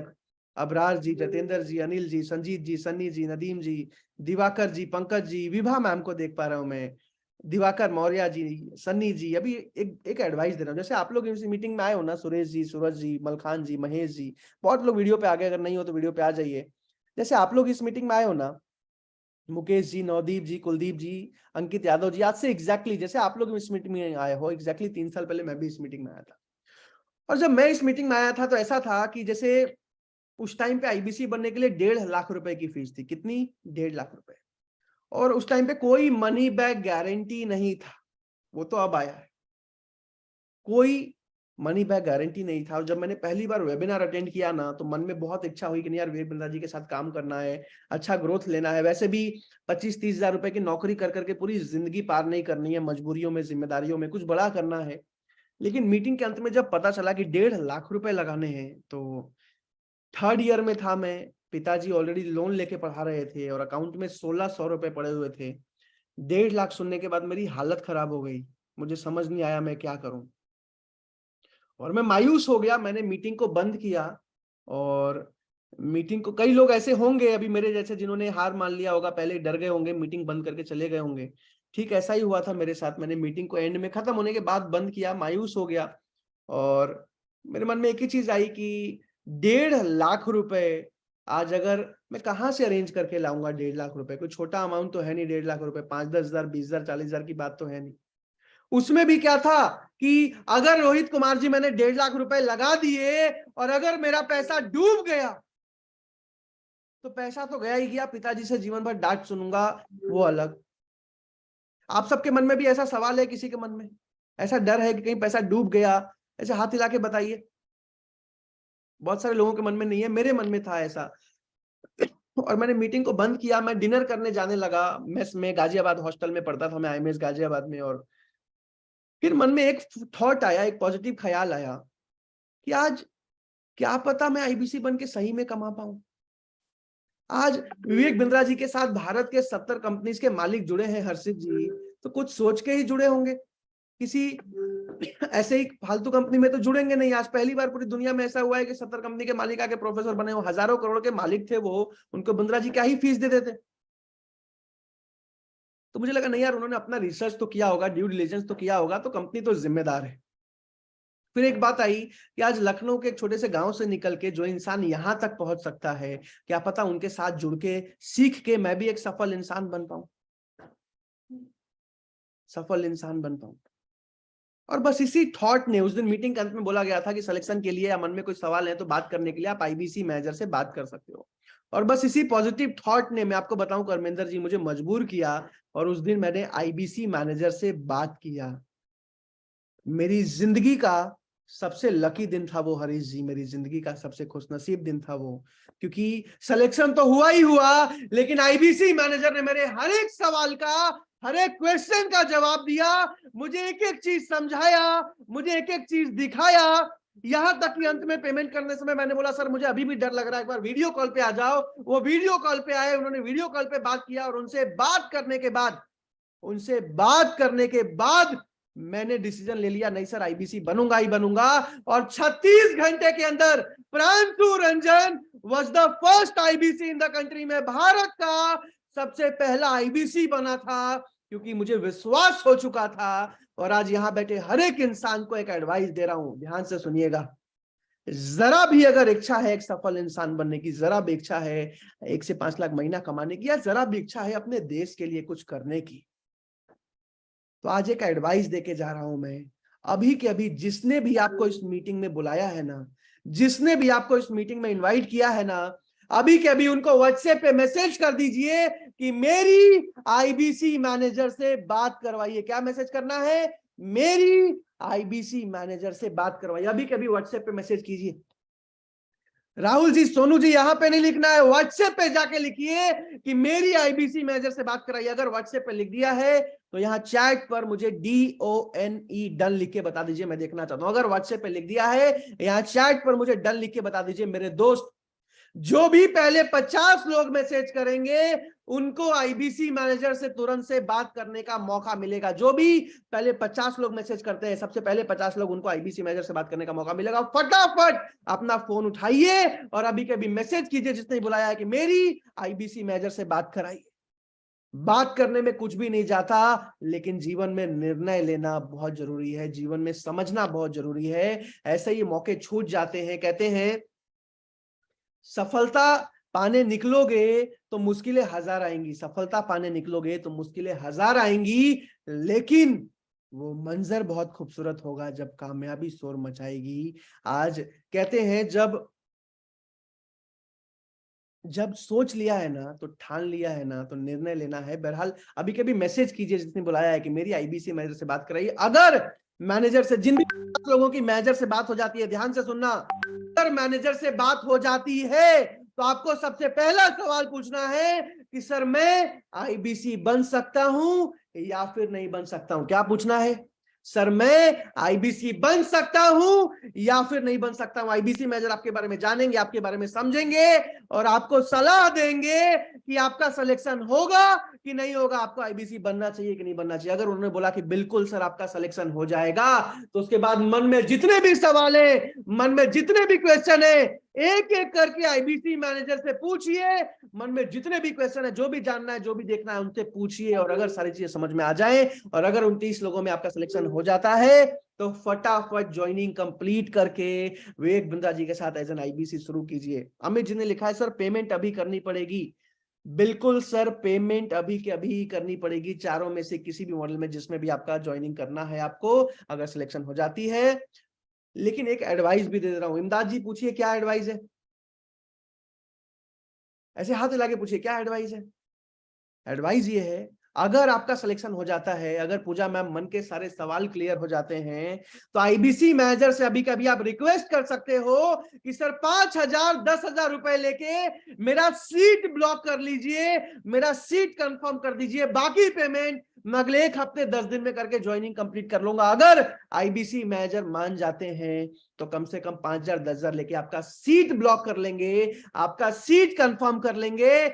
अबरार जी, जतेंद्र जी, अनिल जी, संजीत जी, सन्नी जी, नदीम जी, दिवाकर जी, पंकज जी, विभा मैम को देख पा रहा हूँ मैं, दिवाकर मौर्य जी, सन्नी जी। अभी एक एडवाइस दे रहा हूँ। जैसे आप लोग इस मीटिंग में आए हो ना, सुरेश जी, सूरज जी, मलखान जी, महेश जी, बहुत लोग वीडियो पे आ गए, अगर नहीं हो तो वीडियो पे आ जाइए। जैसे आप लोग इस मीटिंग में आए हो ना, मुकेश जी, नवदीप जी, कुलदीप जी, अंकित यादव जी, आज से एग्जैक्टली जैसे आप लोग इस मीटिंग में आए हो, एग्जैक्टली 3 साल पहले मैं भी इस मीटिंग में आया था। और जब मैं इस मीटिंग में आया था तो ऐसा था कि जैसे उस टाइम पे आईबीसी बनने के लिए 1.5 लाख रुपए की फीस थी। कितनी? 1.5 लाख रुपए। और उस टाइम पे कोई मनी बैक गारंटी नहीं था, वो तो अब आया है। कोई मनी बैक गारंटी नहीं था। और जब मैंने पहली बार वेबिनार अटेंड किया ना, तो मन में बहुत इच्छा हुई कि नहीं यार, विवेक बिंद्रा जी के साथ काम करना है, अच्छा ग्रोथ लेना है। वैसे भी 25-30 हजार रुपए की नौकरी कर करके पूरी जिंदगी पार नहीं करनी है, मजबूरियों में, जिम्मेदारियों में कुछ बड़ा करना है। लेकिन मीटिंग के अंत में जब पता चला कि 1.5 लाख रुपए लगाने हैं, तो 3rd ईयर में था मैं, पिताजी ऑलरेडी लोन लेके पढ़ा रहे थे और अकाउंट में 1600 रुपए पड़े हुए थे। 1.5 लाख सुनने के बाद मेरी हालत खराब हो गई, मुझे समझ नहीं आया मैं क्या करूं, और मैं मायूस हो गया। मैंने मीटिंग को बंद किया। और मीटिंग को, कई लोग ऐसे होंगे अभी मेरे जैसे जिन्होंने हार मान लिया होगा, पहले डर गए होंगे, मीटिंग बंद करके चले गए होंगे। ठीक ऐसा ही हुआ था मेरे साथ। मैंने मीटिंग को एंड में खत्म होने के बाद बंद किया, मायूस हो गया। और मेरे मन में एक ही चीज आई कि 1.5 लाख रुपए आज अगर मैं कहाँ से अरेंज करके लाऊंगा। 1.5 लाख रुपए कोई छोटा अमाउंट तो है नहीं। 1.5 लाख रुपए 5-10 हजार, 20 हजार, 40 हजार की बात तो है नहीं। उसमें भी क्या था कि अगर रोहित कुमार जी मैंने 1.5 लाख रुपए लगा दिए और अगर मेरा पैसा डूब गया, तो पैसा तो गया ही गया, पिताजी से जीवन भर डांट सुनूंगा, वो अलग। आप सबके मन में भी ऐसा सवाल है? किसी के मन में ऐसा डर है कि कहीं पैसा डूब गया? ऐसे हाथ हिला के बताइए। बहुत सारे लोगों के मन में नहीं है, मेरे मन में था ऐसा। और मैंने मीटिंग को बंद किया, मैं डिनर करने जाने लगा मेस में। गाजियाबाद हॉस्टल में पढ़ता था मैं, आईएमएस गाजियाबाद में। और फिर मन में एक थॉट आया, एक पॉजिटिव ख्याल आया कि आज क्या पता मैं आईबीसी बन के सही में कमा पाऊं। आज विवेक बिंद्रा जी के साथ भारत के 70 कंपनीज के मालिक जुड़े हैं हर्षित जी, तो कुछ सोच के ही जुड़े होंगे, किसी ऐसे ही फालतू कंपनी में तो जुड़ेंगे नहीं। आज पहली बार पूरी दुनिया में ऐसा हुआ है कि 70 कंपनी के मालिक आके प्रोफेसर बने हो। हजारों करोड़ के मालिक थे वो, उनको बिंद्रा जी क्या ही फीस दे देते। तो मुझे लगा नहीं यार, उन्होंने अपना रिसर्च तो किया होगा, ड्यू डिलिजेंस तो किया होगा, तो कंपनी तो जिम्मेदार है। फिर एक बात आई कि आज लखनऊ के एक छोटे से गांव से निकल के जो इंसान यहां तक पहुंच सकता है, क्या पता उनके साथ जुड़ के, सीख के मैं भी एक सफल इंसान बन पाऊं, सफल इंसान बन पाऊं। और बस इसी थॉट ने, उस दिन मीटिंग के अंत में बोला गया था कि सिलेक्शन के लिए या मन में कोई सवाल है तो बात करने के लिए आप आईबीसी मैनेजर से बात कर सकते हो। और बस इसी पॉजिटिव थॉट ने, मैं आपको बताऊं कर्मेंद्र जी, मुझे मजबूर किया और उस दिन मैंने आईबीसी मैनेजर से बात किया। मेरी जिंदगी का सबसे लकी दिन था वो हरीश जी, मेरी जिंदगी का सबसे खुशनसीब दिन था वो, क्योंकि सिलेक्शन तो हुआ ही हुआ, लेकिन आईबीसी मैनेजर ने मेरे हर एक सवाल का, हर एक क्वेश्चन का जवाब दिया, मुझे एक एक चीज समझाया, मुझे एक एक चीज दिखाया यहां तक कि अंत में पेमेंट करने समय मैंने बोला सर मुझे अभी भी डर लग रहा है, एक बार वीडियो कॉल पे आ जाओ। वो वीडियो कॉल पे आए, उन्होंने वीडियो कॉल पे बात किया और उनसे बात करने के बाद मैंने डिसीजन ले लिया, नहीं सर आईबीसी बनूंगा ही बनूंगा। और 36 घंटे के अंदर Pranshu Ranjan was the first IBC in the country में, भारत का सबसे पहला आईबीसी बना था, क्योंकि मुझे विश्वास हो चुका था। और आज यहां बैठे हर एक इंसान को एक एडवाइस दे रहा हूं, ध्यान से सुनिएगा। जरा भी अगर इच्छा है एक सफल इंसान बनने की, जरा भी इच्छा है 1 से 5 लाख महीना कमाने की, या जरा भी इच्छा है अपने देश के लिए कुछ करने की, तो आज एक एडवाइस देके जा रहा हूं मैं। अभी के अभी जिसने भी आपको इस मीटिंग में बुलाया है ना, जिसने भी आपको इस मीटिंग में इनवाइट किया है ना, अभी के अभी उनको व्हाट्सएप पे मैसेज कर दीजिए कि मेरी आईबीसी मैनेजर से बात करवाइए। क्या मैसेज करना है? मेरी आईबीसी मैनेजर से बात करवाइए। अभी के अभी व्हाट्सएप पे मैसेज कीजिए। राहुल जी, सोनू जी, यहां पे नहीं लिखना है, व्हाट्सएप पे जाके लिखिए कि मेरी आईबीसी मैनेजर से बात कराइए। अगर व्हाट्सएप पे लिख दिया है तो यहां चैट पर मुझे DONE डन लिख के बता दीजिए, मैं देखना चाहता हूं। अगर व्हाट्सएप पे लिख दिया है, यहां चैट पर मुझे डन लिख के बता दीजिए। मेरे दोस्त, जो भी पहले 50 लोग मैसेज करेंगे उनको आईबीसी मैनेजर से तुरंत से बात करने का मौका मिलेगा। जो भी पहले 50 लोग मैसेज करते हैं, सबसे पहले 50 लोग, उनको आईबीसी मैनेजर से बात करने का मौका मिलेगा। फटाफट अपना फोन उठाइए और अभी के अभी मैसेज कीजिए जिसने बुलाया है कि मेरी आईबीसी मैनेजर से बात कराइए। बात करने में कुछ भी नहीं जाता, लेकिन जीवन में निर्णय लेना बहुत जरूरी है, जीवन में समझना बहुत जरूरी है। ऐसे ही मौके छूट जाते हैं। कहते हैं सफलता पाने निकलोगे तो मुश्किलें 1000 आएंगी, सफलता पाने निकलोगे तो मुश्किलें 1000 आएंगी, लेकिन वो मंजर बहुत खूबसूरत होगा जब कामयाबी शोर मचाएगी। आज कहते हैं जब सोच लिया है ना, तो ठान लिया है ना, तो निर्णय लेना है। बहरहाल अभी कभी मैसेज कीजिए जिसने बुलाया है कि मेरी आईबीसी मैनेजर से बात कराइए। अगर मैनेजर से, जिन भी लोगों की मैनेजर से बात हो जाती है, ध्यान से सुनना, अगर मैनेजर से बात हो जाती है तो आपको सबसे पहला सवाल पूछना है कि सर मैं आईबीसी बन सकता हूं या फिर नहीं बन सकता हूं। क्या पूछना है? सर मैं आईबीसी बन सकता हूं या फिर नहीं बन सकता हूं। आईबीसी मैनेजर आपके बारे में जानेंगे, आपके बारे में समझेंगे और आपको सलाह देंगे कि आपका सिलेक्शन होगा कि नहीं होगा, आपको आईबीसी बनना चाहिए कि नहीं बनना चाहिए। अगर उन्होंने बोला कि बिल्कुल सर आपका सिलेक्शन हो जाएगा, तो उसके बाद मन में जितने भी सवाल है, मन में जितने भी क्वेश्चन है, एक एक करके आईबीसी मैनेजर से पूछिए। मन में जितने भी क्वेश्चन है, जो भी जानना है, जो भी देखना है, उनसे पूछिए। और अगर सारी चीजें समझ में आ जाए और अगर 29 लोगों में आपका सिलेक्शन हो जाता है, तो फटाफट ज्वाइनिंग कंप्लीट करके विवेक बिंद्रा जी के साथ एज एन आईबीसी शुरू कीजिए। अमित जी ने लिखा है सर पेमेंट अभी करनी पड़ेगी। बिल्कुल सर, पेमेंट अभी के अभी करनी पड़ेगी, चारों में से किसी भी मॉडल में जिसमें भी आपका ज्वाइनिंग करना है आपको, अगर सिलेक्शन हो जाती है। लेकिन एक एडवाइस भी दे रहा हूं। इमदाद जी पूछिए क्या एडवाइस है, ऐसे हाथ हिला के पूछिए क्या एडवाइस है। एडवाइस ये है, अगर आपका सिलेक्शन हो जाता है, अगर पूजा मैम मन के सारे सवाल क्लियर हो जाते हैं, तो आईबीसी मैनेजर से अभी कभी आप रिक्वेस्ट कर सकते हो कि सर 5000 10,000 रुपए लेके मेरा सीट ब्लॉक कर लीजिए, मेरा सीट कंफर्म कर दीजिए, बाकी पेमेंट मैं अगले 1 हफ्ते 10 दिन में करके ज्वाइनिंग कंप्लीट कर लूंगा। अगर आईबीसी मैनेजर मान जाते हैं तो कम से कम 5000 10,000 लेके आपका सीट ब्लॉक कर लेंगे, आपका सीट कंफर्म कर लेंगे।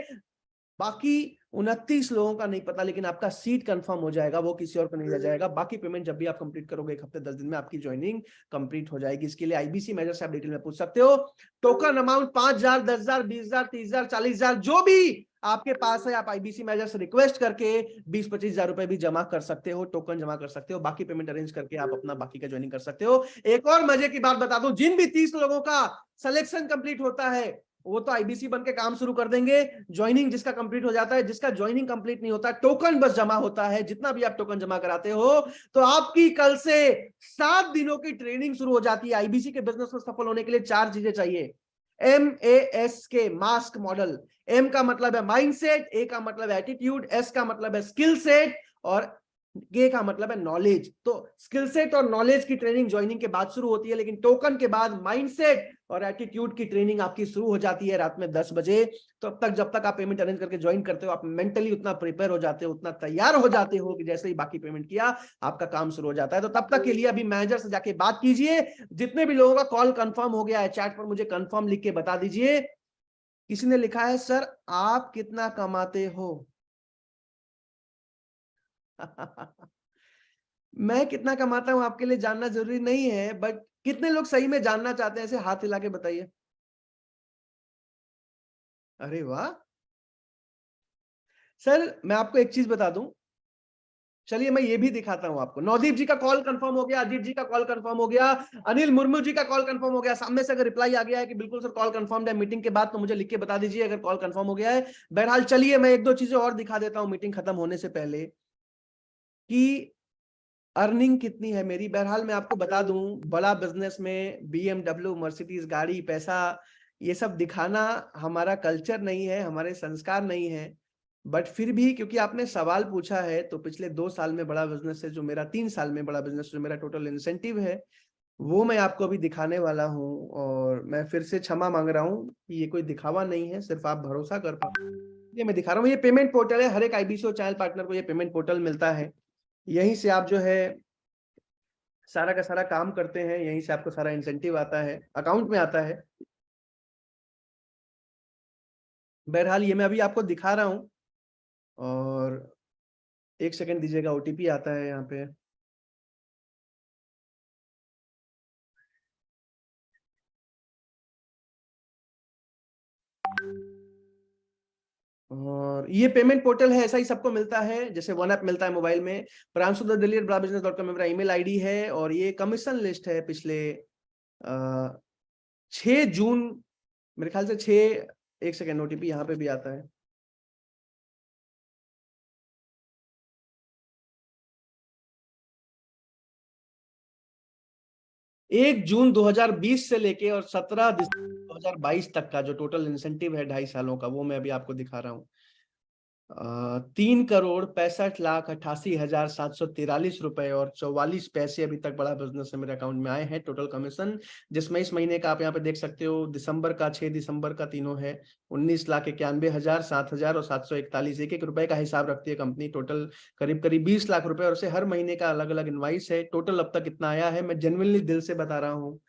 बाकी 29 लोगों का नहीं पता, लेकिन आपका सीट कंफर्म हो जाएगा, वो किसी और को नहीं रह जाएगा। बाकी पेमेंट जब भी आप कंप्लीट करोगे 1 हफ्ते 10 दिन में आपकी ज्वाइनिंग कंप्लीट हो जाएगी। इसके लिए आईबीसी मैनेजर से आप डिटेल में पूछ सकते हो। टोकन अमाउंट 5000 10,000 20,000 30,000 40,000 जो भी आपके पास है, आप आईबीसी मैनेजर से रिक्वेस्ट करके 20-25,000 रुपए भी जमा कर सकते हो, टोकन जमा कर सकते हो। बाकी पेमेंट अरेंज करके आप अपना बाकी का ज्वाइनिंग कर सकते हो। एक और मजे की बात बता दूं, जिन भी 30 लोगों का सिलेक्शन कंप्लीट होता है वो तो आईबीसी बन के काम शुरू कर देंगे। ज्वाइनिंग जिसका कंप्लीट हो जाता है, जिसका ज्वाइनिंग कंप्लीट नहीं होता, टोकन बस जमा होता है, जितना भी आप टोकन जमा कराते हो, तो आपकी कल से 7 दिनों की ट्रेनिंग शुरू हो जाती है। आईबीसी के बिजनेस में सफल होने के लिए 4 चीजें चाहिए। MASK, mask model. M का मतलब है माइंडसेट, A का मतलब एटीट्यूड, S का मतलब है स्किल सेट और के का मतलब है नॉलेज। तो स्किल सेट और नॉलेज की ट्रेनिंग ज्वाइनिंग के बाद शुरू होती है, लेकिन टोकन के बाद माइंडसेट और एटीट्यूड की ट्रेनिंग आपकी शुरू हो जाती है रात में 10 बजे। तो अब तक जब तक आप पेमेंट अरेंज करके ज्वाइन करते हो, आप मेंटली उतना प्रिपेयर हो जाते हो, उतना तैयार हो जाते हो कि जैसे ही बाकी पेमेंट किया आपका काम शुरू हो जाता है। तो तब तक के लिए अभी मैनेजर से जाके बात कीजिए। जितने भी लोगों का कॉल कंफर्म हो गया है, चैट पर मुझे कंफर्म लिख के बता दीजिए। किसी ने लिखा है सर आप कितना कमाते हो? मैं कितना कमाता हूं आपके लिए जानना जरूरी नहीं है, बट कितने लोग सही में जानना चाहते हैं, ऐसे हाथ हिला के बताइए। अरे वाह सर, मैं आपको एक चीज बता दूं, चलिए मैं ये भी दिखाता हूं आपको। नवदीप जी का कॉल कंफर्म हो गया, अजीत जी का कॉल कंफर्म हो गया, अनिल मुर्मू जी का कॉल कंफर्म हो गया। सामने से अगर रिप्लाई आ गया है कि बिल्कुल सर कॉल कंफर्म है मीटिंग के बाद, तो मुझे लिख के बता दीजिए अगर कॉल कंफर्म हो गया है। बहरहाल चलिए मैं एक दो चीजें और दिखा देता हूं मीटिंग खत्म होने से पहले कि अर्निंग कितनी है मेरी। बहरहाल मैं आपको बता दूं, बड़ा बिजनेस में BMW, मर्सिडीज गाड़ी, पैसा, ये सब दिखाना हमारा कल्चर नहीं है, हमारे संस्कार नहीं है। बट फिर भी क्योंकि आपने सवाल पूछा है, तो पिछले 2 साल में बड़ा बिजनेस है जो मेरा, 3 साल में बड़ा बिजनेस जो मेरा टोटल इंसेंटिव है, वो मैं आपको अभी दिखाने वाला हूं। और मैं फिर से क्षमा मांग रहा हूं कि ये कोई दिखावा नहीं है, सिर्फ आप भरोसा कर पाओ, ये मैं दिखा रहा हूँ। ये पेमेंट पोर्टल है, हर एक IBC चैनल पार्टनर को ये पेमेंट पोर्टल मिलता है। यहीं से आप जो है सारा का सारा काम करते हैं, यहीं से आपको सारा इंसेंटिव आता है, अकाउंट में आता है। बहरहाल ये मैं अभी आपको दिखा रहा हूं, और 1 सेकंड दीजिएगा, OTP आता है यहाँ पे। और ये पेमेंट पोर्टल है, ऐसा ही सबको मिलता है जैसे वन ऐप मिलता है मोबाइल में। pransu.delhi@badabusiness.com मेरा ईमेल आईडी है। और ये कमीशन लिस्ट है पिछले 6 जून मेरे ख्याल से 1 सेकंड, OTP यहाँ पे भी आता है। एक जून 2020 से लेके और 17 दिसंबर 2022 तक का जो टोटल इंसेंटिव है 2.5 सालों का, वो मैं अभी आपको दिखा रहा हूँ। 3,65,88,743 रुपए और 44 पैसे अभी तक बड़ा बिजनेस से मेरे अकाउंट में आए हैं टोटल कमीशन। जिसमें इस महीने का आप यहाँ पे देख सकते हो, दिसंबर का 6 दिसंबर का तीनों है 19,91,000, 7,000 और 741। एक रुपए का हिसाब रखती है कंपनी। टोटल करीब 20 लाख रुपए और से हर महीने का अलग अलग इनवाइस है। टोटल अब तक कितना आया है, मैं जेन्युइनली दिल से बता रहा हूँ।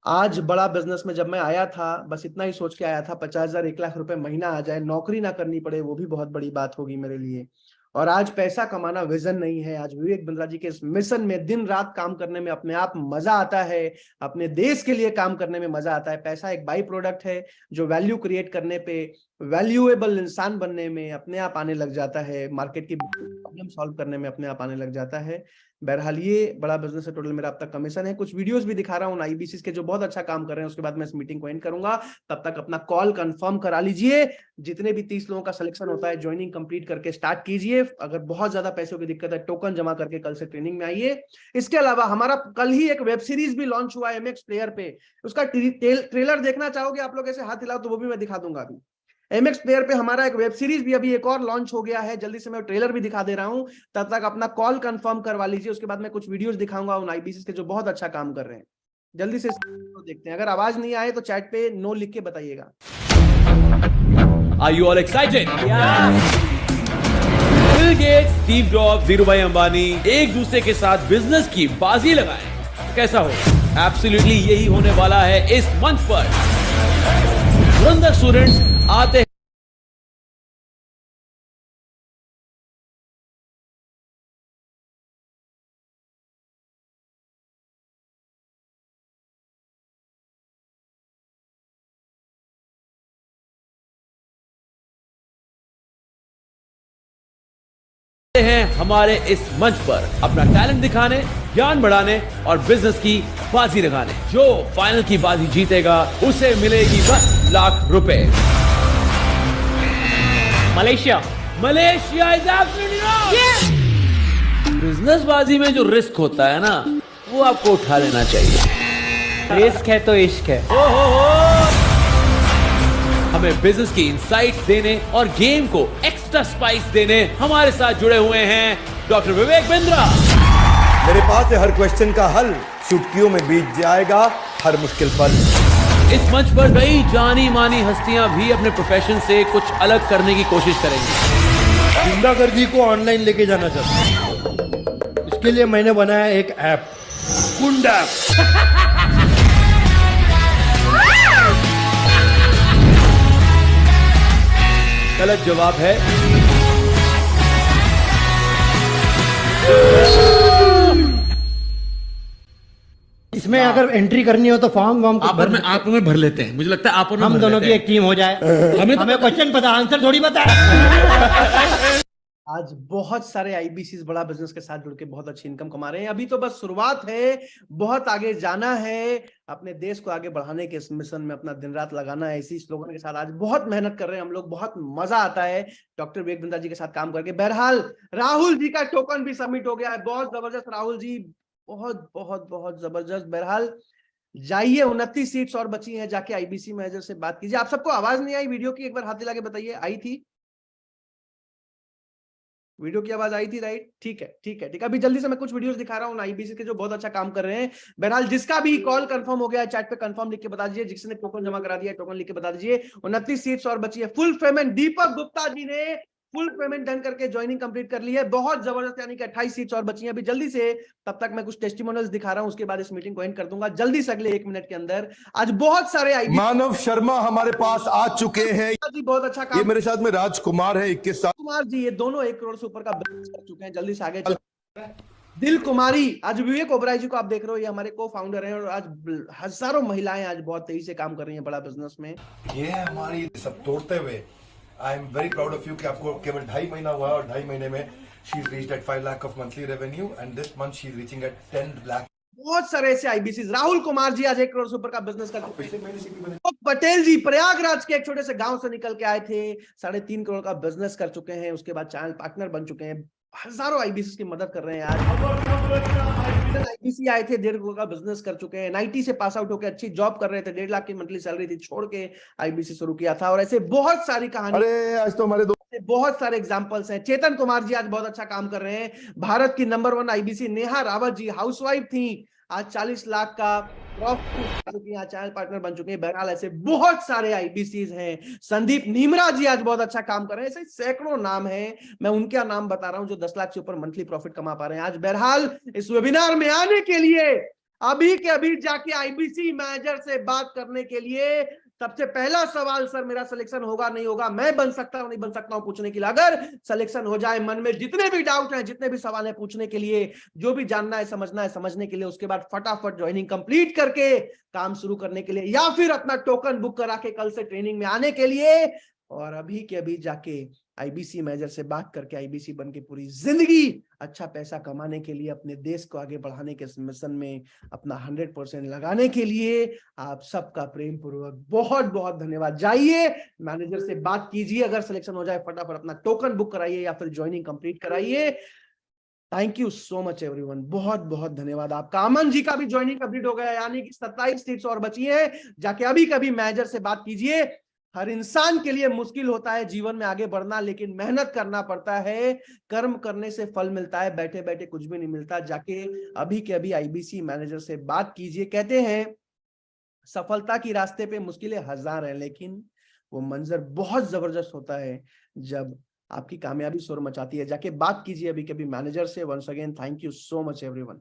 आज बड़ा बिजनेस में जब मैं आया था, बस इतना ही सोच के आया था 50,000 1 लाख रुपए महीना आ जाए, नौकरी ना करनी पड़े, वो भी बहुत बड़ी बात होगी मेरे लिए। और आज पैसा कमाना विजन नहीं है। आज विवेक बिंद्रा जी के इस मिशन में दिन रात काम करने में अपने आप मजा आता है, अपने देश के लिए काम करने में मजा आता है। पैसा एक बाई प्रोडक्ट है जो वैल्यू क्रिएट करने पे, वैल्यूएबल इंसान बनने में अपने आप आने लग जाता है, मार्केट की प्रॉब्लम सॉल्व करने में अपने आप आने लग जाता है। बहरहाल ये बड़ा बिजनेस है, टोटल मेरा अब तक कमीशन है। कुछ वीडियोस भी दिखा रहा हूँ IBC के जो बहुत अच्छा काम कर रहे हैं, उसके बाद मैं इस मीटिंग को एंड करूंगा। तब तक अपना कॉल कंफर्म करा लीजिए। जितने भी 30 लोगों का सिलेक्शन होता है, ज्वाइनिंग कंप्लीट करके स्टार्ट कीजिए। अगर बहुत ज्यादा पैसों की दिक्कत है, टोकन जमा करके कल से ट्रेनिंग में आइए। इसके अलावा हमारा कल ही एक वेब सीरीज भी लॉन्च हुआ है MX प्लेयर पे। उसका ट्रेलर देखना चाहोगे आप लोग, ऐसे हाथ हिलाओ तो वो भी मैं दिखा दूंगा। अभी MX प्लेयर पे हमारा एक वेब सीरीज भी अभी एक और लॉन्च हो गया है, जल्दी से मैं ट्रेलर भी दिखा दे रहा हूं। तब तक अपना कॉल कंफर्म करवा लीजिए। उसके बाद मैं कुछ वीडियोस दिखाऊंगा उन IBC के जो बहुत अच्छा काम कर रहे हैं। जल्दी से तो देखते हैं। अगर आवाज नहीं आए तो चैट पे नो लिख के बताइएगा। Are you all excited? Bill Gates, Steve jobs, Dhirubhai Ambani एक दूसरे के साथ बिजनेस की बाजी लगाएं। कैसा हो? एब्सोल्युटली यही होने वाला है इस मंच पर। धुरंधर स्टूडेंट्स आते हैं हमारे इस मंच पर अपना टैलेंट दिखाने, ज्ञान बढ़ाने और बिजनेस की बाजी लगाने। जो फाइनल की बाजी जीतेगा उसे मिलेगी 10 लाख रुपए। Malaysia is absolutely wrong. Business बाजी में जो रिस्क होता है ना, वो आपको उठा लेना चाहिए। रिस्क है तो इश्क है। हमें बिजनेस की इनसाइट्स देने और गेम को एक्स्ट्रा स्पाइस देने हमारे साथ जुड़े हुए हैं डॉक्टर विवेक बिंद्रा। मेरे पास है हर क्वेश्चन का हल, चुटकियों में बीत जाएगा हर मुश्किल पल। इस मंच पर कई जानी मानी हस्तियां भी अपने प्रोफेशन से कुछ अलग करने की कोशिश करेंगी। गुंडागर्दी को ऑनलाइन लेके जाना चाहता हूं, इसके लिए मैंने बनाया एक ऐप, गुंडा। गलत जवाब है। इसमें अगर एंट्री करनी हो तो फॉर्म आप में भर लेते हैं, मुझे लगता है आप हम दोनों की एक टीम हो जाए। हमें क्वेश्चन पता, आंसर थोड़ी पता है। आज बहुत सारे आईबीसी बड़ा बिजनेस के साथ जुड़ के बहुत अच्छी इनकम कमा रहे हैं। अभी तो बस शुरुआत है, बहुत आगे जाना है, अपने देश को आगे बढ़ाने के इस मिशन में अपना दिन रात लगाना है। इसी स्लोगन के साथ आज बहुत मेहनत कर रहे हैं हम लोग, बहुत मजा आता है डॉक्टर विवेक बिंद्रा जी के साथ काम करके। बहरहाल राहुल जी का टोकन भी सबमिट हो गया है, बहुत जबरदस्त राहुल जी, बहुत बहुत बहुत जबरदस्त। बहरहाल जाइए, 29 सीट्स और बची हैं, जाके आईबीसी मैनेजर से बात कीजिए। आप सबको आवाज नहीं आई वीडियो की? एक बार हाथ हिला के बताइए, आई थी वीडियो की आवाज? आई थी, राइट? ठीक है ठीक है ठीक है। अभी जल्दी से मैं कुछ वीडियोस दिखा रहा हूँ आईबीसी के जो बहुत अच्छा काम कर रहे हैं। बहरहाल जिसका भी कॉल कंफर्म हो गया है चैट पे कंफर्म लिख के बता दीजिए, जिसने टोकन जमा करा दिया है टोकन लिख के बता दीजिए। 29 सीट्स और बची है। फुल पेमेंट दीपक गुप्ता जी ने फुल पेमेंट डन करके ज्वाइनिंग कंप्लीट कर ली है, बहुत जबरदस्त। यानी कि 28 सीट्स और बची हैं अभी। जल्दी से, तब तक मैं कुछ टेस्टिमोनियल्स दिखा रहा हूं, उसके बाद इस मीटिंग को एंड कर दूंगा जल्दी से अगले 1 मिनट के अंदर। आज बहुत सारे मानव शर्मा हमारे पास आ चुके हैं जी, बहुत अच्छा काम। ये मेरे साथ में राजकुमार है 21 साल। कुमार जी, ये दोनों 1 करोड़ से ऊपर का बिजनेस कर चुके हैं। जल्दी से आगे दिल कुमारी, आज विवेक ओबराय जी को आप देख रहे हो, ये हमारे को फाउंडर हैं और आज हजारों महिलाएं आज बहुत तेजी से काम कर रही हैं बड़ा बिजनेस में। ये है हमारी सब तोड़ते हुए। I am very proud of you कि आपको केवल 2.5 महीना हुआ और 2.5 महीने में she is reached at 5 lakh of monthly revenue and this month she is reaching at 10 lakh. बहुत सारे ऐसे आईबीसी। राहुल कुमार जी आज 1 करोड़ से ऊपर का बिजनेस करते हैं। पटेल जी प्रयागराज के एक छोटे से गांव से निकल के आए थे, 3.5 करोड़ का बिजनेस कर चुके हैं, उसके बाद चैनल पार्टनर बन चुके हैं, हजारों आईबीसी की मदद कर रहे हैं। आज आईबीसी आए थे, 1.5 करोड़ का बिजनेस कर चुके हैं। एनआईटी से पास आउट होकर अच्छी जॉब कर रहे थे, 1.5 लाख की मंथली सैलरी थी, छोड़ के आईबीसी शुरू किया था। और ऐसे बहुत सारी कहानी, अरे आज तो हमारे बहुत सारे एग्जांपल्स हैं। चेतन कुमार जी आज बहुत अच्छा काम कर रहे हैं। भारत की number 1 IBC Neha Rawat ji housewife थी, आज 40 लाख का प्रॉफिट, चैनल पार्टनर बन चुके हैं। बहरहाल ऐसे बहुत सारे आईबीसीज हैं। संदीप नीमरा जी आज बहुत अच्छा काम कर रहे हैं। ऐसे सैकड़ों नाम हैं, मैं उनका नाम बता रहा हूं जो 10 लाख से ऊपर मंथली प्रॉफिट कमा पा रहे हैं आज। बहरहाल इस वेबिनार में आने के लिए, अभी के अभी जाके आईबीसी मैनेजर से बात करने के लिए सबसे पहला सवाल, सर मेरा सिलेक्शन होगा नहीं होगा, मैं बन सकता हूं नहीं बन सकता हूं पूछने के लिए। अगर सिलेक्शन हो जाए, मन में जितने भी डाउट हैं, जितने भी सवाल हैं पूछने के लिए, जो भी जानना है समझने के लिए, उसके बाद फटाफट ज्वाइनिंग कंप्लीट करके काम शुरू करने के लिए, या फिर अपना टोकन बुक करा के कल से ट्रेनिंग में आने के लिए, और अभी के अभी जाके आईबीसी मैनेजर से बात करके आईबीसी बन के पूरी जिंदगी अच्छा पैसा कमाने के लिए, अपने देश को आगे बढ़ाने के मिशन में अपना 100% लगाने के लिए आप सबका प्रेम पूर्वक बहुत बहुत धन्यवाद। जाइए मैनेजर से बात कीजिए, अगर सिलेक्शन हो जाए फटाफट अपना टोकन बुक कराइए या फिर ज्वाइनिंग कंप्लीट कराइए। Thank you so much everyone, बहुत बहुत धन्यवाद आपका। अमन जी का भी ज्वाइनिंग कंप्लीट हो गया, यानी कि 27 सीट्स और बची है। जाके अभी कभी मैनेजर से बात कीजिए। हर इंसान के लिए मुश्किल होता है जीवन में आगे बढ़ना, लेकिन मेहनत करना पड़ता है, कर्म करने से फल मिलता है, बैठे बैठे कुछ भी नहीं मिलता। जाके अभी के अभी आईबीसी मैनेजर से बात कीजिए। कहते हैं सफलता की रास्ते पे मुश्किलें हजार हैं, लेकिन वो मंजर बहुत जबरदस्त होता है जब आपकी कामयाबी शोर मचाती है। जाके बात कीजिए अभी कभी मैनेजर से। Once again thank you so much everyone.